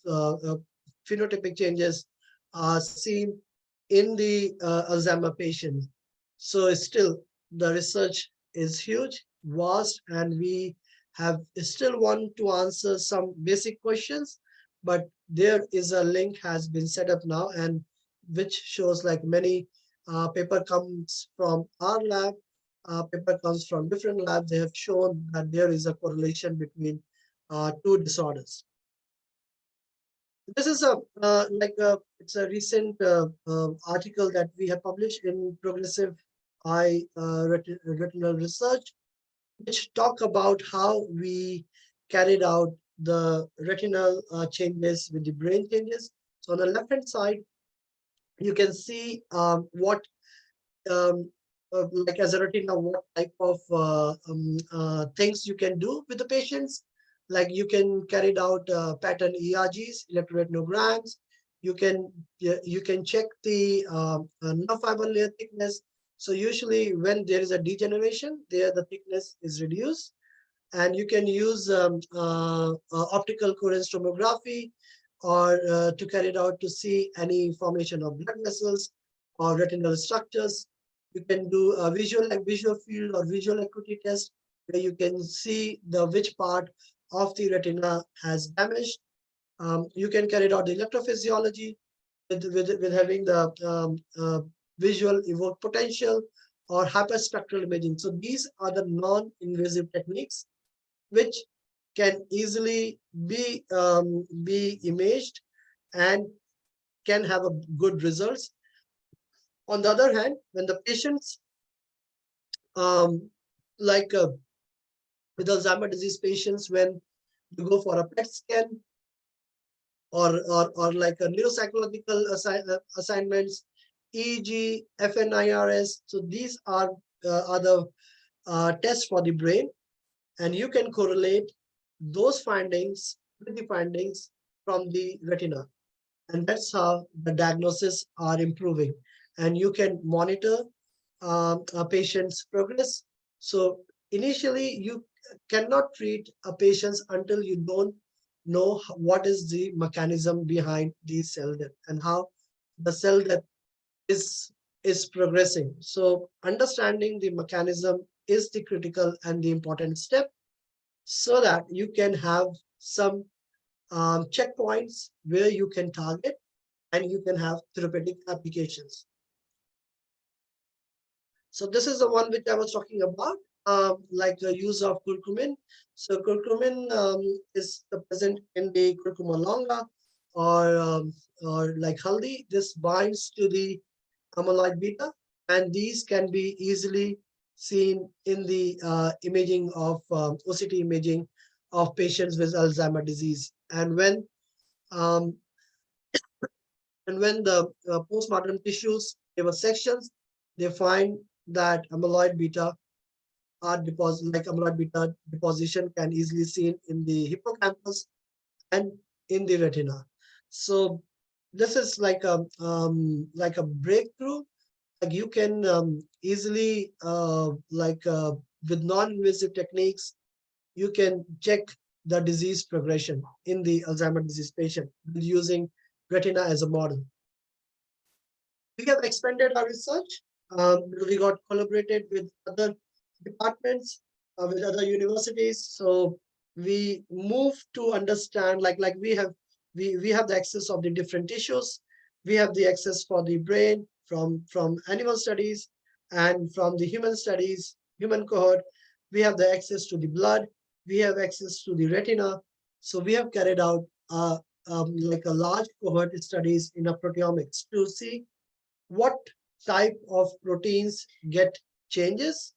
phenotypic changes are seen in the Alzheimer patient. So still the research is huge, vast, and we have still want to answer some basic questions, but there is a link has been set up now, and which shows like many paper comes from our lab, paper comes from different labs. They have shown that there is a correlation between two disorders. This is it's a recent article that we have published in Progressive Eye Retinal Research, which talk about how we carried out the retinal changes with the brain changes. So on the left hand side, you can see what like as a retina, what type of things you can do with the patients. Like you can carry out pattern ERGs, electroretinograms. You can check the nerve fiber layer thickness. So usually when there is a degeneration, there the thickness is reduced, and you can use optical coherence tomography or to carry it out to see any formation of blood vessels or retinal structures. You can do a visual field or visual acuity test where you can see the which part of the retina has damaged. You can carry out the electrophysiology with having the visual evoked potential or hyperspectral imaging. So these are the non-invasive techniques which can easily be imaged and can have a good results. On the other hand, when the patients like with Alzheimer's disease patients, when you go for a PET scan or like a neuropsychological assignments, EEG, FNIRS. So these are the tests for the brain, and you can correlate those findings with the findings from the retina. And that's how the diagnosis are improving. And you can monitor a patient's progress. So initially, you cannot treat a patient until you don't know what is the mechanism behind the cell death and how the cell death is progressing. So understanding the mechanism is the critical and the important step, so that you can have some checkpoints where you can target and you can have therapeutic applications. So this is the one which I was talking about, like the use of curcumin. So curcumin is present in the curcuma longa or like haldi. This binds to the amyloid beta, and these can be easily seen in the imaging of OCT imaging of patients with Alzheimer's disease. And when the postmortem tissues give a sections, they find that amyloid beta are amyloid beta deposition can easily seen in the hippocampus and in the retina. So this is like a breakthrough. Like you can easily with non-invasive techniques, you can check the disease progression in the Alzheimer's disease patient using retina as a model. We have expanded our research. We got collaborated with other departments, with other universities. So we move to understand, like we have the access of the different tissues. We have the access for the brain from animal studies, and from the human studies, human cohort. We have the access to the blood. We have access to the retina. So we have carried out like a large cohort studies in a proteomics to see what type of proteins get changes,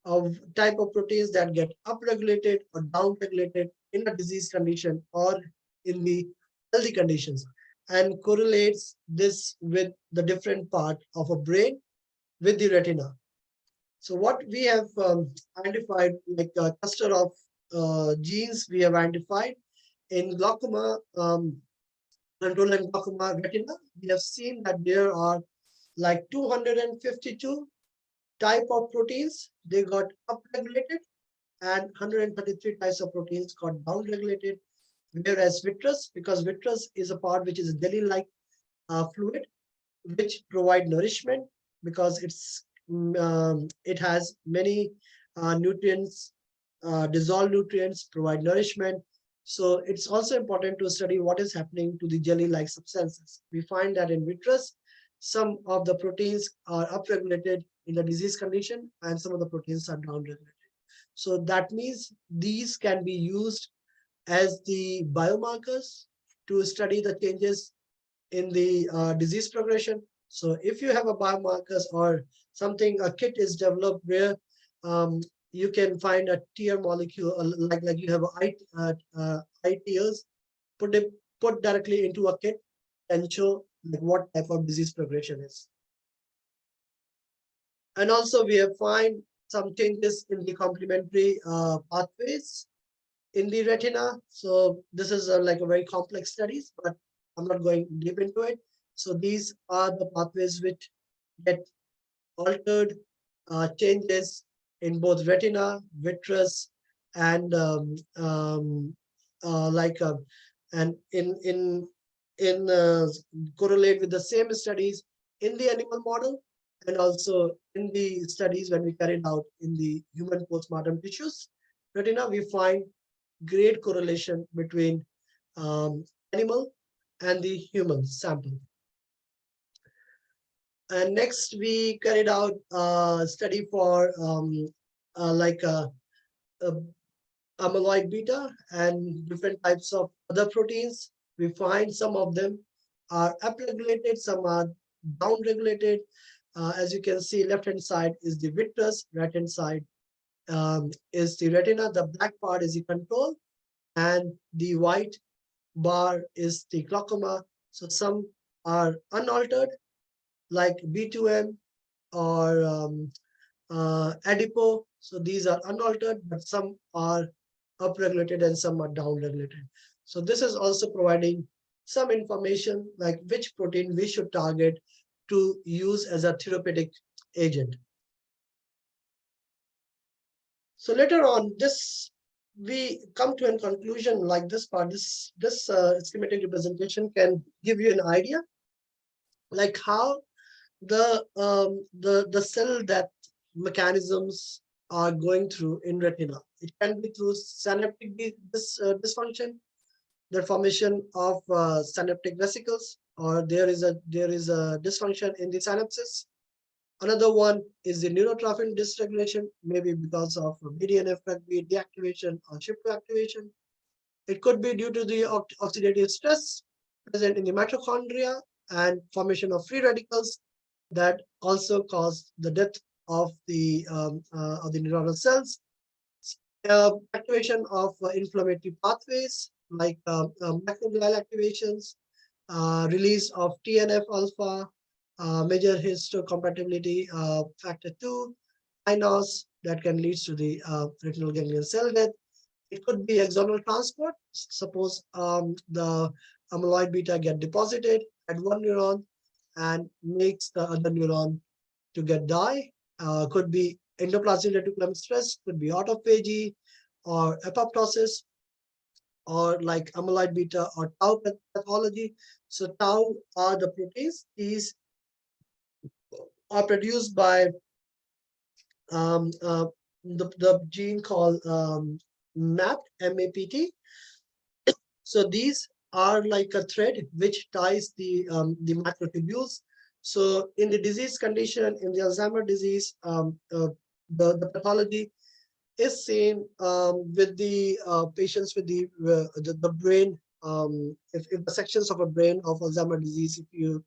of type of proteins that get upregulated or downregulated in a disease condition or in the healthy conditions, and correlates this with the different part of a brain with the retina. So what we have identified, like a cluster of genes we have identified in glaucoma, control and glaucoma retina. We have seen that there are like 252 type of proteins, they got upregulated, and 133 types of proteins got downregulated. Whereas vitreous, because vitreous is a part which is a jelly-like fluid, which provide nourishment because it has many nutrients, dissolved nutrients, provide nourishment. So it's also important to study what is happening to the jelly-like substances. We find that in vitreous, some of the proteins are upregulated in the disease condition, and some of the proteins are downregulated. So that means these can be used as the biomarkers to study the changes in the disease progression. So if you have a biomarkers or something, a kit is developed where you can find a tear molecule, like you have eye tears, put directly into a kit and show like what type of disease progression is. And also we have find some changes in the complementary pathways in the retina. So this is like a very complex studies, but I'm not going deep into it. So these are the pathways which get altered, changes in both retina, vitreous, and and correlate with the same studies in the animal model, and also in the studies when we carried out in the human postmortem tissues retina, we find great correlation between animal and the human sample. And next, we carried out a study for a amyloid beta and different types of other proteins. We find some of them are upregulated, some are downregulated. As you can see, left-hand side is the vitreous, right-hand side is the retina. The black part is the control, and the white bar is the glaucoma. So some are unaltered, like B2M or adipo. So these are unaltered, but some are upregulated and some are downregulated. So this is also providing some information like which protein we should target to use as a therapeutic agent. So later on, this we come to a conclusion like this part. This schematic representation can give you an idea, like how the cell death mechanisms are going through in retina. It can be through synaptic dysfunction, the formation of synaptic vesicles, or there is a dysfunction in the synapses. Another one is the neurotrophin dysregulation, maybe because of BDNF deactivation or SHIP2 activation. It could be due to the oxidative stress present in the mitochondria and formation of free radicals that also cause the death of the neuronal cells. Activation of inflammatory pathways like macroglial activations, release of TNF alpha, major histocompatibility factor 2, INOS that can lead to the retinal ganglion cell death. It could be axonal transport. Suppose the amyloid beta get deposited at one neuron and makes the other neuron to get die. Could be endoplasmic reticulum stress, could be autophagy or apoptosis, or like amyloid beta or tau pathology. So tau are the proteins. These are produced by the gene called MAPT, M-A-P-T. So these are like a thread which ties the macrotubules. So in the disease condition, in the Alzheimer's disease, the pathology is seen with the patients with the brain. If the sections of a brain of Alzheimer's disease, if you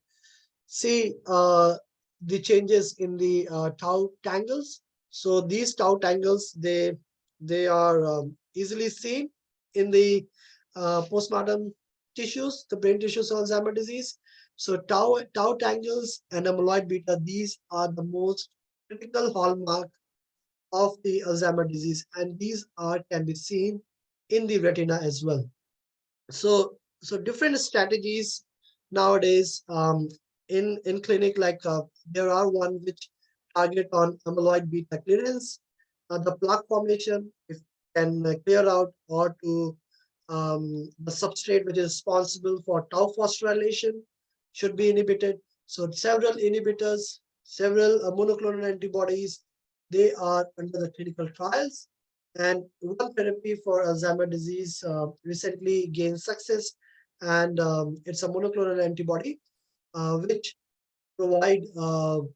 see the changes in the tau tangles, so these tau tangles they are easily seen in the postmortem tissues, the brain tissues of Alzheimer's disease. So tau tangles and amyloid beta, these are the most critical hallmark of the Alzheimer's disease, and these can be seen in the retina as well. So different strategies nowadays in clinic, like there are one which target on amyloid beta clearance, the plaque formation, if can clear out, or to the substrate which is responsible for tau phosphorylation should be inhibited. So several inhibitors, several monoclonal antibodies, they are under the clinical trials. And one therapy for Alzheimer's disease recently gained success, and it's a monoclonal antibody which provide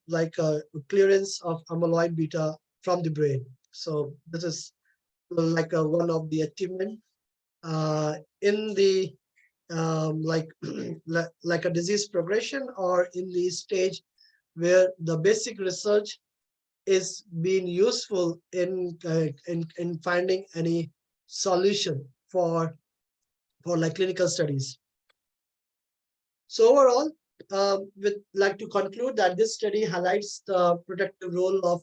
like a clearance of amyloid beta from the brain. So this is like one of the achievement in the like like a disease progression, or in the stage where the basic research is being useful in finding any solution for like clinical studies. So overall, would like to conclude that this study highlights the protective role of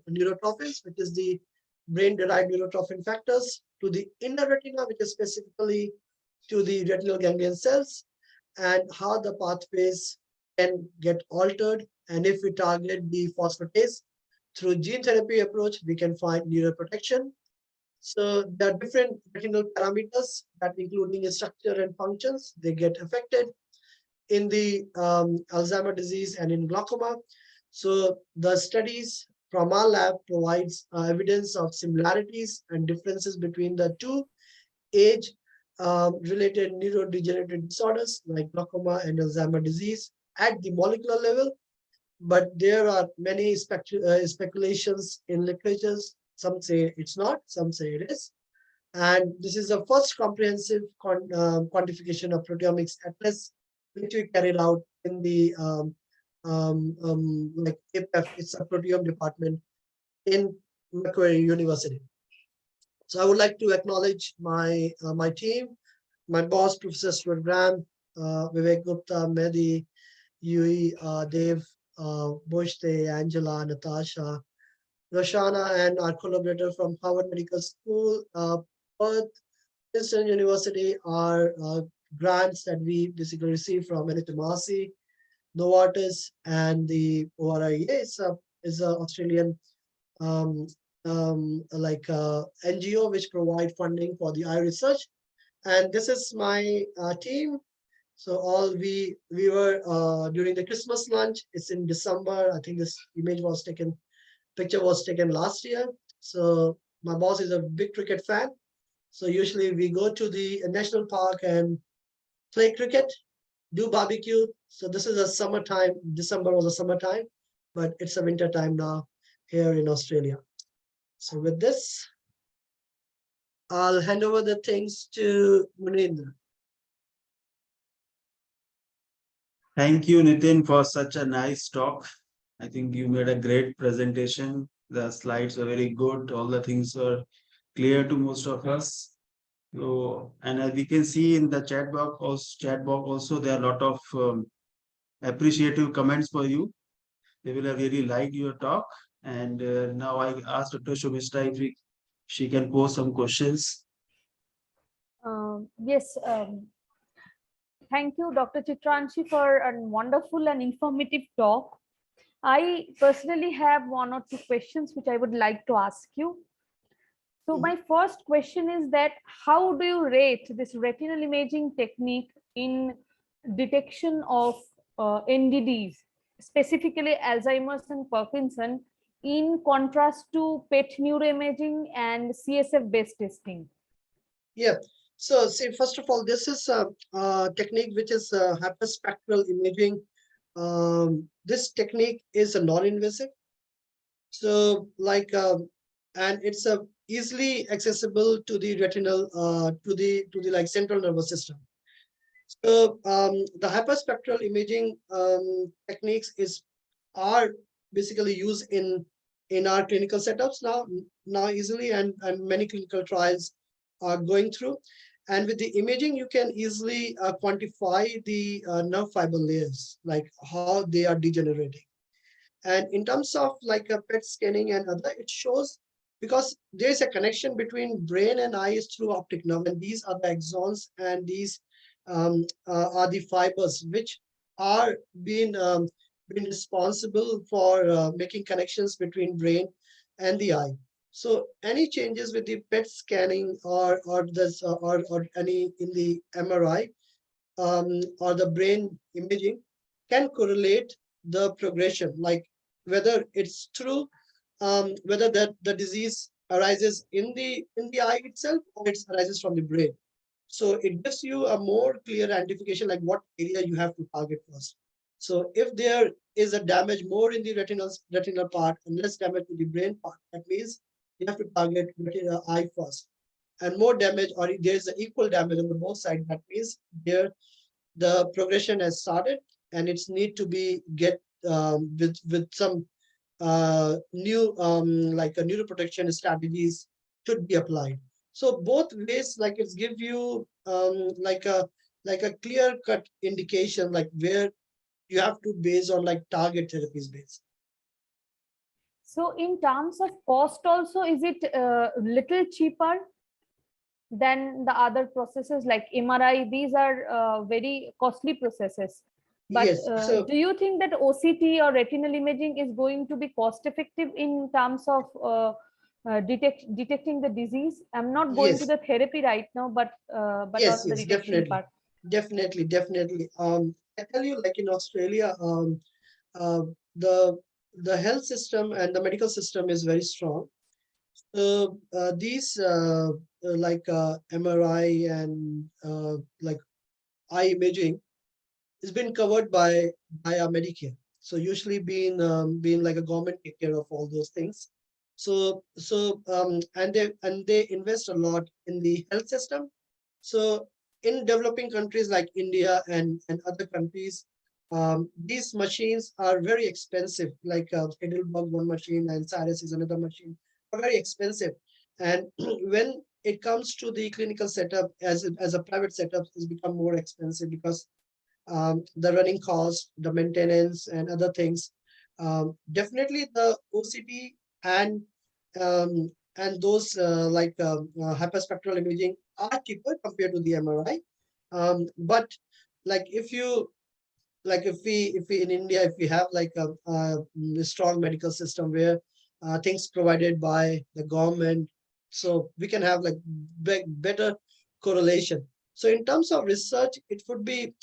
neurotrophins, which is the brain-derived neurotrophin factors, to the inner retina, which is specifically to the retinal ganglion cells, and how the pathways can get altered. And if we target the phosphatase through gene therapy approach, we can find neuroprotection. So there are different retinal parameters that including structure and functions, they get affected in the Alzheimer's disease and in glaucoma. So the studies from our lab provides evidence of similarities and differences between the two age related neurodegenerative disorders like glaucoma and Alzheimer's disease at the molecular level. But there are many speculations in literatures. Some say it's not, some say it is. And this is the first comprehensive quantification of proteomics atlas, which we carried out in the like APF, it's a proteome department in Macquarie University. So I would like to acknowledge my my team, my boss, Professor Stuart Graham, Vivek Gupta, Mehdi, Yui, Dave, Boshte, Angela, Natasha, Roshana, and our collaborator from Harvard Medical School, Perth, Princeton University, are grants that we basically receive from NHMRC, Novartis, and the ORIA is a Australian like NGO which provide funding for the eye research. And this is my team. So all we were during the Christmas lunch. It's in December. I think this picture was taken last year. So my boss is a big cricket fan. So usually we go to the national park and play cricket, do barbecue. So this is a summertime. December was a summertime, but it's a winter time now here in Australia. So with this, I'll hand over the things to Munindra. Thank you, Nitin, for such a nice talk. I think you made a great presentation. The slides were very good. All the things were clear to most of us. So, and as we can see in the chat box also, there are a lot of appreciative comments for you. They will have really liked your talk. And now I ask Dr. Shomishta if she can pose some questions. Yes. Thank you, Dr. Chitranshi, for a wonderful and informative talk. I personally have one or two questions which I would like to ask you. So my first question is that how do you rate this retinal imaging technique in detection of NDDs, specifically Alzheimer's and Parkinson, in contrast to PET neuroimaging and CSF-based testing? Yeah. So see, first of all, this is a technique which is hyperspectral imaging. This technique is a non-invasive. So like, and it's a easily accessible to the retinal, to the like central nervous system. So the hyperspectral imaging techniques are basically used in our clinical setups now easily, and many clinical trials are going through. And with the imaging, you can easily quantify the nerve fiber layers, like how they are degenerating. And in terms of like a PET scanning and other, it shows because there's a connection between brain and eyes through optic nerve, and these are the axons, and these are the fibers which are being responsible for making connections between brain and the eye. So any changes with the PET scanning or any in the MRI or the brain imaging can correlate the progression, like whether it's true, whether the disease arises in the eye itself or it arises from the brain. So it gives you a more clear identification, like what area you have to target first. So if there is a damage more in the retinal part and less damage to the brain part, that means you have to target retinal eye first. And more damage, or there's an equal damage on the both sides, that means there the progression has started and it's need to be with some new like a neuroprotection strategies should be applied. So both ways, like it's give you like a clear cut indication, like where You have to base on like target therapies based. So in terms of cost also, is it little cheaper than the other processes like MRI? These are very costly processes. But Yes. So do you think that OCT or retinal imaging is going to be cost effective in terms of detecting the disease? I'm not going to yes, the therapy right now, but yes, on the yes, detection definitely. part. Definitely. I tell you, like in Australia, uh, the the health system and the medical system is very strong. These like MRI and like eye imaging has been covered by our Medicare. So usually being like a government take care of all those things. And they invest a lot in the health system. So in developing countries like India and other countries, these machines are very expensive. Like Heidelberg one machine and Cyrus is another machine, are very expensive. And when it comes to the clinical setup as a private setup, it's become more expensive because the running cost, the maintenance, and other things. Definitely, the OCT and those hyperspectral imaging are cheaper compared to the MRI. But like if we in India, if we have like a strong medical system where things provided by the government, so we can have like better correlation. So in terms of research, it would be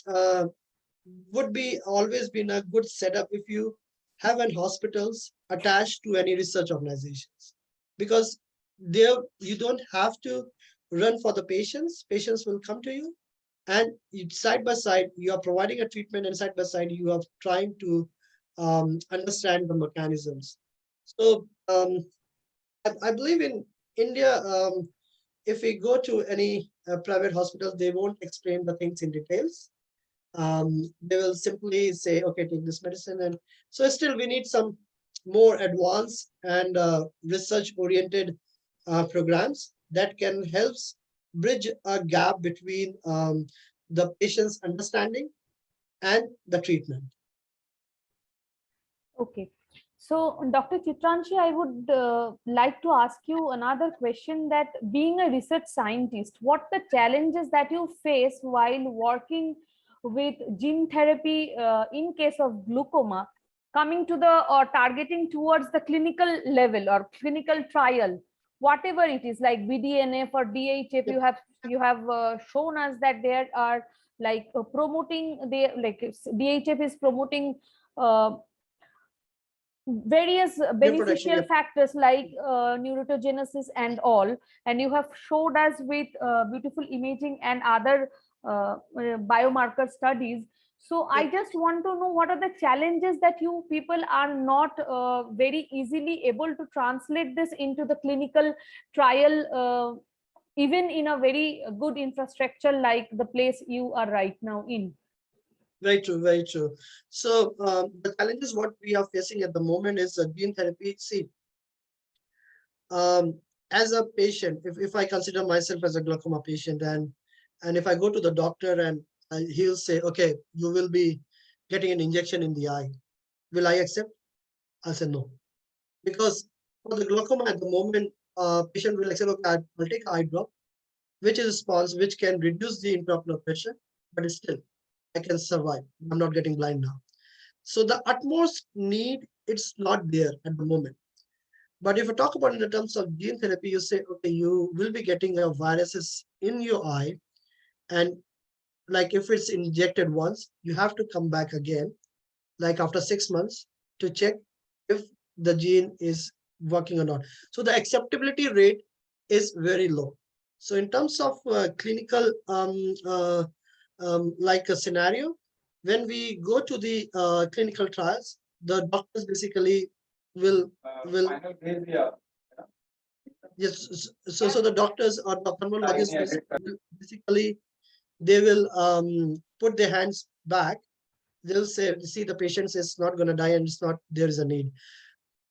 always been a good setup if you have an hospitals attached to any research organizations, because there you don't have to run for the patients will come to you, and side by side you are providing a treatment, and side by side you are trying to understand the mechanisms. So I believe in India, if we go to any private hospitals, they won't explain the things in details. They will simply say, okay, take this medicine. And so still we need some more advanced and research oriented programs that can help bridge a gap between the patient's understanding and the treatment. Okay. So, Dr. Chitranshi, I would like to ask you another question, that being a research scientist, what the challenges that you face while working with gene therapy in case of glaucoma, coming to the or targeting towards the clinical level or clinical trial, whatever it is, like BDNF or DHF, you have shown us that there are like promoting the like DHF is promoting various Reproduction, beneficial factors like neurogenesis and all, and you have showed us with beautiful imaging and other biomarker studies. So I just want to know, what are the challenges that you people are not very easily able to translate this into the clinical trial, even in a very good infrastructure like the place you are right now in? Very true, very true. So the challenges what we are facing at the moment is gene therapy. See, as a patient, if I consider myself as a glaucoma patient, and if I go to the doctor and he'll say, okay, you will be getting an injection in the eye, will I accept? I'll say no, because for the glaucoma at the moment, patient will accept, okay, I'll take eye drop, which is a response which can reduce the intraocular pressure, but it's still I can survive. I'm not getting blind now. So the utmost need, it's not there at the moment. But if you talk about in the terms of gene therapy, you say, okay, you will be getting a viruses in your eye. And like if it's injected once, you have to come back again, like after 6 months, to check if the gene is working or not. So the acceptability rate is very low. So in terms of clinical like a scenario, when we go to the clinical trials, the doctors basically will yes. So the doctors or the ophthalmologists basically they will put their hands back. They'll say, see, the patient is not going to die, and it's not there is a need.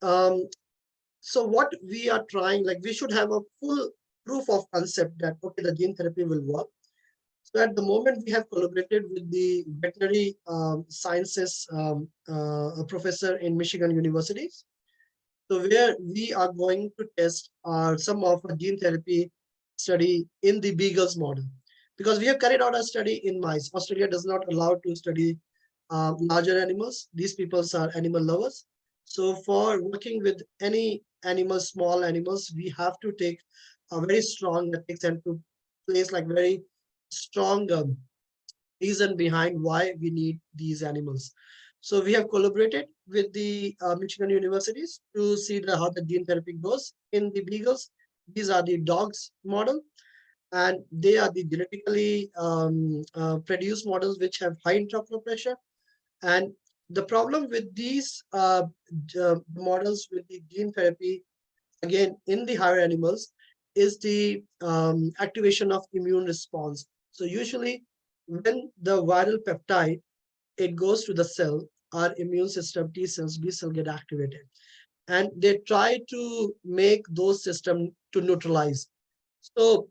So what we are trying, like we should have a full proof of concept that okay, the gene therapy will work. So at the moment, we have collaborated with the veterinary sciences professor in Michigan University. So where we are going to test some of a gene therapy study in the beagles model, because we have carried out a study in mice. Australia does not allow to study larger animals. These people are animal lovers. So for working with any animals, small animals, we have to take a very strong ethics and to place like very strong reason behind why we need these animals. So we have collaborated with the Michigan universities to see how the gene therapy goes in the beagles. These are the dogs model, and they are the genetically produced models which have high intraocular pressure. And the problem with these models with the gene therapy, again, in the higher animals, is the activation of immune response. So usually when the viral peptide, it goes to the cell, our immune system, T cells, B cells get activated. And they try to make those systems to neutralize. So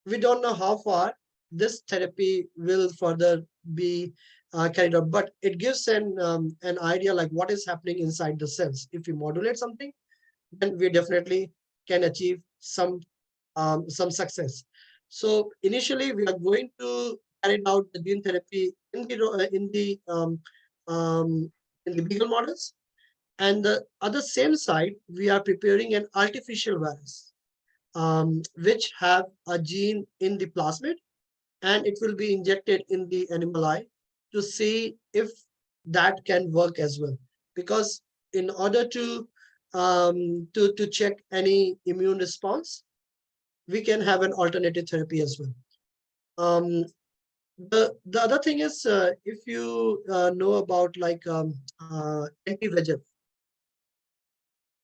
we don't know how far this therapy will further be carried out, but it gives an idea like what is happening inside the cells. If we modulate something, then we definitely can achieve some success. So initially, we are going to carry out the gene therapy in the beagle models, and the other same side, we are preparing an artificial virus, which have a gene in the plasmid, and it will be injected in the animal eye to see if that can work as well. Because in order to check any immune response, we can have an alternative therapy as well. The other thing is, if you know about like anti-VEGF,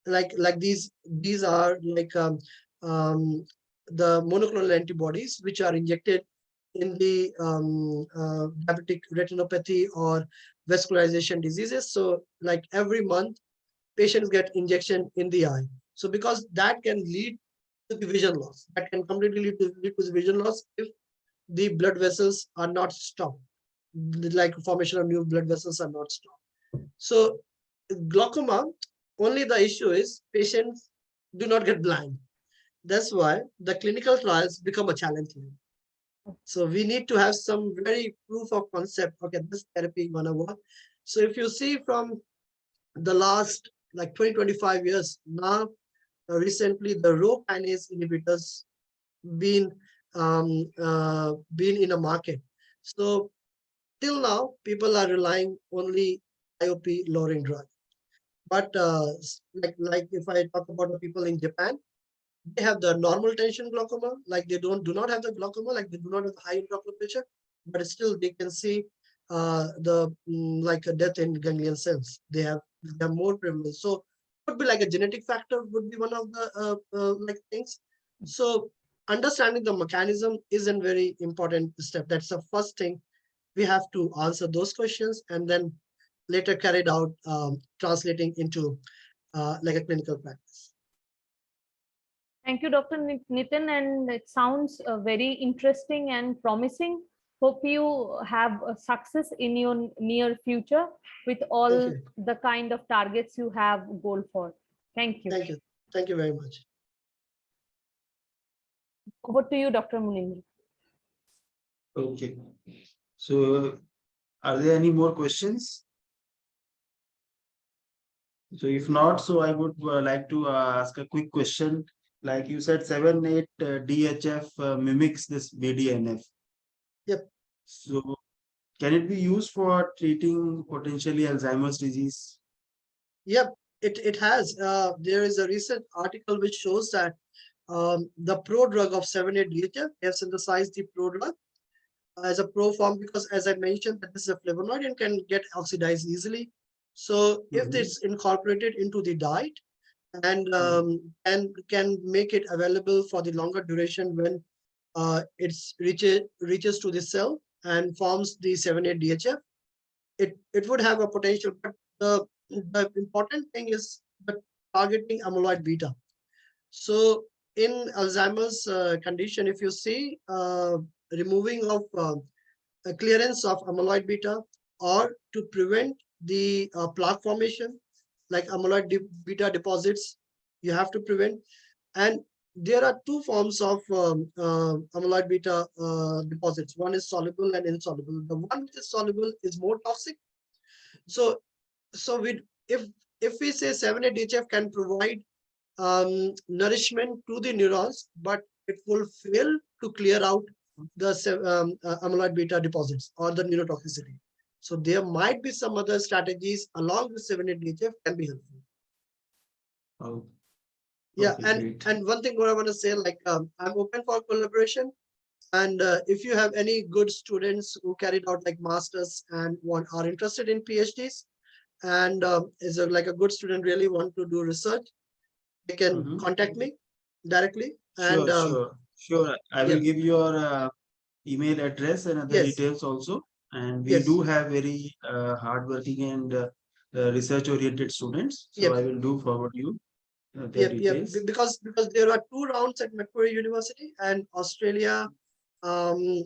like these are like the monoclonal antibodies which are injected in the diabetic retinopathy or vascularization diseases. So like every month, patients get injection in the eye. So because that can lead to the vision loss, that can completely lead to the vision loss if the blood vessels are not stopped, like formation of new blood vessels are not stopped. So glaucoma, only the issue is patients do not get blind. That's why the clinical trials become a challenge. So we need to have some very proof of concept. Okay, this therapy gonna work. So if you see from the last like 20-25 years now, recently the Rho kinase inhibitors been in a market. So till now, people are relying only IOP lowering drug. But like if I talk about the people in Japan, they have the normal tension glaucoma, like they do not have the glaucoma, like they do not have the high intraocular pressure, but still they can see like a death in ganglion cells. They have more prevalence. So could be like a genetic factor would be one of the like things. So understanding the mechanism is a very important step. That's the first thing. We have to answer those questions and then later carried out translating into like a clinical practice. Thank you, Dr. Nitin, and it sounds very interesting and promising. Hope you have success in your near future with all the kind of targets you have goal for. Thank you. Thank you. Thank you very much. Over to you, Dr. Munindra. Okay. So are there any more questions? So if not, so I would like to ask a quick question. Like you said, 7/8 DHF mimics this BDNF. Yep. So can it be used for treating potentially Alzheimer's disease? Yep, it has. There is a recent article which shows that the prodrug of 7,8-DHF have synthesized the prodrug as a pro form, because as I mentioned, that this is a flavonoid and can get oxidized easily. So if it's incorporated into the diet and can make it available for the longer duration when it's reaches to the cell and forms the 7,8-DHF, it would have a potential. But the important thing is the targeting amyloid beta. So in Alzheimer's condition, if you see removing of a clearance of amyloid beta, or to prevent the plaque formation, like amyloid beta deposits, you have to prevent. And there are two forms of amyloid beta deposits. One is soluble and insoluble. The one which is soluble is more toxic. So, if we say 7-8-HF can provide nourishment to the neurons, but it will fail to clear out the amyloid beta deposits or the neurotoxicity. So there might be some other strategies along with 7-8-HF can be helpful. Oh, Yeah, okay, and one thing what I want to say, like I'm open for collaboration, and if you have any good students who carried out like masters and are interested in PhDs, and is like a good student really want to do research, they can Mhm. contact me directly. And Sure. I will yeah, give your email address and other yes, details also. And we yes, do have very hardworking and research-oriented students. So yep, I will do forward you their yep. details. Because there are 2 rounds at Macquarie University, and Australia um,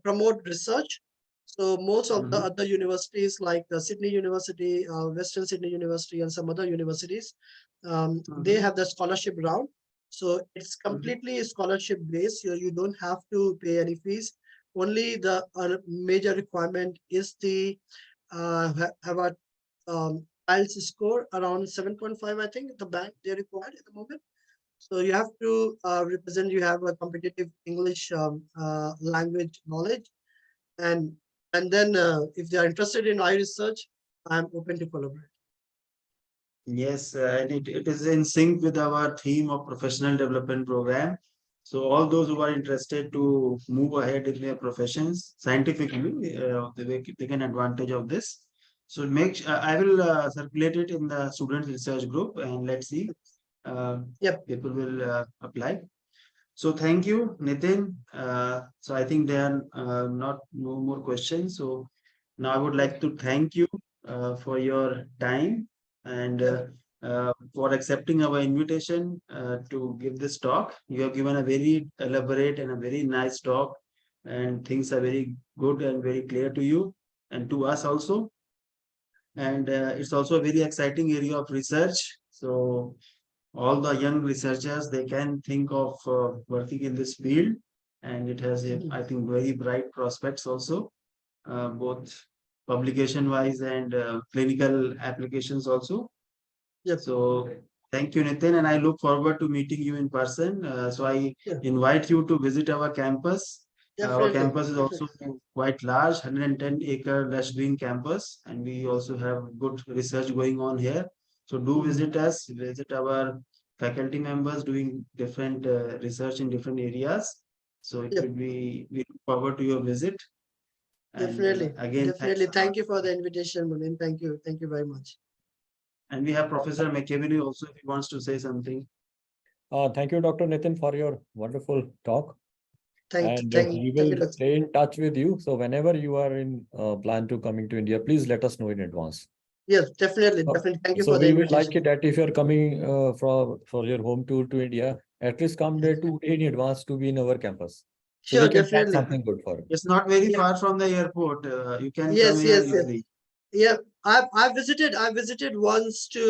promote research. So most of the Mhm. other universities like Sydney University, Western Sydney University, and some other universities, they Mhm. have the scholarship round. So it's Mhm. completely scholarship based. You don't have to pay any fees. Only the major requirement is the have a IELTS score around 7.5, I think, the bank they required at the moment. So you have to represent, you have a competitive English language knowledge, and then if they are interested in research, I'm open to collaborate. Yes, and it is in sync with our theme of professional development program. So all those who are interested to move ahead in their professions scientifically, they can advantage of this. So I will circulate it in the student research group, and let's see, uh, Yep. people will apply. So thank you, Nitin. So I think there are no more questions. So now I would like to thank you for your time and Yep. for accepting our invitation to give this talk. You have given a very elaborate and a very nice talk, and things are very good and very clear to you and to us also. And it's also a very exciting area of research. So all the young researchers, they can think of working in this field, and it has I think very bright prospects also, both publication wise and clinical applications also. Yep. So thank you, Nitin, and I look forward to meeting you in person. So I Yeah. invite you to visit our campus. Our Definitely. campus is also quite large, 110-acre lush green campus, and we also have good research going on here. So do visit us, visit our faculty members doing different research in different areas. So it Yep. will be, we look forward to your visit. And Definitely. again, thanks Definitely. a lot. Thank you for the invitation, Munin. Thank you. Thank you very much. And we have Professor McKevitt also, if he wants to say something. Thank you, Dr. Nitin, for your wonderful talk. And we Thank you, will Dr. stay in touch with you. So whenever you are in plan to coming to India, please let us know in advance. Yes, definitely. Definitely. Thank you So for the we would like invitation. it that if you're coming for your home tour to India, at least come there 2 days in advance to be in our campus. So Sure, we can plan definitely. something good for you. It's not very Yeah. far from the airport. You can come Yes, here yes, yes. easily. Yeah, I visited once to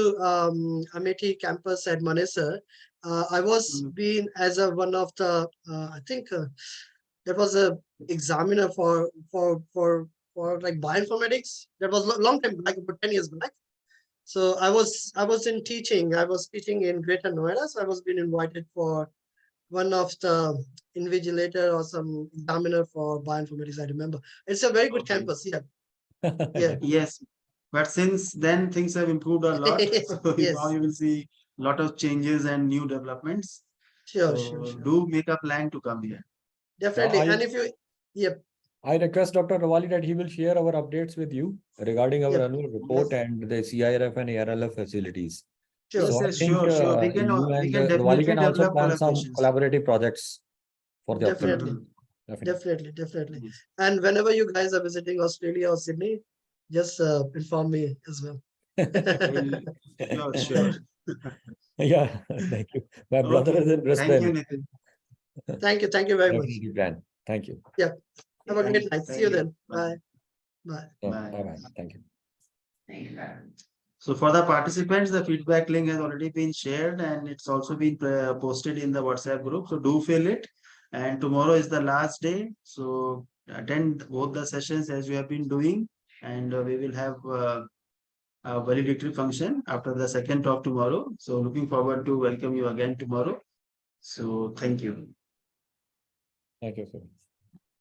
Amethi campus at Manesar. I was being as a one of the I think that was a examiner for like bioinformatics. That was long time, like about 10 years back. So I was in teaching. I was teaching in Greater Noida. So I was being invited for one of the invigilator or some examiner for bioinformatics. I remember. It's a very good Okay. campus. Yeah. Yeah. Yes, but since then things have improved a lot. So now Yes. you will see a lot of changes and new developments. Sure, So sure. do make a plan to come here. Definitely. I And if you, yep, I request Dr. Rawali that he will share our updates with you regarding our yep, annual report and the CIRF and ARLF facilities. sure. Yes, So I yes, think sure. you We and can Rawali definitely can also develop plan some collaborations. collaborative projects for the upcoming. Definitely. Definitely. Definitely. Yes. And whenever you guys are visiting Australia or Sydney, just inform me as well. Sure, sure. Yeah, thank you. My brother Okay. is in Thank you, Brisbane. Nitin. Thank you very much. Definitely plan. Thank you. Have a Thank- great night. See thank you then. Bye. Bye. Bye. Bye-bye. Thank you. So for the participants, the feedback link has already been shared and it's also been posted in the WhatsApp group. So do fill it. And tomorrow is the last day. So attend both the sessions as you have been doing. And we will have a valedictory function after the second talk tomorrow. So looking forward to welcome you again tomorrow. So thank you. Thank you, sir.